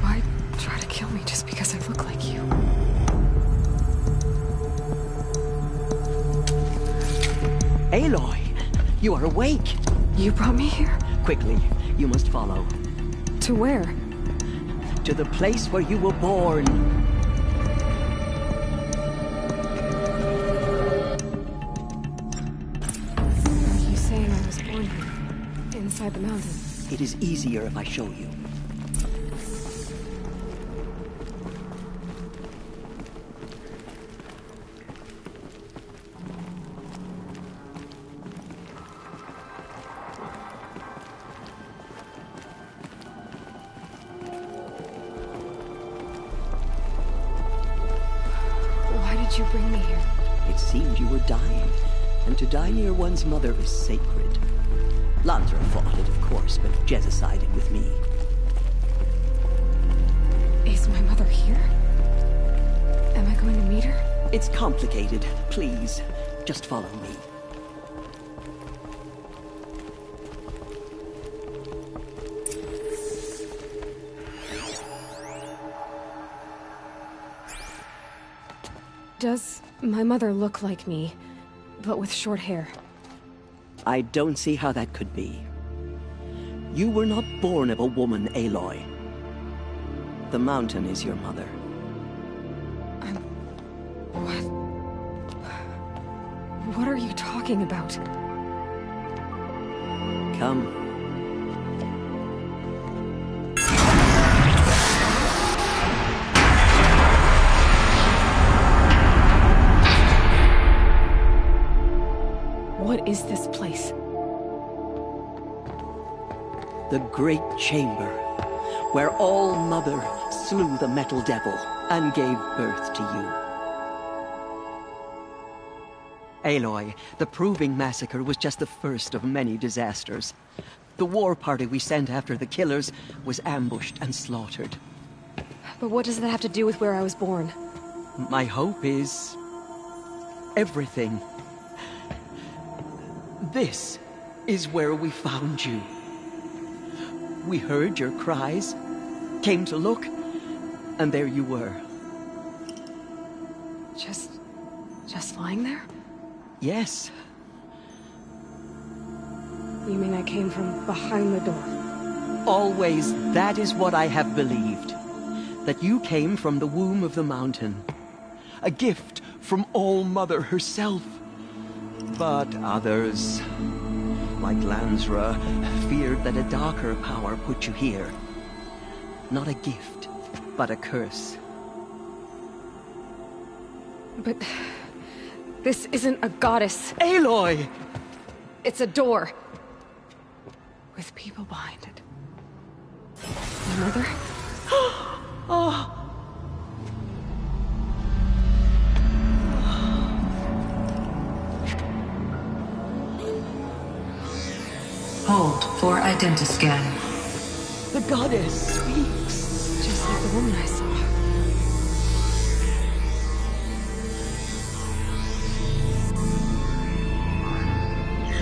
Why try to kill me just because I look like you?
Aloy, you are awake.
You brought me here?
Quickly, you must follow.
To where?
To the place where you were born.
Are you saying I was born here? Inside the mountain?
It is easier if I show you.
Why did you bring me here?
It seemed you were dying, and to die near one's mother is sacred. Landra fought it, of course, but Jezza sided with me.
Is my mother here? Am I going to meet her?
It's complicated. Please, just follow me.
Does my mother look like me, but with short hair?
I don't see how that could be. You were not born of a woman, Aloy. The mountain is your mother.
What are you talking about?
Come.
What is this place?
The Great Chamber, where All-Mother slew the Metal Devil and gave birth to you. Aloy, the Proving Massacre was just the first of many disasters. The war party we sent after the killers was ambushed and slaughtered.
But what does that have to do with where I was born?
My hope is everything. This is where we found you. We heard your cries, came to look, and there you were.
Just lying there?
Yes.
You mean I came from behind the door?
Always, that is what I have believed. That you came from the womb of the mountain. A gift from All-Mother herself. But others, like Lansra, feared that a darker power put you here. Not a gift, but a curse.
But this isn't a goddess.
Aloy!
It's a door. With people behind it. My mother?
Oh.
Hold for identiscan.
The goddess speaks.
Just like the woman I saw.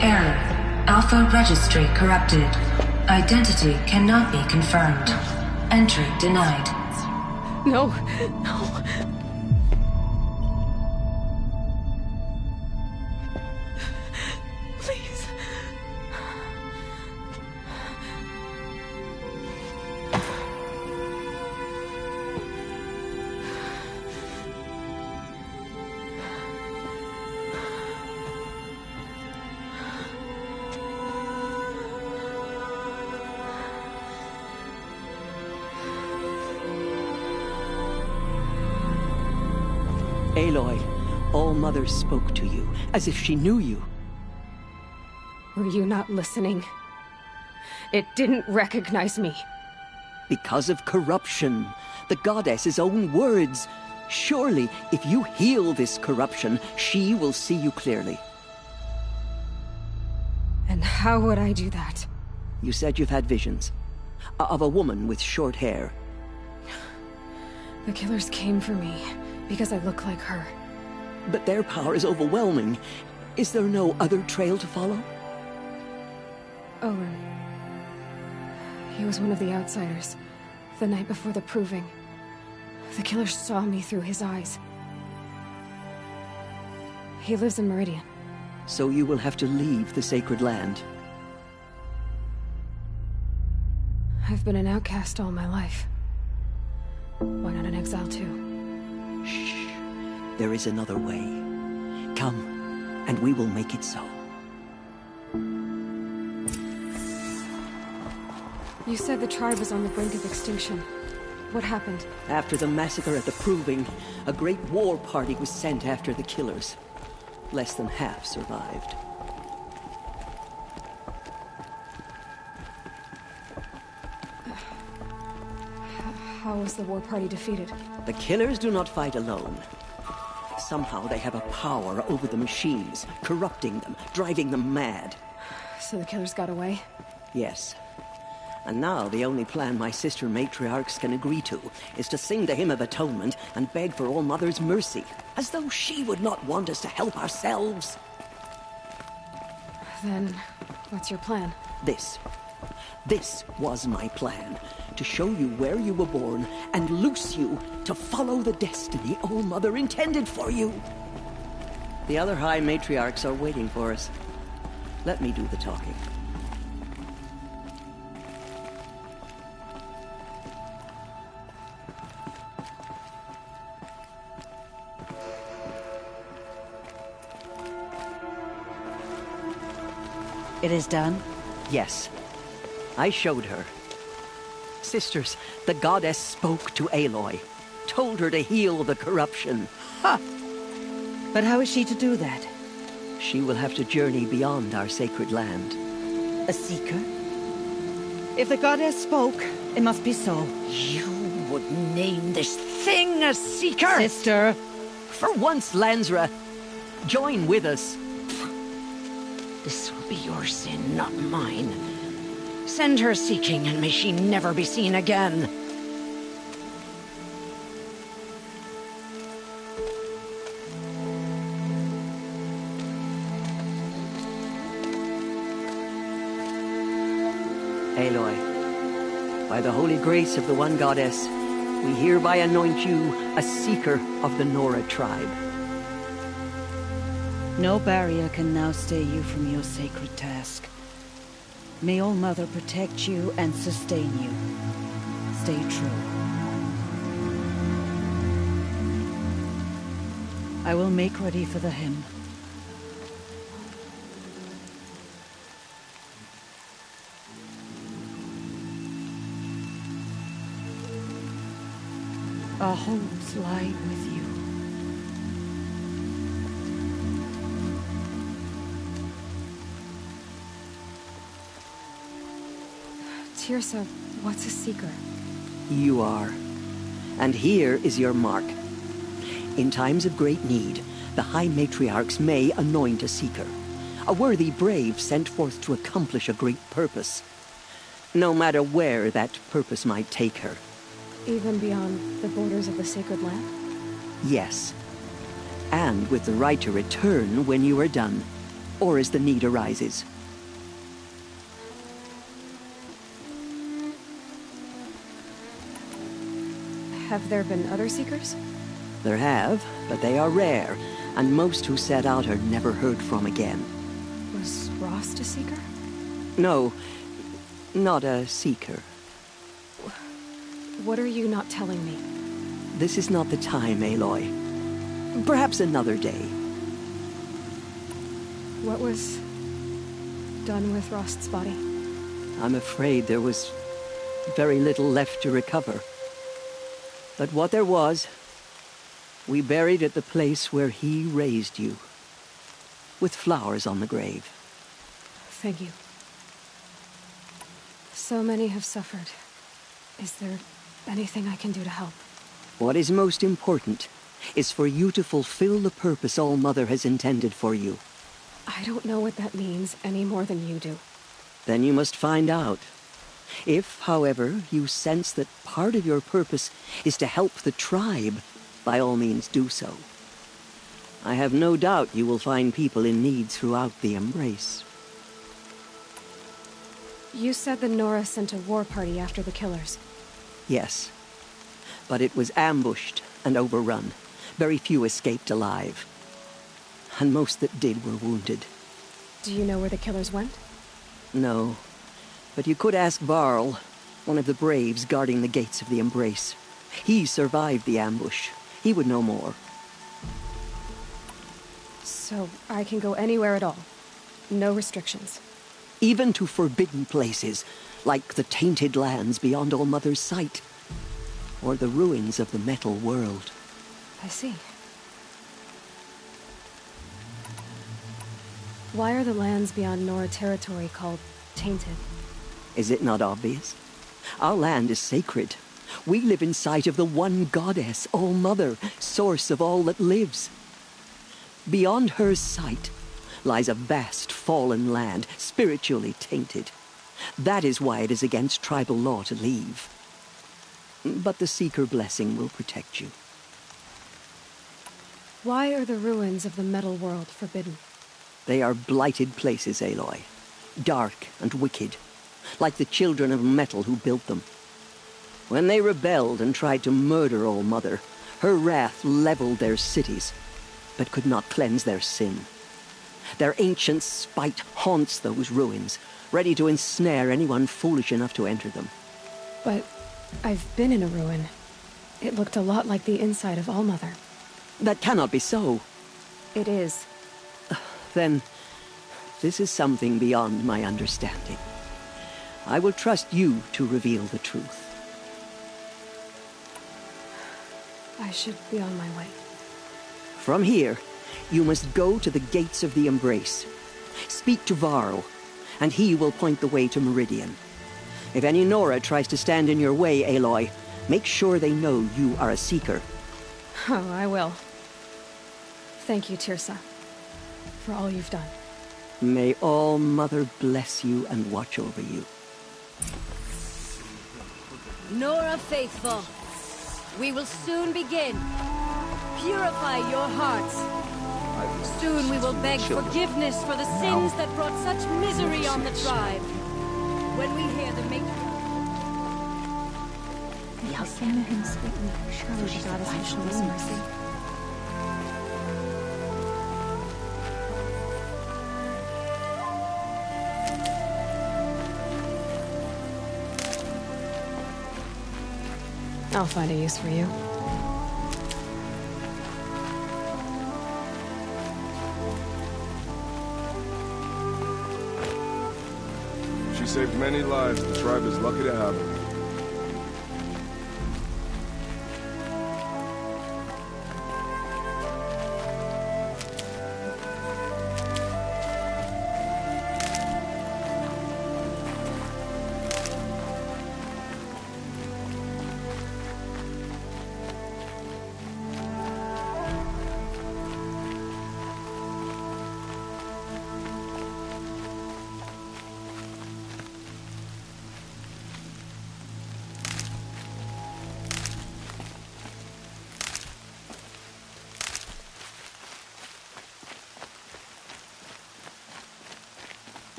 Error. Alpha registry corrupted. Identity cannot be confirmed. Entry denied.
No.
Aloy, All-Mother spoke to you, as if she knew you.
Were you not listening? It didn't recognize me.
Because of corruption. The goddess's own words. Surely, if you heal this corruption, she will see you clearly.
And how would I do that?
You said you've had visions. Of a woman with short hair.
The killers came for me, because I look like her.
But their power is overwhelming. Is there no other trail to follow?
Owen. He was one of the outsiders, the night before the proving. The killer saw me through his eyes. He lives in Meridian.
So you will have to leave the sacred land.
I've been an outcast all my life. Why not an exile too?
Shh. There is another way. Come, and we will make it so.
You said the tribe was on the brink of extinction. What happened?
After the massacre at the Proving, a great war party was sent after the killers. Less than half survived.
How was the war party defeated?
The killers do not fight alone. Somehow they have a power over the machines, corrupting them, driving them mad.
So the killers got away?
Yes. And now the only plan my sister matriarchs can agree to is to sing the Hymn of Atonement and beg for All-Mother's mercy, as though she would not want us to help ourselves.
Then, what's your plan?
This was my plan. To show you where you were born and loose you to follow the destiny All-Mother intended for you. The other High Matriarchs are waiting for us. Let me do the talking.
It is done?
Yes. I showed her. Sisters, the goddess spoke to Aloy. Told her to heal the corruption.
Ha! But how is she to do that?
She will have to journey beyond our sacred land.
A seeker? If the goddess spoke, it must be so.
You would name this thing a seeker?
Sister!
For once, Lansra, join with us. This will be your sin, not mine. Send her seeking, and may she never be seen again. Aloy, by the holy grace of the one goddess, we hereby anoint you a seeker of the Nora tribe.
No barrier can now stay you from your sacred task. May All-Mother protect you and sustain you. Stay true. I will make ready for the hymn. Our hopes lie with you.
Tirsa, what's a seeker?
You are. And here is your mark. In times of great need, the High Matriarchs may anoint a seeker. A worthy brave sent forth to accomplish a great purpose. No matter where that purpose might take her.
Even beyond the borders of the sacred land?
Yes. And with the right to return when you are done, or as the need arises.
Have there been other seekers?
There have, but they are rare, and most who set out are never heard from again.
Was Rost a seeker?
No, not a seeker.
What are you not telling me?
This is not the time, Aloy. Perhaps another day.
What was done with Rost's body?
I'm afraid there was very little left to recover. But what there was We buried at the place where he raised you, with flowers on the grave.
Thank you. So many have suffered. Is there anything I can do to help?
What is most important is for you to fulfill the purpose All-Mother has intended for you.
I don't know what that means any more than you do.
Then you must find out. If, however, you sense that part of your purpose is to help the tribe, by all means do so. I have no doubt you will find people in need throughout the Embrace.
You said the Nora sent a war party after the killers.
Yes. But it was ambushed and overrun. Very few escaped alive. And most that did were wounded.
Do you know where the killers went?
No. But you could ask Varl, one of the braves guarding the gates of the Embrace. He survived the ambush. He would know more.
So I can go anywhere at all? No restrictions?
Even to forbidden places, like the tainted lands beyond All-Mother's sight. Or the ruins of the metal world.
I see. Why are the lands beyond Nora territory called tainted?
Is it not obvious? Our land is sacred. We live in sight of the one goddess, All-Mother, source of all that lives. Beyond her sight lies a vast fallen land, spiritually tainted. That is why it is against tribal law to leave. But the Seeker blessing will protect you.
Why are the ruins of the metal world forbidden?
They are blighted places, Aloy. Dark and wicked. Like the children of metal who built them. When they rebelled and tried to murder All-Mother, her wrath leveled their cities, but could not cleanse their sin. Their ancient spite haunts those ruins, ready to ensnare anyone foolish enough to enter them.
But I've been in a ruin. It looked a lot like the inside of All-Mother.
That cannot be so.
It is.
Then, this is something beyond my understanding. I will trust you to reveal the truth.
I should be on my way.
From here, you must go to the gates of the Embrace. Speak to Varl, and he will point the way to Meridian. If any Nora tries to stand in your way, Aloy, make sure they know you are a Seeker.
Oh, I will. Thank you, Tirsa, for all you've done.
May All-Mother bless you and watch over you.
Nora faithful, we will soon begin. Purify your hearts. Soon we will beg forgiveness for the sins that brought such misery on the tribe. When we hear the matriarch...
Surely the goddess will show us mercy. I'll find a use for you.
She saved many lives. The tribe is lucky to have her.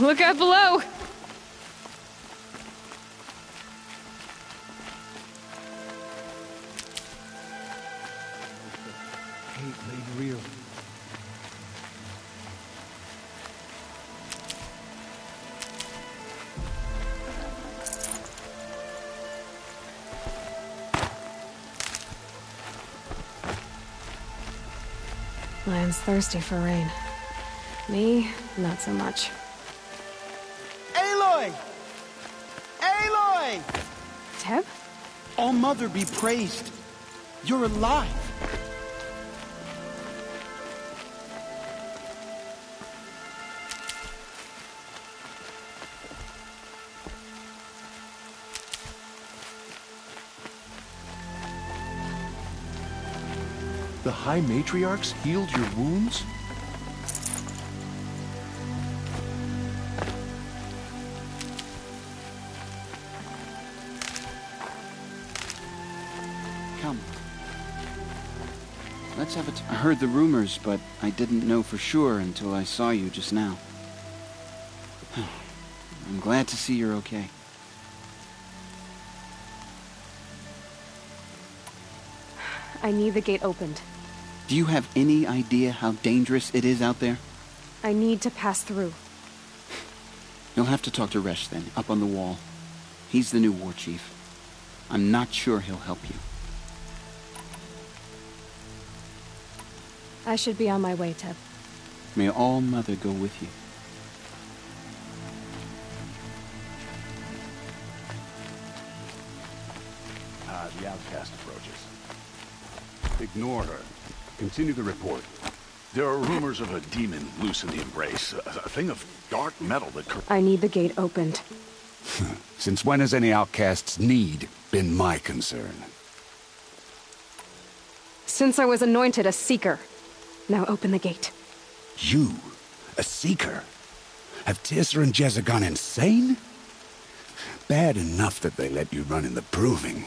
Look out below!
Hate made real.
Land's thirsty for rain. Me, not so much.
Aloy! Aloy!
Teb?
All Mother be praised. You're alive.
The High Matriarchs healed your wounds?
Come. Let's have I heard the rumors, but I didn't know for sure until I saw you just now. I'm glad to see you're okay.
I need the gate opened.
Do you have any idea how dangerous it is out there?
I need to pass through.
You'll have to talk to Resh then, up on the wall. He's the new war chief. I'm not sure he'll help you.
I should be on my way, Teb.
May All Mother go with you.
The outcast approaches. Ignore her. Continue the report.
There are rumors of a demon loose in the Embrace. A thing of dark metal that...
I need the gate opened.
Since when has any outcast's need been my concern?
Since I was anointed a Seeker. Now open the gate.
You? A Seeker? Have Teersa and Jezza gone insane? Bad enough that they let you run in the Proving.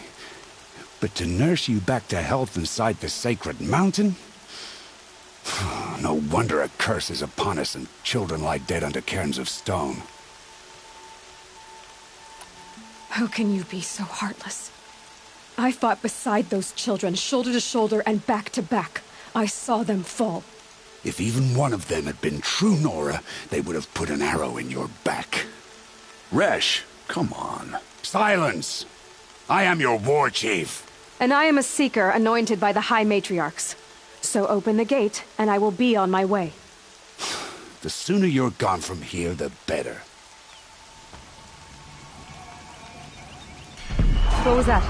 But to nurse you back to health inside the sacred mountain? No wonder a curse is upon us and children lie dead under cairns of stone.
How can you be so heartless? I fought beside those children, shoulder to shoulder and back to back. I saw them fall.
If even one of them had been true Nora, they would have put an arrow in your back. Resh, come on. Silence! I am your war chief.
And I am a Seeker anointed by the High Matriarchs. So open the gate, and I will be on my way.
The sooner you're gone from here, the better.
What was that?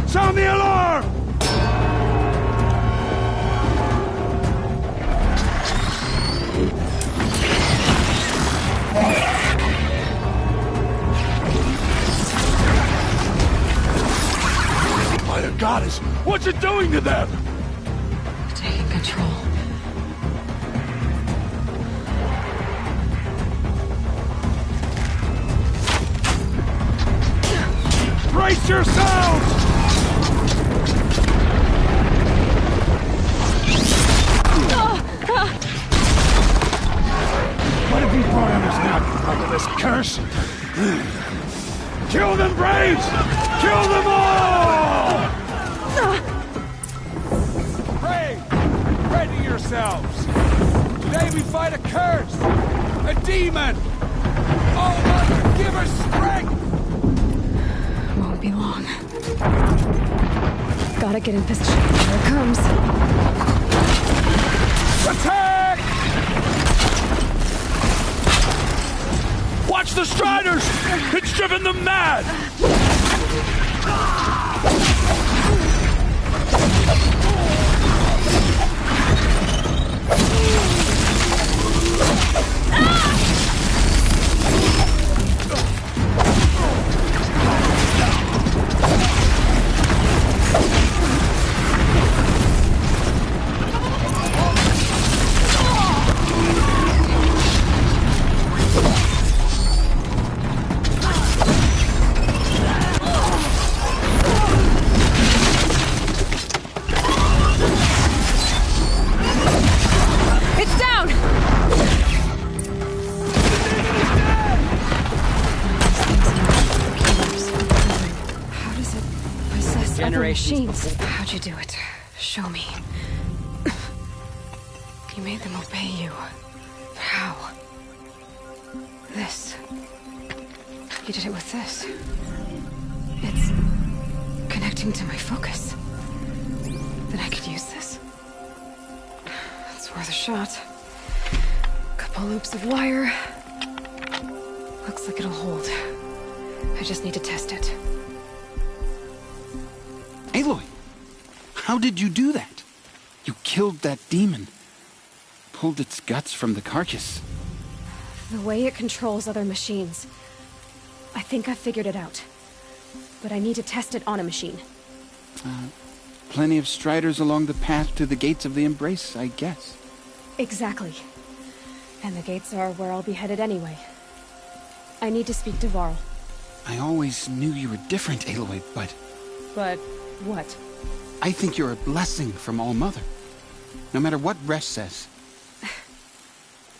Sound the alarm!
By the goddess, what's it doing to them?
Taking control.
Brace yourselves!
What have you brought on us now, you motherless curse?
Kill them, Braves! Kill them all! Pray! Ready yourselves! Today we fight a curse! A demon! Oh, Mother, give us strength!
Won't be long. Gotta get in position. Here it comes.
Attack!
Watch the Striders! It's driven them mad!
generations
machines.
before.
How'd you do it? Show me. You made them obey you. How? This. You did it with this. It's connecting to my focus. Then I could use this. It's worth a shot. Couple loops of wire. Looks like it'll hold. I just need to test it.
Aloy, how did you do that? You killed that demon. Pulled its guts from the carcass.
The way it controls other machines. I think I figured it out. But I need to test it on a machine.
Plenty of striders along the path to the gates of the Embrace, I guess.
Exactly. And the gates are where I'll be headed anyway. I need to speak to Varl.
I always knew you were different, Aloy, but...
But what?
I think you're a blessing from All-Mother. No matter what Resh says.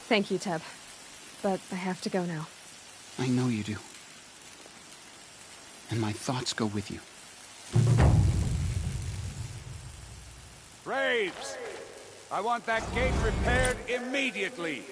Thank you, Teb. But I have to go now.
I know you do. And my thoughts go with you.
Braves! I want that gate repaired immediately.